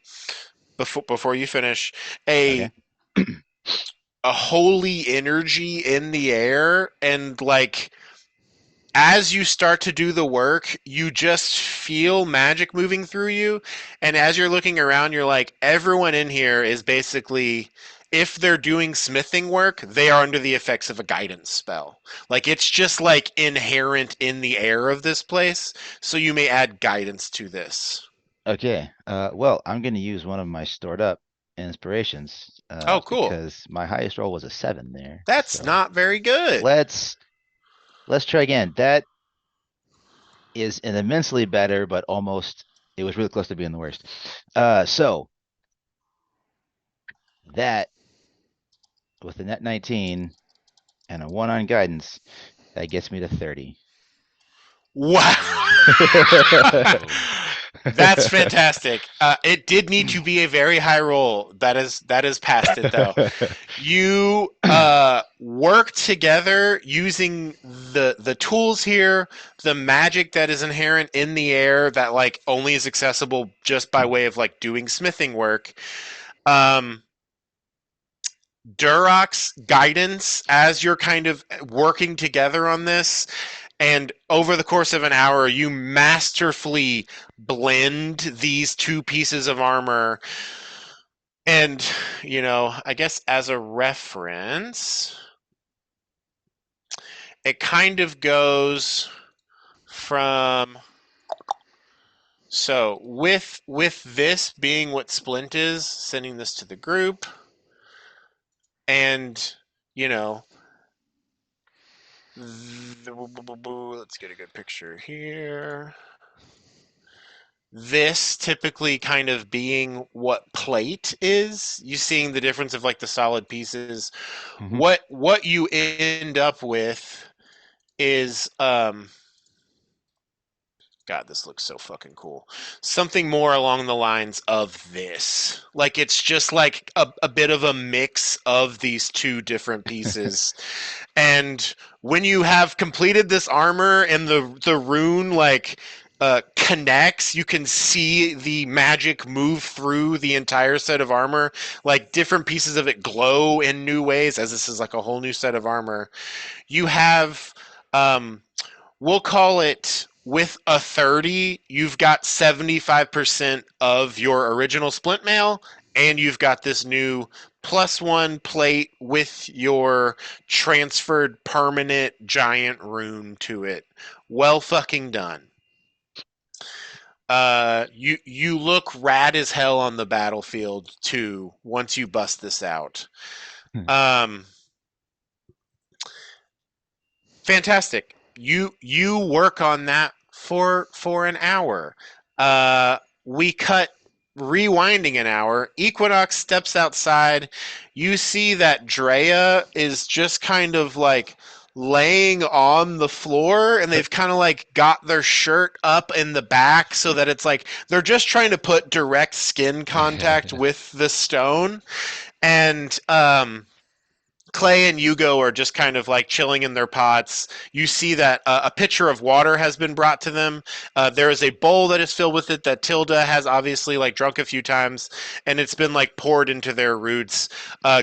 before you finish okay. a holy energy in the air, and like as you start to do the work, you just feel magic moving through you. And as you're looking around, you're like, everyone in here is basically, if they're doing smithing work, they are under the effects of a guidance spell. Like it's just like inherent in the air of this place. So you may add guidance to this. Okay. Well, I'm going to use one of my stored up inspirations. Oh, cool. Because my highest roll was a 7 there. That's so not very good. Let's try again. That is an immensely better, but almost it was really close to being the worst. So that with a net 19 and a 1 on guidance, that gets me to 30. Wow. That's fantastic. It did need to be a very high roll. That is past it though. You work together using the tools here, the magic that is inherent in the air that like only is accessible just by way of like doing smithing work. Durok's guidance as you're kind of working together on this. And over the course of an hour, you masterfully blend these two pieces of armor. And, I guess as a reference, it kind of goes from so with this being what Splint is, sending this to the group, and you know, let's get a good picture here. This typically kind of being what plate is, you seeing the difference of like the solid pieces. Mhm. What you end up with is God, this looks so fucking cool. Something more along the lines of this. Like it's just like a bit of a mix of these two different pieces. And when you have completed this armor and the rune connects, you can see the magic move through the entire set of armor. Like different pieces of it glow in new ways, as this is like a whole new set of armor. You have we'll call it with a 30, you've got 75% of your original splint mail, and you've got this new +1 plate with your transferred permanent giant rune to it. Well fucking done. You look rad as hell on the battlefield too once you bust this out. Um, Fantastic. You work on that for an hour. We cut rewinding an hour. Equinox steps outside. You see that Drea is just kind of like laying on the floor, and they've kind of like got their shirt up in the back so that it's like they're just trying to put direct skin contact with the stone. And Clay and Yugo are just kind of like chilling in their pots. You see that a pitcher of water has been brought to them. There is a bowl that is filled with it that Tilda has obviously like drunk a few times, and it's been like poured into their roots.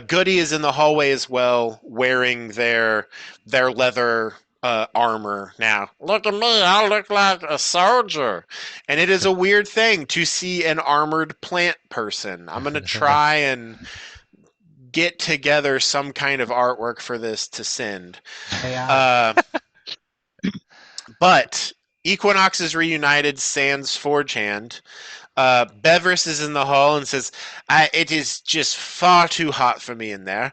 Goody is in the hallway as well, wearing their leather armor now. Look at me, I look like a soldier. And it is a weird thing to see an armored plant person. I'm going to try and get together some kind of artwork for this to send. But Equinox is reunited, sans Forge Hand. Beverus is in the hall and says, "It is just far too hot for me in there.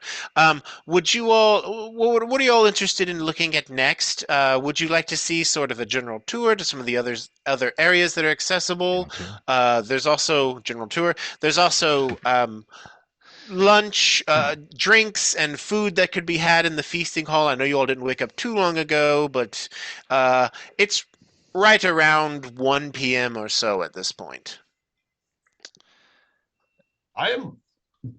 Would you all? What are you all interested in looking at next? Would you like to see sort of a general tour to some of the other areas that are accessible? There's also general tour. There's also lunch, drinks, and food that could be had in the feasting hall. I know you all didn't wake up too long ago, but it's right around 1 p.m. or so at this point." I am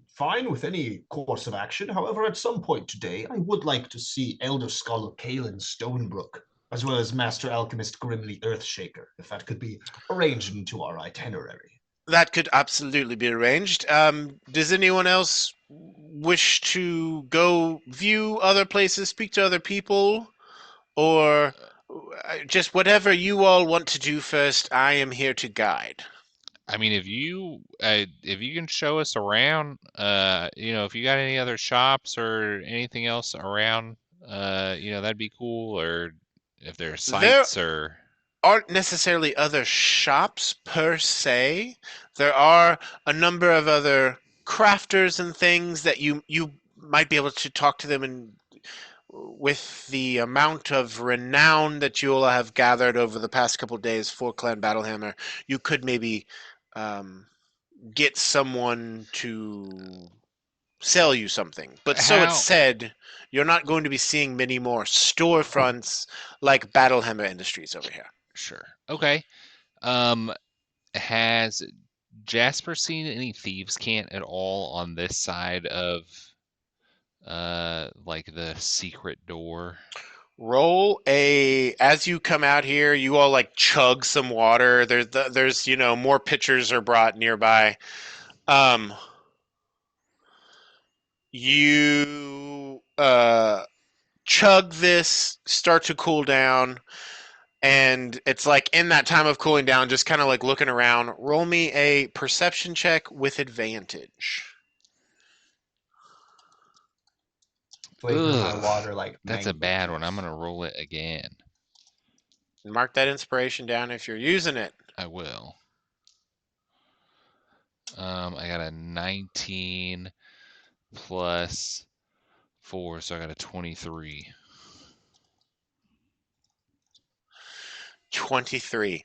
fine with any course of action. However, at some point today, I would like to see Elder Scholar Kalen Stonebrook, as well as Master Alchemist Grimly Earthshaker, if that could be arranged into our itinerary. That could absolutely be arranged. Does anyone else wish to go view other places, speak to other people, or just whatever you all want to do first? I am here to guide. I mean, if you can show us around, if you got any other shops or anything else around, that'd be cool. Or if there are sites or aren't necessarily other shops per se. There are a number of other crafters and things that you might be able to talk to them, and with the amount of renown that you all have gathered over the past couple of days for Clan Battlehammer, you could maybe get someone to sell you something. But so it's said, you're not going to be seeing many more storefronts like Battlehammer Industries over here. Sure. Okay. Has Jasper seen any thieves' cant at all on this side of like the secret door? Roll as you come out here, you all like chug some water. There's more pitchers are brought nearby. You chug this, start to cool down, and it's like in that time of cooling down, just kind of like looking around. Roll me a perception check with advantage. Flavor my Ugh, water like that's a mango bad one. I'm juice. gonna roll it again. Mark that inspiration down if you're using it. I will. I got a 19 plus 4, so I got a 23. 23.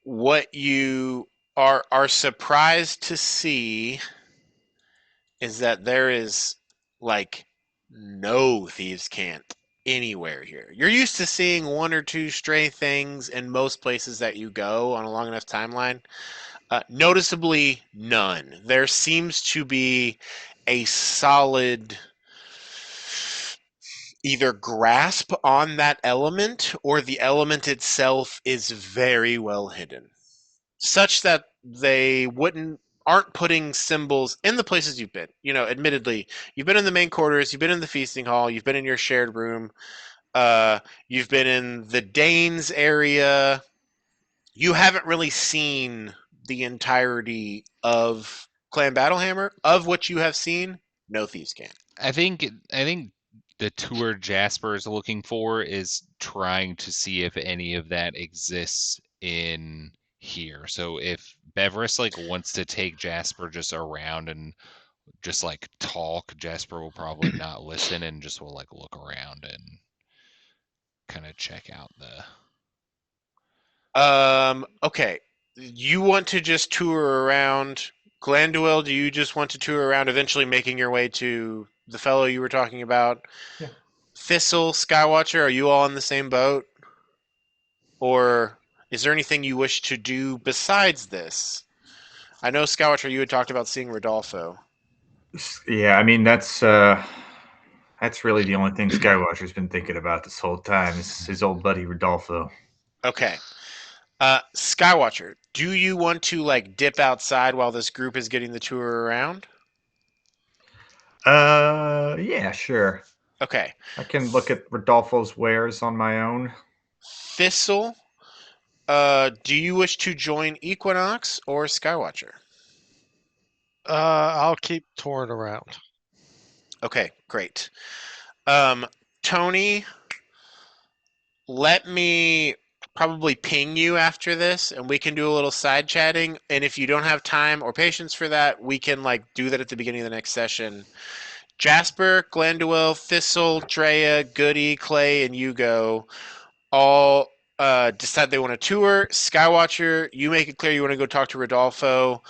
What you are surprised to see is that there is like no thieves' cant anywhere here. You're used to seeing one or two stray things in most places that you go on a long enough timeline. Noticeably, none. There seems to be a solid either grasp on that element or the element itself is very well hidden, such that they aren't putting symbols in the places you've been. You know, admittedly, you've been in the main quarters, you've been in the feasting hall, you've been in your shared room, you've been in the Danes area. You haven't really seen the entirety of Clan Battlehammer. Of what you have seen, no thieves can. I think the tour Jasper is looking for is trying to see if any of that exists in here. So if Beverus like wants to take Jasper just around and just like talk, Jasper will probably not listen and just will like look around and kind of check out the. Okay. You want to just tour around Glanduel? Do you just want to tour around, eventually making your way to the fellow you were talking about? Yeah. Thistle, Skywatcher, are you all in the same boat? Or is there anything you wish to do besides this? I know, Skywatcher, you had talked about seeing Rodolfo. Yeah, I mean that's really the only thing Skywatcher's been thinking about this whole time is his old buddy Rodolfo. Okay. Skywatcher, do you want to like dip outside while this group is getting the tour around? Yeah, sure. Okay. I can look at Rodolfo's wares on my own. Thistle, do you wish to join Equinox or Skywatcher? I'll keep touring around. Okay, great. Tony, let me probably ping you after this and we can do a little side chatting. And if you don't have time or patience for that, we can like do that at the beginning of the next session. Jasper, Glanduel, Thistle, Drea, Goody, Clay, and Hugo all decide they want to tour. Skywatcher, you make it clear you want to go talk to Rodolfo.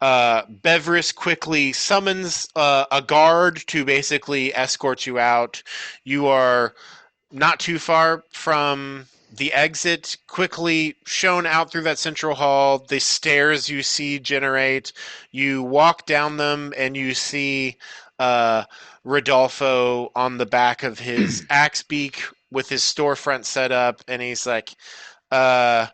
Beverus quickly summons a guard to basically escort you out. You are not too far from the exit, quickly shown out through that central hall. The stairs you see generate. You walk down them and you see uh, Rodolfo on the back of his axe beak with his storefront set up, and he's like, uh,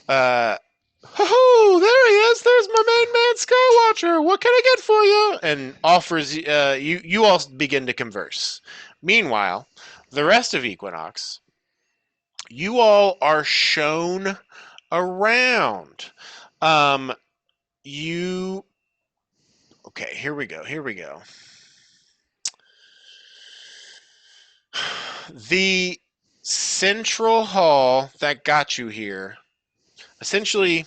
oh, there he is. There's my main man, Skywatcher. What can I get for you? And offers you all begin to converse. Meanwhile, the rest of Equinox, you all are shown around. Um, you okay? Here we go. Here we go. The central hall that got you here, essentially,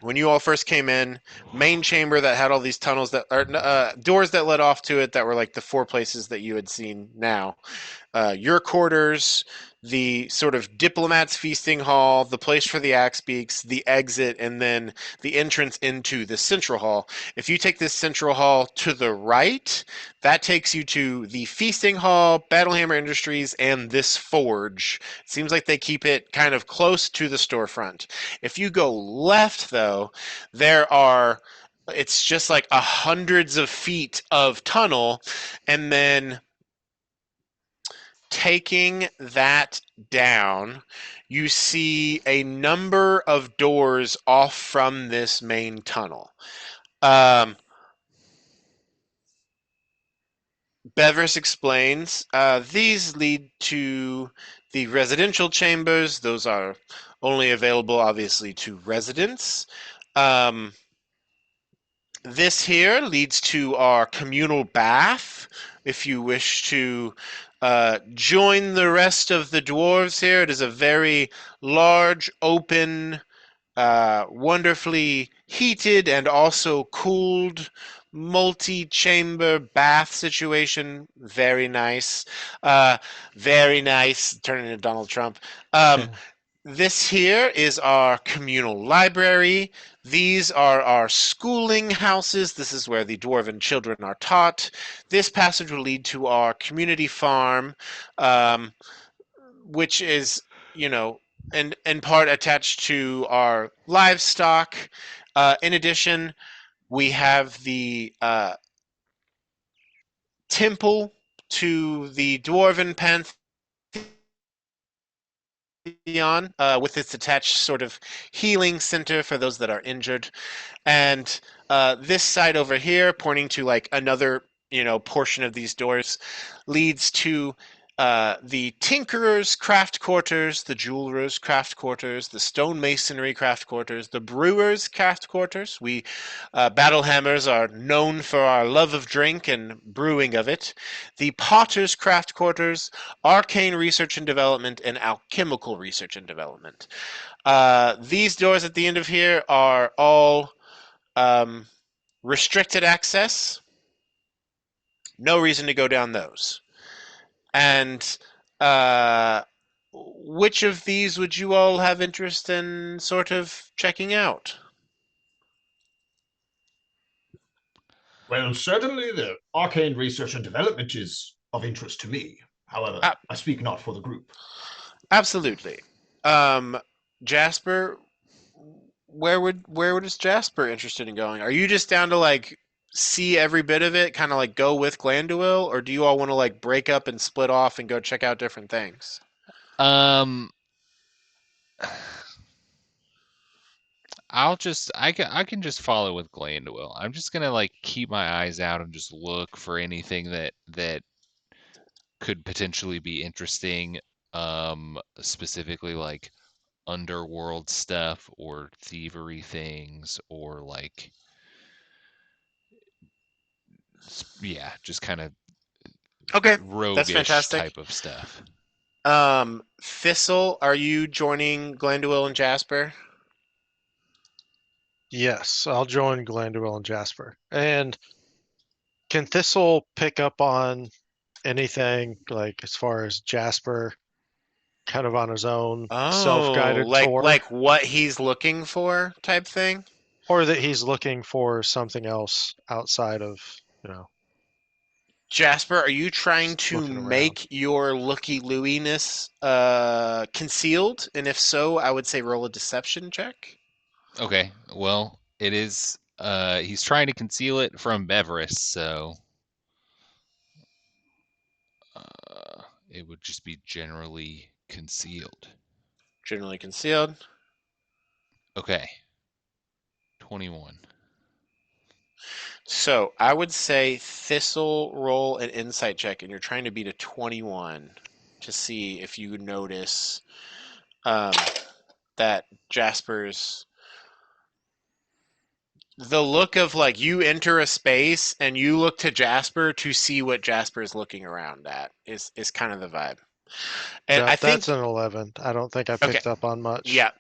when you all first came in, main chamber that had all these tunnels that are doors that led off to it that were like the four places that you had seen now. Your quarters, the sort of diplomats feasting hall, the place for the axe beaks, the exit, and then the entrance into the central hall. If you take this central hall to the right, that takes you to the feasting hall, Battlehammer Industries, and this forge. It seems like they keep it kind of close to the storefront. If you go left, though, there are it's just like hundreds of feet of tunnel, and then taking that down, you see a number of doors off from this main tunnel. Um, Beverus explains, these lead to the residential chambers. Those are only available, obviously, to residents. Um, this here leads to our communal bath. If you wish to join the rest of the dwarves here, it is a very large, open, wonderfully heated and also cooled multi-chamber bath situation. Very nice. Very nice. Turning into Donald Trump. This here is our communal library. These are our schooling houses. This is where the dwarven children are taught. This passage will lead to our community farm, um, which is, you know, in part attached to our livestock. In addition, we have the temple to the dwarven pantheon, with its attached sort of healing center for those that are injured. And this side over here, pointing to like another, portion of these doors, leads to the tinkerer's craft quarters, the jeweler's craft quarters, the stonemasonry craft quarters, the brewer's craft quarters. We battlehammers are known for our love of drink and brewing of it. The potter's craft quarters, arcane research and development, and alchemical research and development. These doors at the end of here are all restricted access. No reason to go down those. And which of these would you all have interest in sort of checking out? Well, certainly the arcane research and development is of interest to me. However, I speak not for the group. Absolutely. Jasper, where is Jasper interested in going? Are you just down to like see every bit of it, kind of like go with Glanduil, or do you all want to like break up and split off and go check out different things? Um, I can just follow with Glanduil. I'm just gonna like keep my eyes out and just look for anything that could potentially be interesting. Specifically like underworld stuff or thievery things or like yeah, just kind of Okay, that's roguish fantastic. type of stuff. Thistle, are you joining Glanduil and Jasper? Yes, I'll join Glanduil and Jasper. And can Thistle pick up on anything like as far as Jasper kind of on his own Oh, self-guided tour, like what he's looking for type thing? or that he's looking for something else outside of, you know, Jasper, are you trying just to looking around? make your looky-looiness concealed? And if so, I would say roll a deception check. Okay, well, it is he's trying to conceal it from Beverus, so it would just be generally concealed. Generally concealed. Okay. 21. So I would say Thistle roll an insight check, and you're trying to beat a 21 to see if you notice that Jasper's the look of like you enter a space and you look to Jasper to see what Jasper's looking around at is kind of the vibe. And Yeah, I think that's an 11. I don't think I okay, picked up on much. yeah,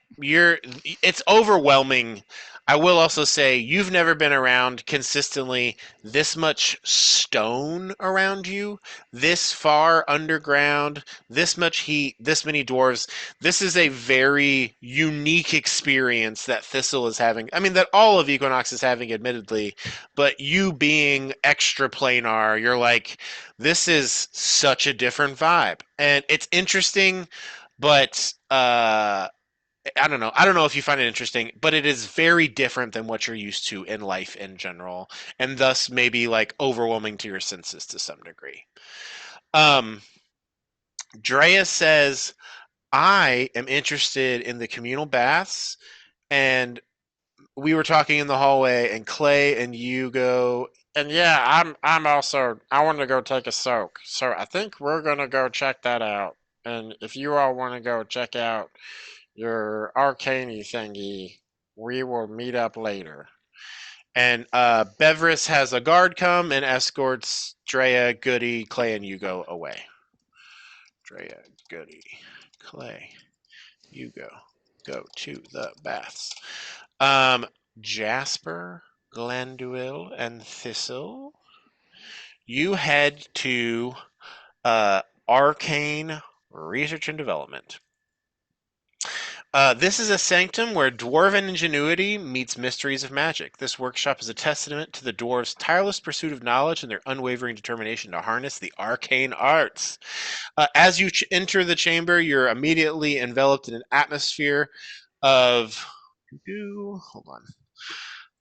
it's overwhelming. I will also say you've never been around consistently this much stone around you, this far underground, this much heat, this many dwarves. This is a very unique experience that Thistle is having. I mean, that all of Equinox is having, admittedly, but you being extra planar, you're like, this is such a different vibe. And it's interesting, but I don't know. I don't know if you find it interesting, but it is very different than what you're used to in life in general, and thus maybe like overwhelming to your senses to some degree. Um, Drea says, I am interested in the communal baths, and we were talking in the hallway, and Clay and you go And yeah, I'm also I want to go take a soak. So I think we're gonna go check that out. And if you all want to go check out your arcane thingy, we will meet up later. And Beverus has a guard come and escorts Drea, Goody, Clay, and Hugo away. Drea, Goody, Clay, Hugo, go to the baths. Jasper, Glanduil, and Thistle, you head to Arcane Research and Development. This is a sanctum where dwarven ingenuity meets mysteries of magic. This workshop is a testament to the dwarves' tireless pursuit of knowledge and their unwavering determination to harness the arcane arts. As you enter the chamber, you're immediately enveloped in an atmosphere of hold on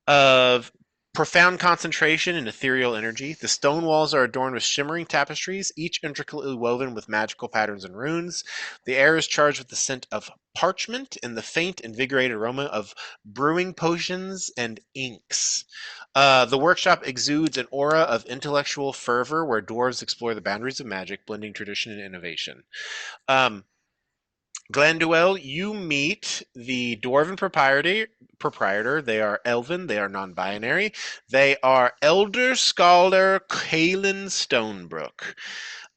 of profound concentration and ethereal energy. The stone walls are adorned with shimmering tapestries, each intricately woven with magical patterns and runes. The air is charged with the scent of parchment and the faint, invigorated aroma of brewing potions and inks. The workshop exudes an aura of intellectual fervor where dwarves explore the boundaries of magic, blending tradition and innovation. Glanduel, you meet the dwarven proprietor. They are elven. They are non-binary. They are Elder Scholar Kalen Stonebrook.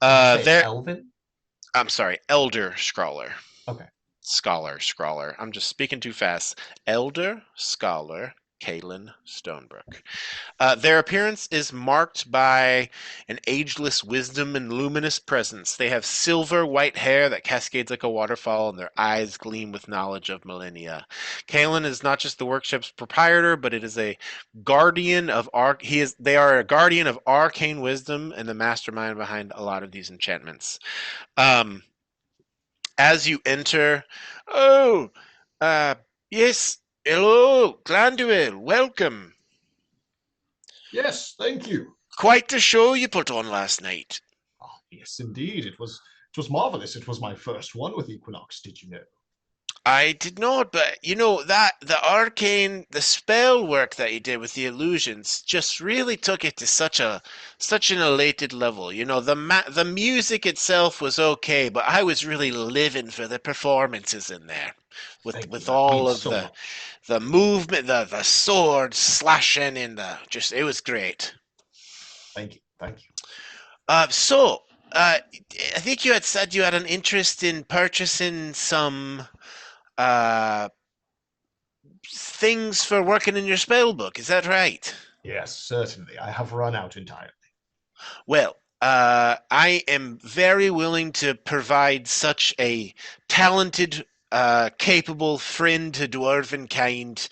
They're Elven? I'm sorry, Elder Scholar. Okay. Scholar. I'm just speaking too fast. Elder Scholar Kalen Stonebrook. Their appearance is marked by an ageless wisdom and luminous presence. They have silver white hair that cascades like a waterfall, and their eyes gleam with knowledge of millennia. Kalen is not just the workshop's proprietor, but it is a guardian of they are a guardian of arcane wisdom and the mastermind behind a lot of these enchantments. As you enter, oh, yes, hello, Glanduil, welcome. Yes, thank you. Quite the show you put on last night. Oh, yes, indeed. It was marvelous. It was my first one with Equinox, did you know? I did not, but you know that the spell work that you did with the illusions just really took it to such an elated level. You know, the music itself was okay, but I was really living for the performances in there, with Thank you. with That all means of so the much. the movement, the sword slashing, and it was great. Thank you. Thank you. So, I think you had said you had an interest in purchasing some uh, things for working in your spell book. Is that right? Yes, certainly. I have run out entirely. Well, I am very willing to provide such a talented, capable friend to dwarven kind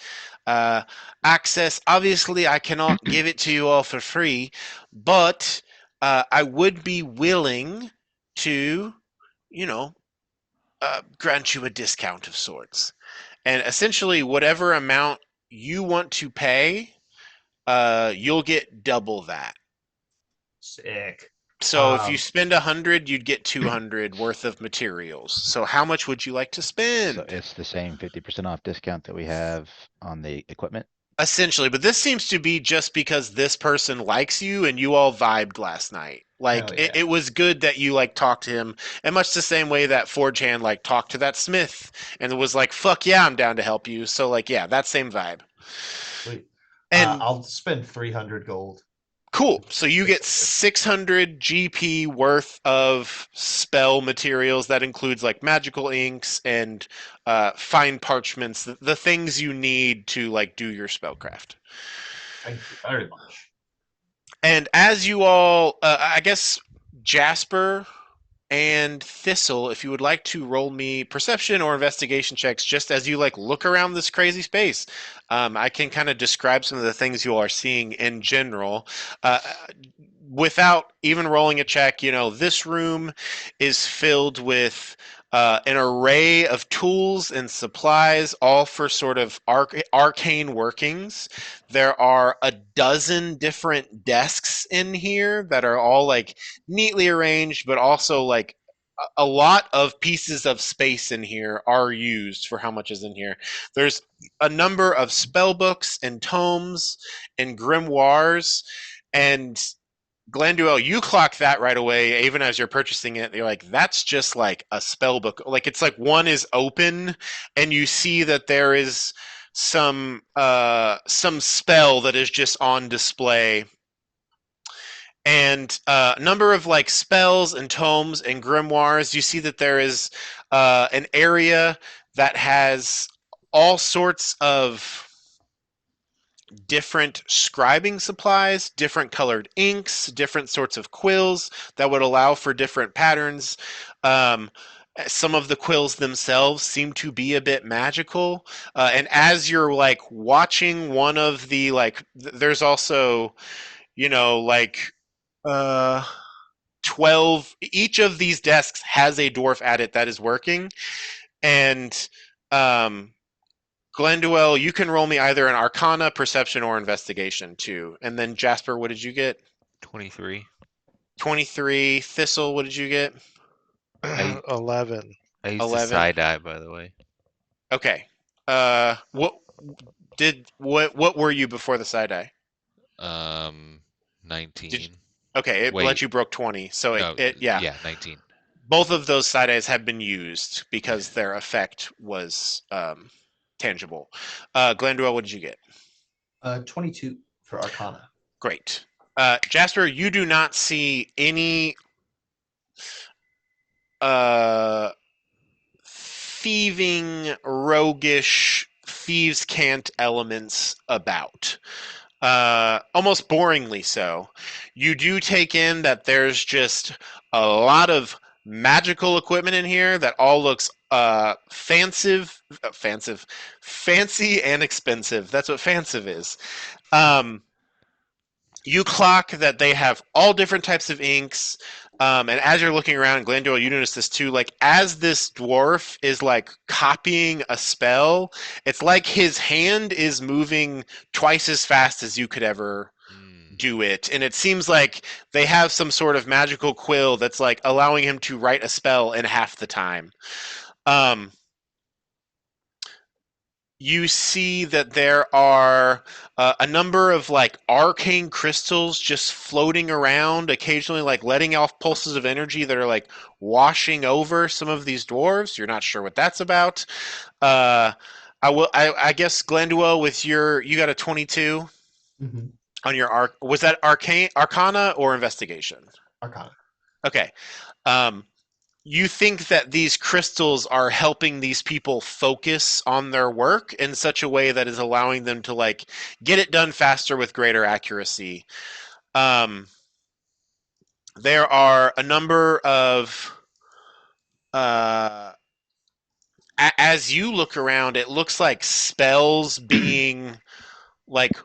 access. Obviously, I cannot give it to you all for free, but I would be willing to, you know, grant you a discount of sorts. And essentially, whatever amount you want to pay, you'll get double that. Sick. So if you spend 100, you'd get 200 worth of materials. So how much would you like to So spend? it's the same 50% off discount that we have on the equipment. Essentially, but this seems to be just because this person likes you and you all vibed last night. Like Hell yeah. it was good that you like talked to him, and much the same way that Forge Hand like talked to that Smith and was like, "Fuck yeah, I'm down to help you." So like, yeah, that same vibe. Sweet. And I'll spend 300 gold. cool. So you get 600. 600 GP worth of spell materials. That includes like magical inks and fine parchments, the things you need to like do your spellcraft. Thank you very much. And as you all, I guess Jasper and Thistle, if you would like to roll me perception or investigation checks, just as you like look around this crazy space, I can kind of describe some of the things you are seeing in general. Without even rolling a check, you know, this room is filled with an array of tools and supplies, all for sort of arcane workings. There are a dozen different desks in here that are all like neatly arranged, but also like a lot of pieces of space in here are used for how much is in here. There's a number of spell books and tomes and grimoires. And Glenduel, you clock that right away, even as you're purchasing it. You're like, that's just like a spell book. Like it's like one is open, and you see that there is some spell that is just on display, and a number of like spells and tomes and grimoires. You see that there is an area that has all sorts of different scribing supplies, different colored inks, different sorts of quills that would allow for different patterns. Um, some of the quills themselves seem to be a bit magical, and as you're like watching one of the like, there's also like uh 12. Each of these desks has a dwarf at it that is working, and um Glenduel, you can roll me either an Arcana, Perception, or Investigation too. And then Jasper, what did you get? 23. 23. Thistle, what did you get? 11. I used a 11. side eye, by the way. Okay. What were you before the side eye? 19. Okay, it Wait. let you broke 20. So No, yeah. 19. Both of those side eyes have been used because their effect was tangible. Glenduel, what did you get? 22 for Arcana. Great. Jasper, you do not see any thieving, roguish, thieves' cant elements about. Almost boringly so. You do take in that there's just a lot of magical equipment in here that all looks fancy and expensive. That's what fancive is. You clock that they have all different types of inks. And as you're looking around, Glenduel, you notice this too. Like as this dwarf is like copying a spell, it's like his hand is moving twice as fast as you could ever do it. And it seems like they have some sort of magical quill that's like allowing him to write a spell in half the time. You see that there are a number of like arcane crystals just floating around, occasionally like letting off pulses of energy that are like washing over some of these dwarves. You're not sure what that's about. I guess Glenduel, with you got a 22 on your arc. Was that arcana or investigation? Arcana. Okay. You think that these crystals are helping these people focus on their work in such a way that is allowing them to like get it done faster with greater accuracy. There are a number of as you look around, it looks like spells being like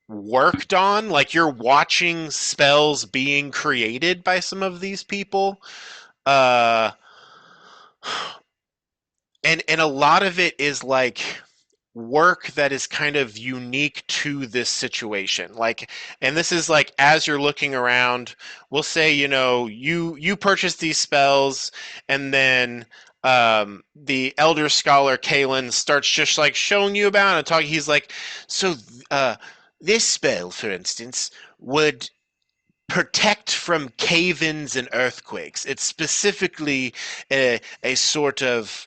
worked on, like you're watching spells being created by some of these people. uh and a lot of it is like work that is kind of unique to this situation. Like, and this is like as you're looking around, we'll say you purchase these spells, and then the elder scholar Kalen starts just like showing you about and talking. He's like, so uh this spell, for instance, would protect from cave-ins and earthquakes. It's specifically a sort of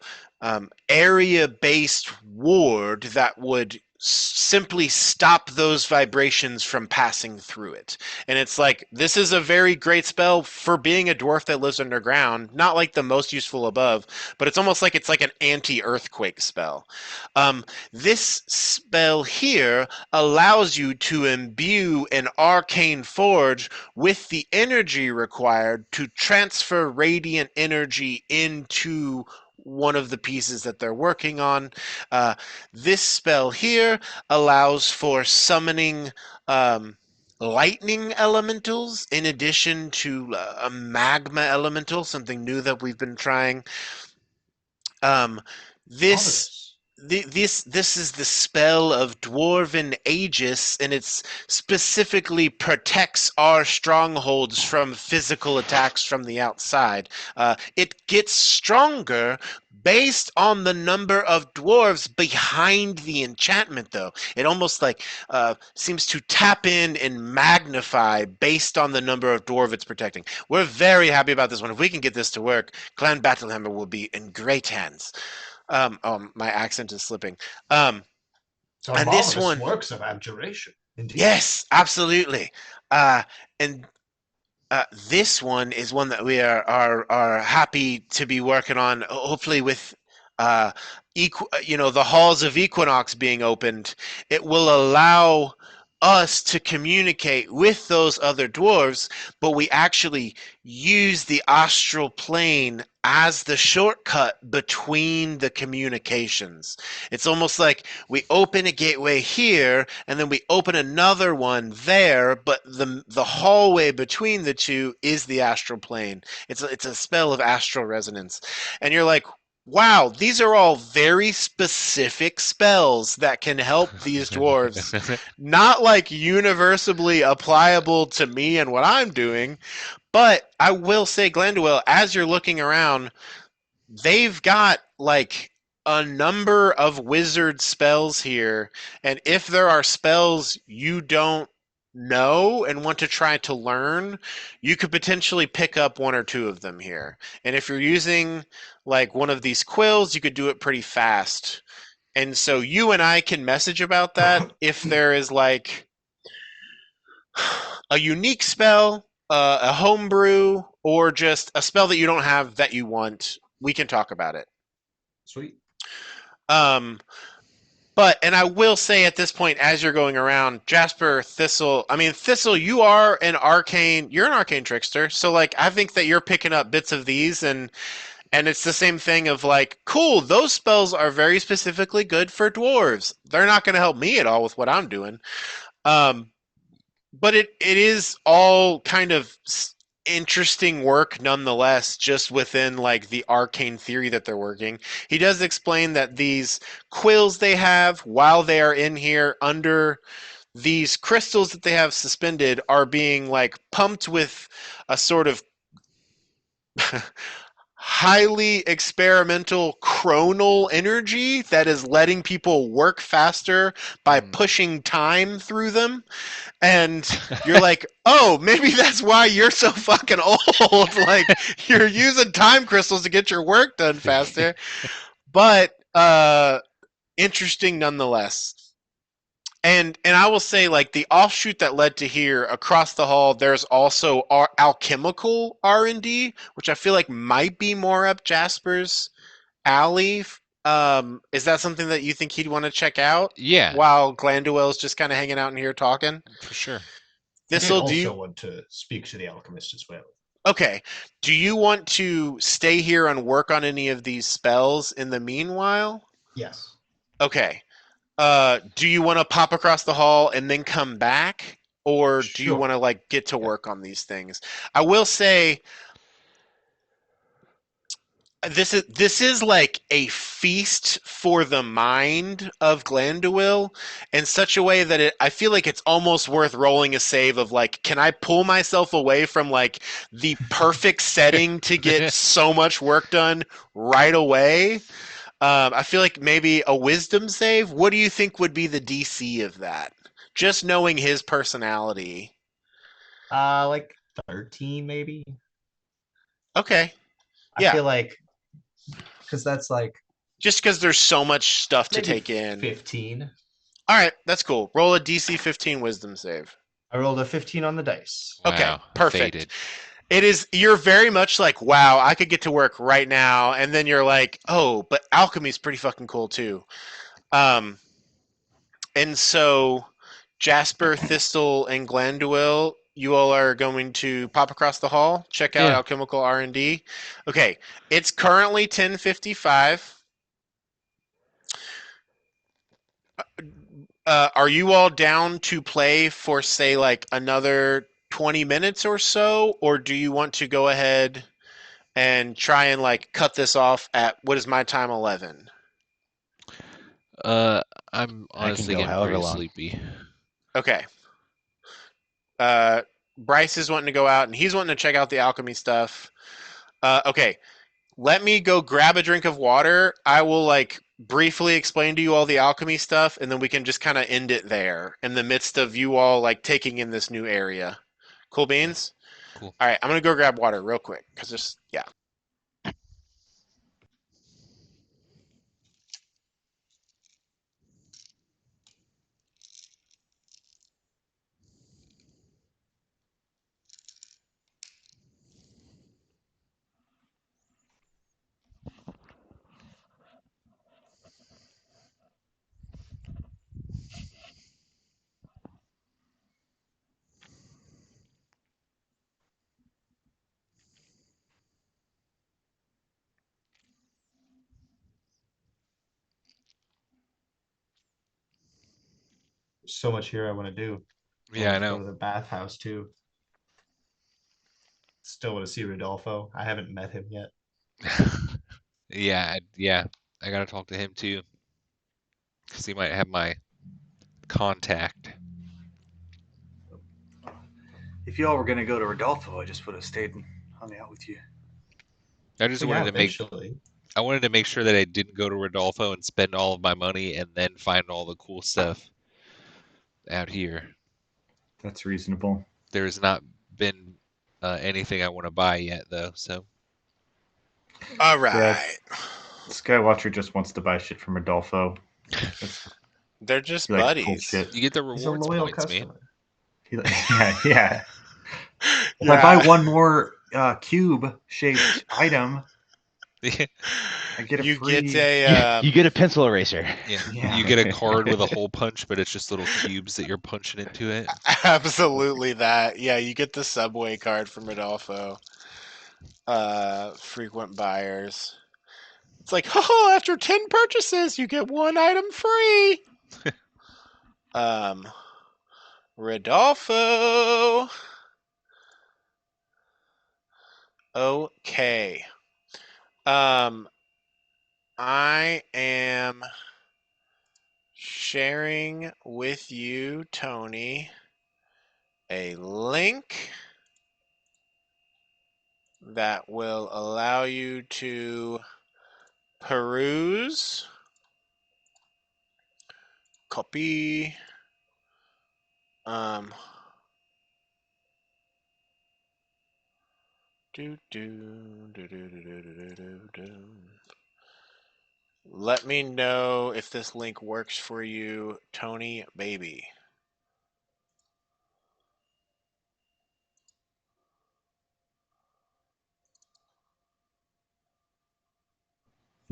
area-based ward that would simply stop those vibrations from passing through it. And it's like, this is a very great spell for being a dwarf that lives underground. Not like the most useful above, but it's almost like it's like an anti-earthquake spell. This spell here allows you to imbue an arcane forge with the energy required to transfer radiant energy into one of the pieces that they're working on. This spell here allows for summoning lightning elementals in addition to a magma elemental, something new that we've been trying. This this is the spell of Dwarven Aegis, and it specifically protects our strongholds from physical attacks from the outside. It gets stronger based on the number of dwarves behind the enchantment, though. It almost like seems to tap in and magnify based on the number of dwarf it's protecting. We're very happy about this one. If we can get this to work, Clan Battlehammer will be in great hands. My accent is slipping. It's a And this marvelous one, works of abjuration. Indeed. yes, absolutely. And this one is one that we are happy to be working on. Hopefully, with the halls of Equinox being opened, it will allow us to communicate with those other dwarves, but we actually use the astral plane as the shortcut between the communications. It's almost like we open a gateway here and then we open another one there, but the hallway between the two is the astral plane. It's a spell of astral resonance. And you're like, wow, these are all very specific spells that can help these dwarves. Not like universally applicable to me and what I'm doing, but I will say, Glenduel, as you're looking around, they've got like a number of wizard spells here, and if there are spells you don't know and want to try to learn, you could potentially pick up one or two of them here. And if you're using like one of these quills, you could do it pretty fast. And so you and I can message about that if there is like a unique spell, a homebrew, or just a spell that you don't have that you want. We can talk about it. Sweet. And I will say at this point, as you're going around, Jasper, Thistle, you're an arcane trickster. So like, I think that you're picking up bits of these, and it's the same thing of like, cool, those spells are very specifically good for dwarves. They're not going to help me at all with what I'm doing. But it is all kind of interesting work nonetheless, just within like the arcane theory that they're working. He does explain that these quills they have while they are in here under these crystals that they have suspended are being like pumped with a sort of highly experimental chronal energy that is letting people work faster by pushing time through them. And you're like, oh, maybe that's why you're so fucking old. Like, you're using time crystals to get your work done faster. But interesting nonetheless. And I will say, like, the offshoot that led to here across the hall, there's also alchemical R&D, which I feel like might be more up Jasper's alley. Is that something that you think he'd want to check out? Yeah, While Glanduel's just kind of hanging out in here talking? for sure. I did Thistle, do also you? want to speak to the alchemist as well. Okay. Do you want to stay here and work on any of these spells in the meanwhile? Yes. Okay. Do you want to pop across the hall and then come back? Or do you Sure. want to like get to work on these things? I will say this is like a feast for the mind of Glanduil in such a way that I feel like it's almost worth rolling a save of like, can I pull myself away from like the perfect setting to get so much work done right away? I feel like maybe a wisdom save. What do you think would be the DC of that? Just knowing his personality. Like 13 maybe. Okay. I Yeah. feel like because that's like Just because there's so much stuff to maybe take in. 15. All right, that's cool. Roll a DC 15 wisdom save. I rolled a 15 on the dice. Okay, Wow, perfect. faded. It is, you're very much like, wow, I could get to work right now, and then you're like, oh, but alchemy's pretty fucking cool too. And so Jasper, Thistle, and Glanduil, you all are going to pop across the hall, check out Yeah. alchemical R&D. Okay, it's currently 10:55. Are you all down to play for say like another 20 minutes or so, or do you want to go ahead and try and like cut this off at what is my time 11? I'm I can honestly go getting however pretty long. sleepy. Okay. Bryce is wanting to go out and he's wanting to check out the alchemy stuff. Okay. let me go grab a drink of water. I will like briefly explain to you all the alchemy stuff, and then we can just kind of end it there in the midst of you all like taking in this new area. Cool beans. Cool. All right, I'm gonna go grab water real quick because just yeah. So much here I want to do. Yeah, I want to go know. to the bathhouse too. Still want to see Rodolfo. I haven't met him yet. Yeah. I gotta talk to him too, because he might have my contact. If y'all were gonna go to Rodolfo, I just would have stayed and hung out with you. I just But yeah, wanted to make eventually. I wanted to make sure that I didn't go to Rodolfo and spend all of my money and then find all the cool stuff out here. That's reasonable. There's not been anything I want to buy yet, though. So All Yeah, right. Skywatcher just wants to buy shit from Rodolfo. They're just He likes cool buddies. shit. you get the He's a rewards loyal points, man. customer. Yeah. If I buy one more cube-shaped item, I get a You free. get a You get a pencil eraser. Yeah, Yeah. you get a card with a hole punch, but it's just little cubes that you're punching into it. absolutely that. Yeah, you get the subway card from Rodolfo. Frequent buyers. It's like, oh, after 10 purchases, you get one item free. Rodolfo. Okay. I am sharing with you, Tony, a link that will allow you to peruse. Copy. Let me know if this link works for you, Tony baby.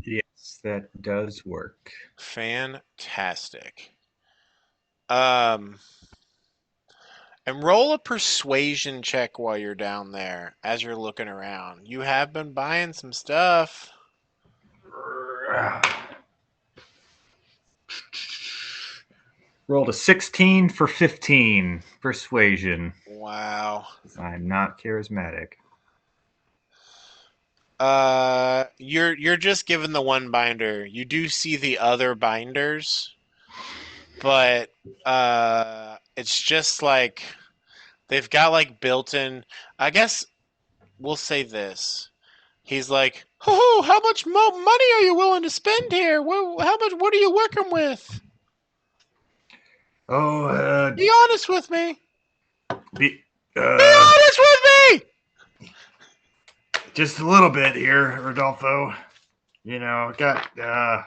Yes, that does work. Fantastic. And roll a persuasion check while you're down there as you're looking around. You have been buying some stuff. Rolled a 16 for 15 persuasion. Wow. I'm not charismatic. You're just given the one binder. You do see the other binders, but it's just like they've got like built-in. I guess we'll say this. He's like, "Oh, how much money are you willing to spend here? How much? What are you working with? Oh, Be honest with me. be Be honest with me." just a little bit here, Rodolfo. You know, got I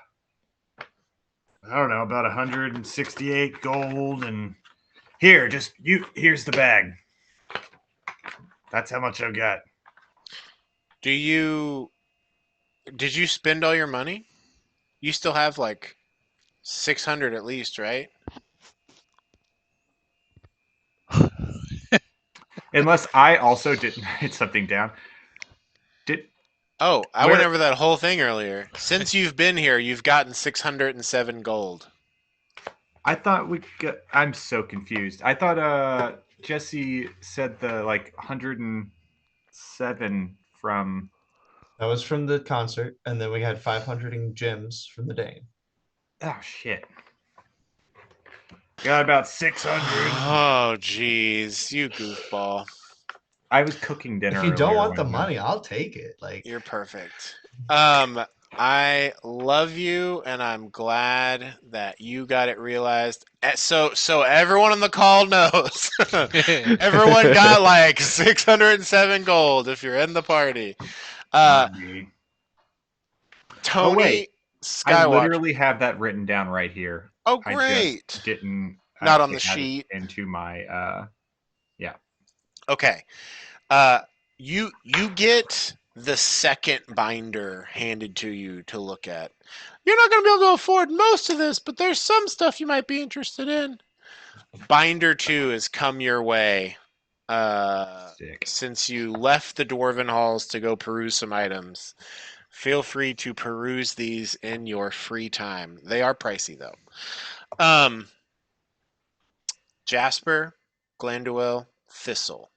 don't know, about 168 gold, and here, here's the bag. That's how much I've got. Did you spend all your money? You still have like 600 at least, right? Unless I also didn't write something down. Oh, I Where- went over that whole thing earlier. Since you've been here, you've gotten 607 gold. I thought I'm so confused. I thought Jesse said the like 107 from. That was from the concert, and then we had 500 in gems from the Dane. Oh shit. Got about 600. Oh, jeez, you goofball. I was cooking dinner. If you don't earlier want the when, money, I'll take it. Like, You're perfect. I love you, and I'm glad that you got it realized. So everyone on the call knows. Everyone got like 607 gold if you're in the party. Uh, not me. Oh Tony wait, I Skywatch. literally have that written down right here. Oh, I just great. didn't Not on the add it sheet. into my yeah. Okay. Uh, you get the second binder handed to you to look at. You're not going to be able to afford most of this, but there's some stuff you might be interested in. Binder 2 has come your way Sick. since you left the Dwarven Halls to go peruse some items. Feel free to peruse these in your free time. They are pricey, though. Jasper, Glanduil, Thistle.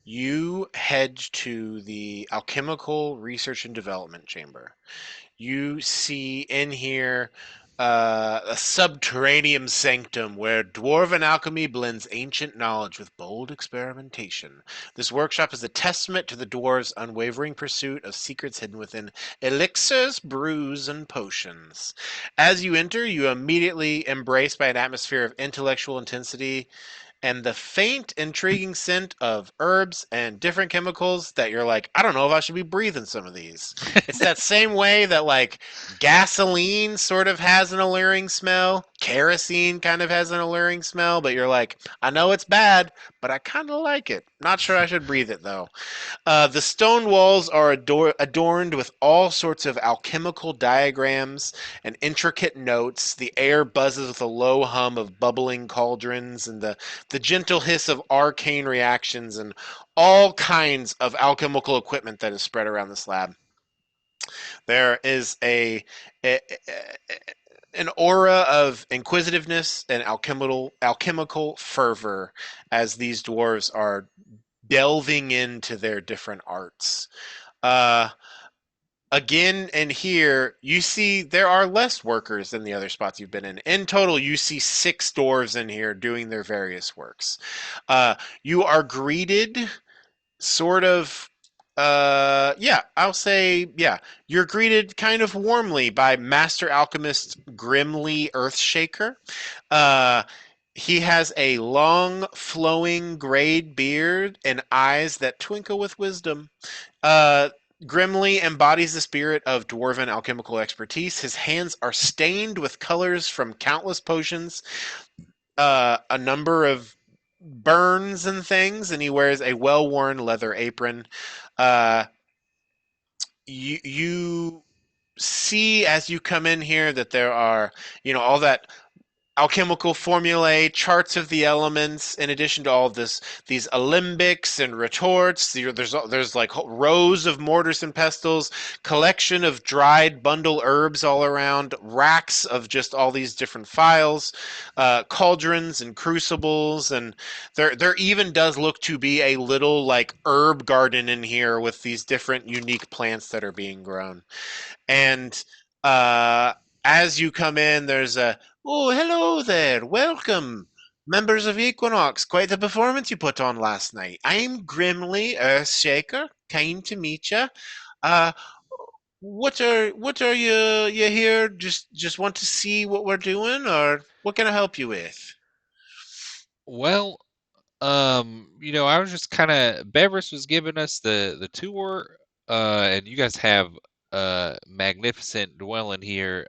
You head to the Alchemical Research and Development Chamber. You see in here a subterranean sanctum where dwarven alchemy blends ancient knowledge with bold experimentation. This workshop is a testament to the dwarves' unwavering pursuit of secrets hidden within elixirs, brews, and potions. As you enter, you are immediately embraced by an atmosphere of intellectual intensity and the faint, intriguing scent of herbs and different chemicals that you're like, I don't know if I should be breathing some of these. It's that same way that like gasoline sort of has an alluring smell, kerosene kind of has an alluring smell, but you're like, I know it's bad, but I kind of like it. Not sure I should breathe it though. The stone walls are adorned with all sorts of alchemical diagrams and intricate notes. The air buzzes with a low hum of bubbling cauldrons and the gentle hiss of arcane reactions and all kinds of alchemical equipment that is spread around this lab. There is a an aura of inquisitiveness and alchemical fervor as these dwarves are delving into their different arts. Uh, Again, and here you see there are less workers than the other spots you've been in. In total, you see 6 dwarves in here doing their various works. You are greeted sort of yeah, I'll say yeah. You're greeted kind of warmly by Master Alchemist Grimly Earthshaker. Uh he has a long, flowing grayed beard and eyes that twinkle with wisdom. Uh, Grimly embodies the spirit of dwarven alchemical expertise. His hands are stained with colors from countless potions, a number of burns and things, and he wears a well-worn leather apron. Uh, you see as you come in here that there are, all that alchemical formulae, charts of the elements, in addition to all of these alembics and retorts. There's like rows of mortars and pestles, collection of dried bundle herbs all around, racks of just all these different phials, cauldrons and crucibles, and there even does look to be a little like herb garden in here with these different unique plants that are being grown. And uh, as you come in, there's a oh, hello there. Welcome, members of Equinox. Quite the performance you put on last night. I'm Grimly Earthshaker. Kind to meet you. Uh, what are you here? Just want to see what we're doing, or what can I help you with? Well, I was just kind of Beverus was giving us the tour, and you guys have a magnificent dwelling here,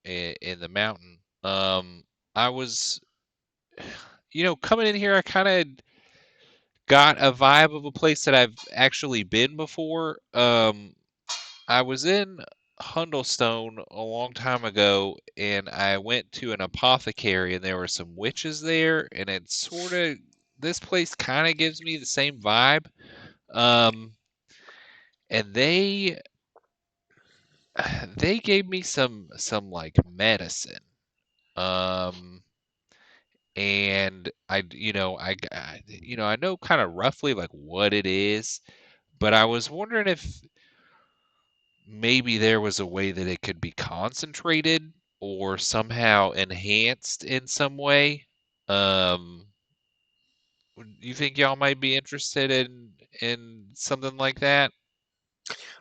in the mountain. I was, coming in here, I kind of got a vibe of a place that I've actually been before. I was in Hundlestone a long time ago, and I went to an apothecary, and there were some witches there, and it sort of this place kind of gives me the same vibe. Um, and they gave me some like medicine. Um, and I know kind of roughly like what it is, but I was wondering if maybe there was a way that it could be concentrated or somehow enhanced in some way. Um, You think y'all might be interested in something like that?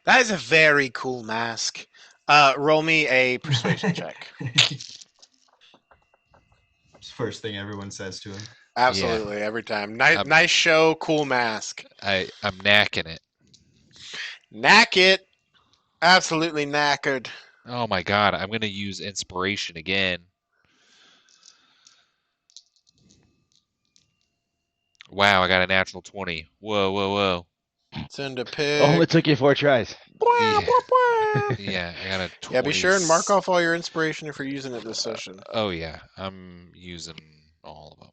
That is a very cool mask. Roll me a persuasion check. First thing everyone says to him. Absolutely, every time. Nice, I'm- nice show, cool mask. I'm knacking it. Knack it. Absolutely knackered. Oh my god, I'm gonna use inspiration again. Wow, I got a natural 20. Whoa, whoa, whoa. Send a Only pic. took you 4 tries. Yeah, yeah, I got a 20. Yeah, be sure and mark off all your inspiration if you're using it this session. Oh yeah, I'm using all of them.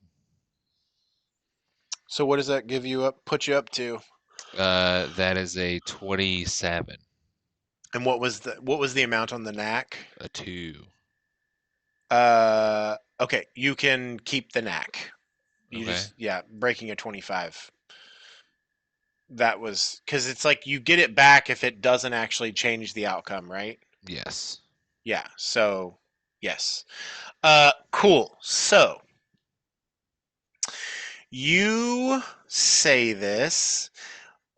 So what does that give you up? Put you up to? That is a 27. And what was the amount on the knack? A 2. Okay, you can keep the knack. You Okay. just breaking a 25. That was because it's like you get it back if it doesn't actually change the outcome, right? Yes. Yeah. So yes. Cool. So you say this.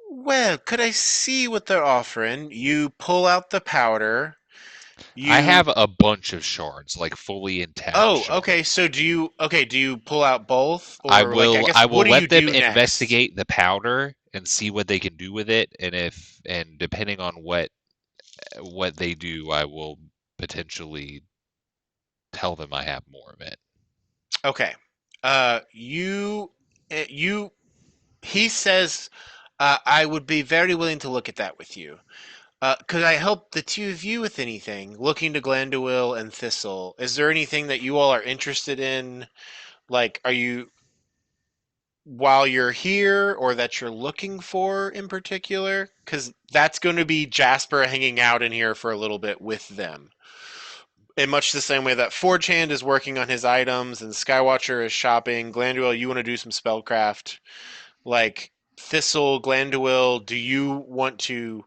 Well, could I see what they're offering? You pull out the powder. I You have a bunch of shards, like fully intact Oh, shards. okay. So do you pull out both, or like I guess I what will do you let them do next? investigate the powder and see what they can do with it, and depending on what they do, I will potentially tell them I have more of it. Okay. You he says I would be very willing to look at that with you. Could I help the two of you with anything? Looking to Glandewil and Thistle. Is there anything that you all are interested in? Like, are you while you're here, or that you're looking for in particular? Because that's going to be Jasper hanging out in here for a little bit with them. In much the same way that Forge Hand is working on his items and Skywatcher is shopping. Glandewil, you want to do some spellcraft. Like, Thistle, Glandewil, do you want to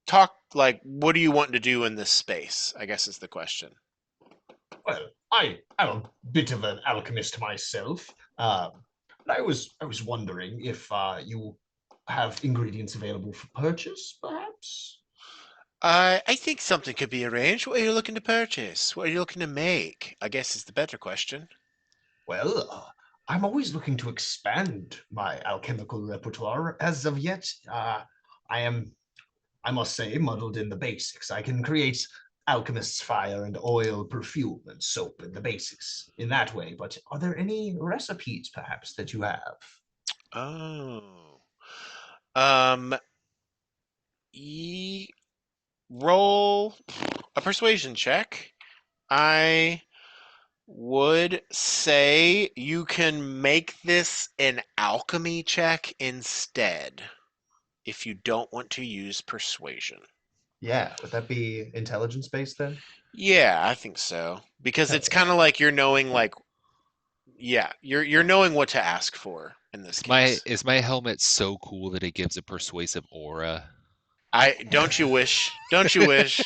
talk, like, what do you want to do in this space, I guess is the question. Well, I'm a bit of an alchemist myself. But I was wondering if you have ingredients available for purchase, perhaps? I think something could be arranged. What are you looking to purchase? What are you looking to make, I guess is the better question. Well, I'm always looking to expand my alchemical repertoire. As of yet, I am, I must say, muddled in the basics. I can create alchemist's fire and oil, perfume, and soap in the basics in that way. But are there any recipes, perhaps, that you have? Oh. Um, roll a persuasion check. I would say you can make this an alchemy check instead if you don't want to use persuasion. Yeah, would that be intelligence based then? Yeah, I think so. Because Hell it's yeah. kind of like you're knowing you're knowing what to ask for in this case. Is my helmet so cool that it gives a persuasive aura? Don't you wish? Don't you wish?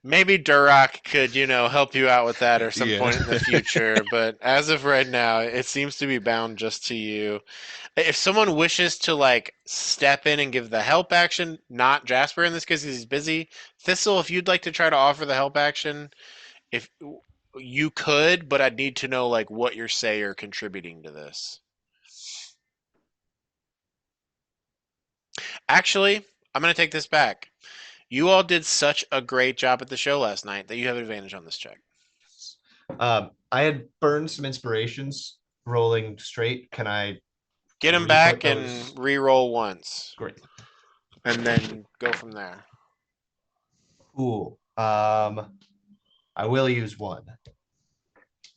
Maybe Duroc could, help you out with that or some point in the future, but as of right now, it seems to be bound just to you. If someone wishes to like step in and give the help action, not Jasper in this case because he's busy. Thistle, if you'd like to try to offer the help action, if you could, but I'd need to know like what you're say or contributing to this. Actually, I'm gonna take this back. You all did such a great job at the show last night that you have advantage on this check. I had burned some inspirations rolling straight. Can I Get them re-put back those? and re-roll once, Great. and then go from there. Cool. I will use one.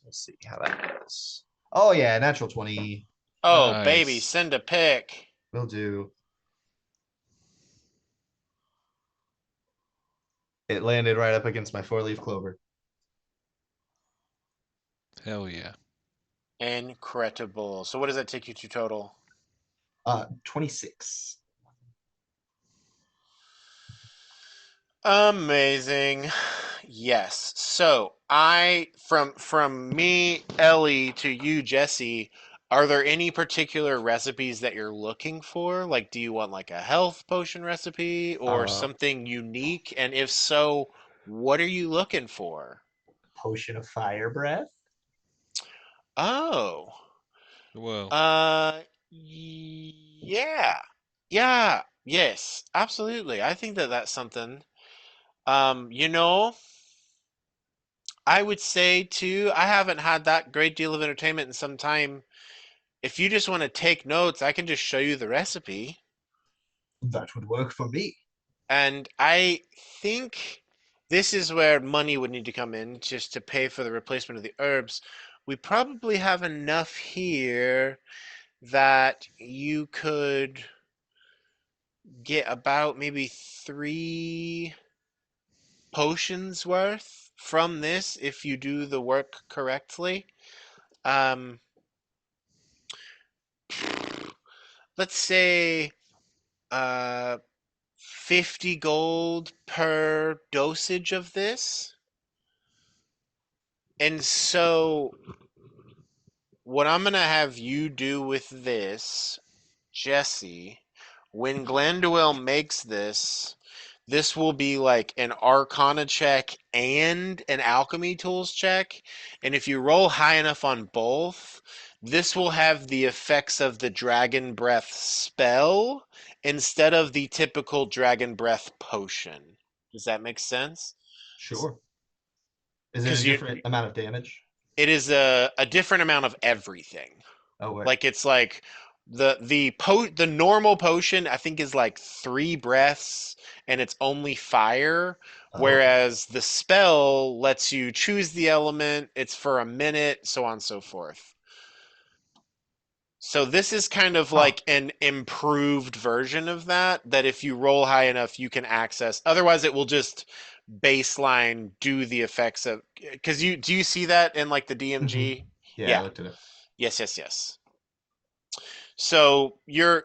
Let's see how that goes. Oh yeah, natural 20 Oh, baby, Nice. send a pic. will do. It landed right up against my 4-leaf clover. Hell yeah. Incredible. So what does that take you to total? 26. Amazing. Yes. So I from me, Ellie, to you, Jesse, Are there any particular recipes that you're looking for? Like, do you want like a health potion recipe or Uh, something unique? And if so, what are you looking for? Potion of fire breath. Oh, Whoa. uh, yeah, yeah, yes, absolutely. I think that that's something. You know, I would say too, I haven't had that great deal of entertainment in some time. If you just want to take notes, I can just show you the recipe. That would work for me. And I think this is where money would need to come in just to pay for the replacement of the herbs. We probably have enough here that you could get about maybe 3 potions worth from this if you do the work correctly. Um, let's say uh 50 gold per dosage of this. And so what I'm gonna have you do with this, Jesse, when Glenduel makes this, this will be like an Arcana check and an Alchemy Tools check. And if you roll high enough on both, this will have the effects of the Dragon Breath spell instead of the typical Dragon Breath potion. Does that make sense? Sure. Is it a Because different amount of damage? it is a different amount of everything. Oh wait. Like it's like the normal potion I think is like 3 breaths and it's only fire, Oh, whereas the spell lets you choose the element, it's for a minute, so on and so forth. So this is kind of huh. like an improved version of that, that if you roll high enough you can access. Otherwise it will just baseline do the effects of, because you do you see that in like the DMG? Yeah, I Yeah. looked at it. Yes, yes, yes. So your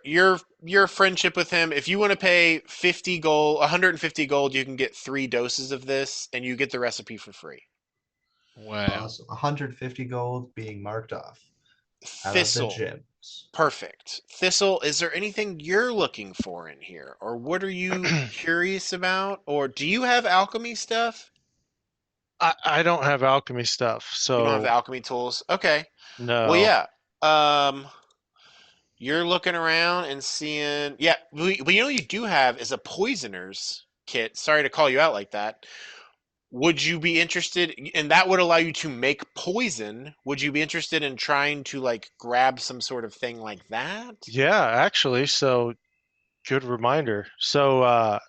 friendship with him, if you want to pay 50 gold, 150 gold, you can get 3 doses of this, and you get the recipe for free. Wow. Awesome. 150 gold being marked off out of the Thistle, gems. perfect. Thistle, is there anything you're looking for in here, or what are you curious about, or do you have alchemy stuff? I don't have alchemy stuff, You don't have so alchemy tools. Okay. Well, no. yeah. You're looking around and seeing, yeah. What you know you do have is a poisoner's kit. Sorry to call you out like that. Would you be interested, and that would allow you to make poison? Would you be interested in trying to like grab some sort of thing like that? Yeah, actually, so good reminder. So I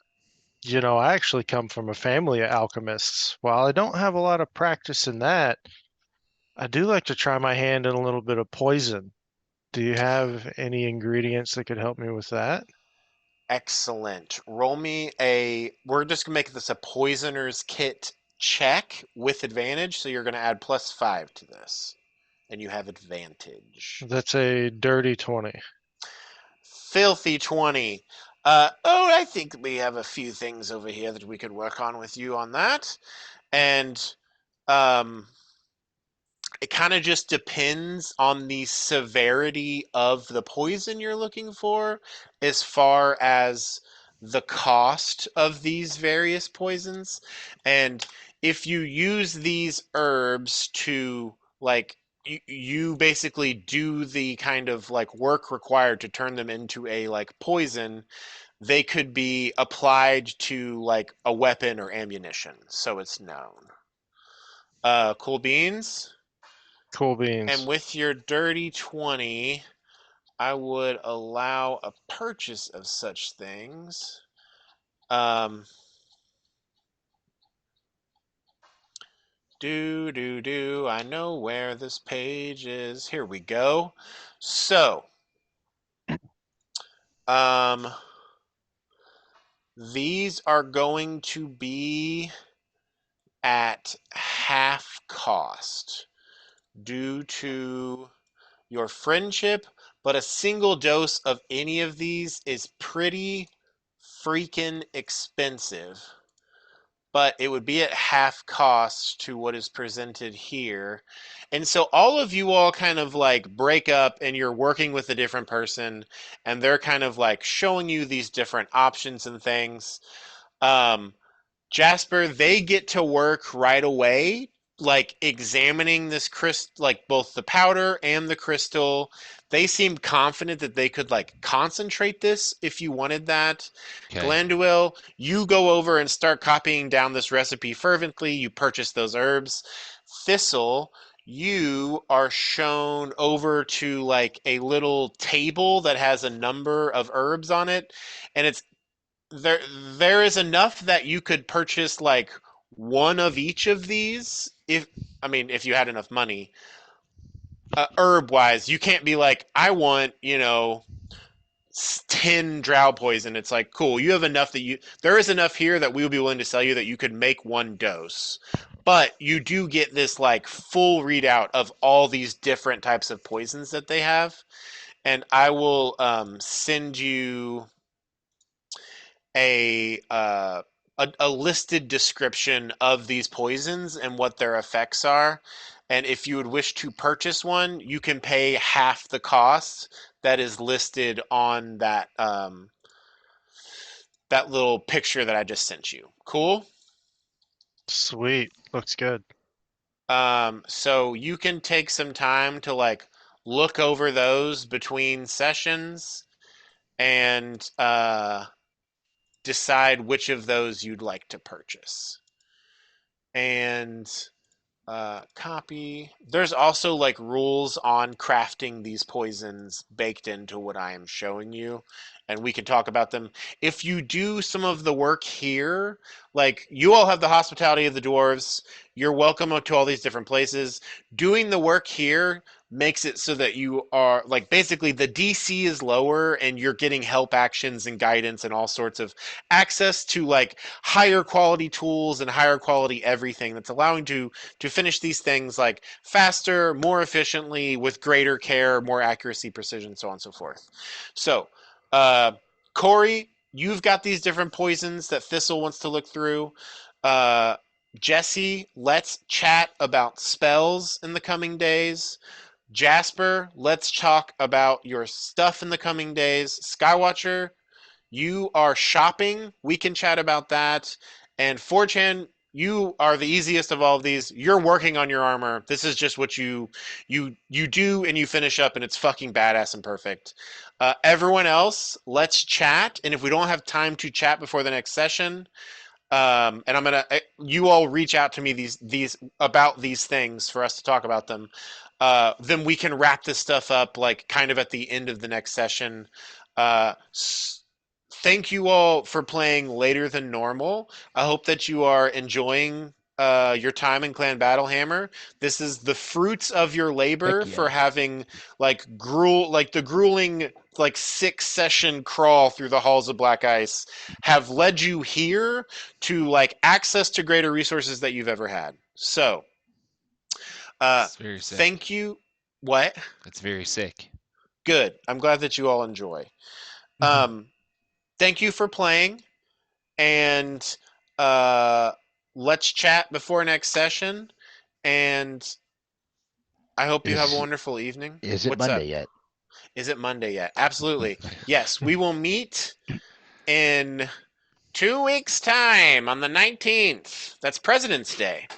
actually come from a family of alchemists. While I don't have a lot of practice in that, I do like to try my hand in a little bit of poison. Do you have any ingredients that could help me with that? Excellent. Roll me a. We're just gonna make this a poisoner's kit check with advantage, so you're gonna add +5 to this, and you have advantage. That's a dirty 20. Filthy 20. I think we have a few things over here that we could work on with you on that. And um, it kind of just depends on the severity of the poison you're looking for, as far as the cost of these various poisons. And if you use these herbs to, like, you basically do the kind of like work required to turn them into a like poison, they could be applied to like a weapon or ammunition, so it's known. Cool beans. Cool And beans. with your dirty 20, I would allow a purchase of such things. Um, I know where this page is. Here we go. So, um, these are going to be at half cost due to your friendship, but a single dose of any of these is pretty freaking expensive. but it would be at half cost to what is presented here. And so all of you all kind of like break up and you're working with a different person and they're kind of like showing you these different options and things. Um, Jasper, they get to work right away, like examining this crystal, like both the powder and the crystal. They seemed confident that they could like concentrate this if you wanted that. Okay. Glanduil, you go over and start copying down this recipe fervently. You purchase those herbs. Thistle, you are shown over to like a little table that has a number of herbs on it, and it's there is enough that you could purchase like one of each of these if if you had enough money. Herb wise, you can't be like, I want 10 drow poison. It's like, cool, you have enough that there is enough here that we would be willing to sell you that you could make one dose, but you do get this like full readout of all these different types of poisons that they have. And I will send you a, uh, a listed description of these poisons and what their effects are. And if you would wish to purchase one, you can pay half the cost that is listed on that little picture that I just sent you. Cool. Sweet. Looks good. So you can take some time to like look over those between sessions and decide which of those you'd like to purchase. And copy. There's also like rules on crafting these poisons baked into what I am showing you, and we can talk about them. If you do some of the work here, like you all have the hospitality of the dwarves, you're welcome to all these different places. Doing the work here makes it so that you are like basically the DC is lower and you're getting help actions and guidance and all sorts of access to like higher quality tools and higher quality everything that's allowing to finish these things like faster, more efficiently, with greater care, more accuracy, precision, so on and so forth. So, Corey, you've got these different poisons that Thistle wants to look through. Uh, Jesse, let's chat about spells in the coming days. Jasper, let's talk about your stuff in the coming days. Skywatcher, you are shopping. We can chat about that. And 4chan, you are the easiest of all of these. You're working on your armor. This is just what you do and you finish up and it's fucking badass and perfect. Everyone else, let's chat. And if we don't have time to chat before the next session, and I'm gonna you all reach out to me these about these things for us to talk about them. Then we can wrap this stuff up like kind of at the end of the next session. Uh, Thank you all for playing later than normal. I hope that you are enjoying your time in Clan Battlehammer. This is the fruits of your labor Heck yeah. for having like the grueling like 6 session crawl through the halls of black ice have led you here to like access to greater resources that you've ever had. So, It's very sick. thank you. What? It's very sick. Good. I'm glad that you all enjoy. Thank you for playing, and let's chat before next session. And I hope you have a wonderful evening. Is it What's Monday up? yet? Is it Monday yet? Absolutely. Yes, we will meet in 2 weeks' time on the 19th. That's President's Day.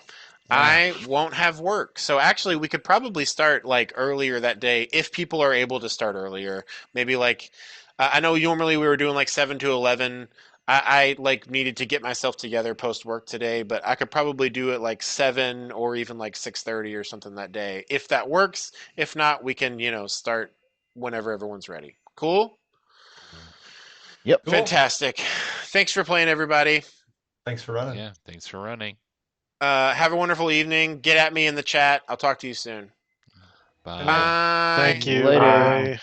I won't have work. So actually we could probably start like earlier that day if people are able to start earlier. Maybe like I know normally we were doing like 7 to 11. I like needed to get myself together post work today, but I could probably do it like 7 or even like 6:30 or something that day. If that works, if not, we can, start whenever everyone's ready. Cool? Yep. Cool. Fantastic. Thanks for playing, everybody. Thanks for running. Yeah, thanks for running. Have a wonderful evening. Get at me in the chat. I'll talk to you soon. Bye. Bye. Thank you. Later. Bye.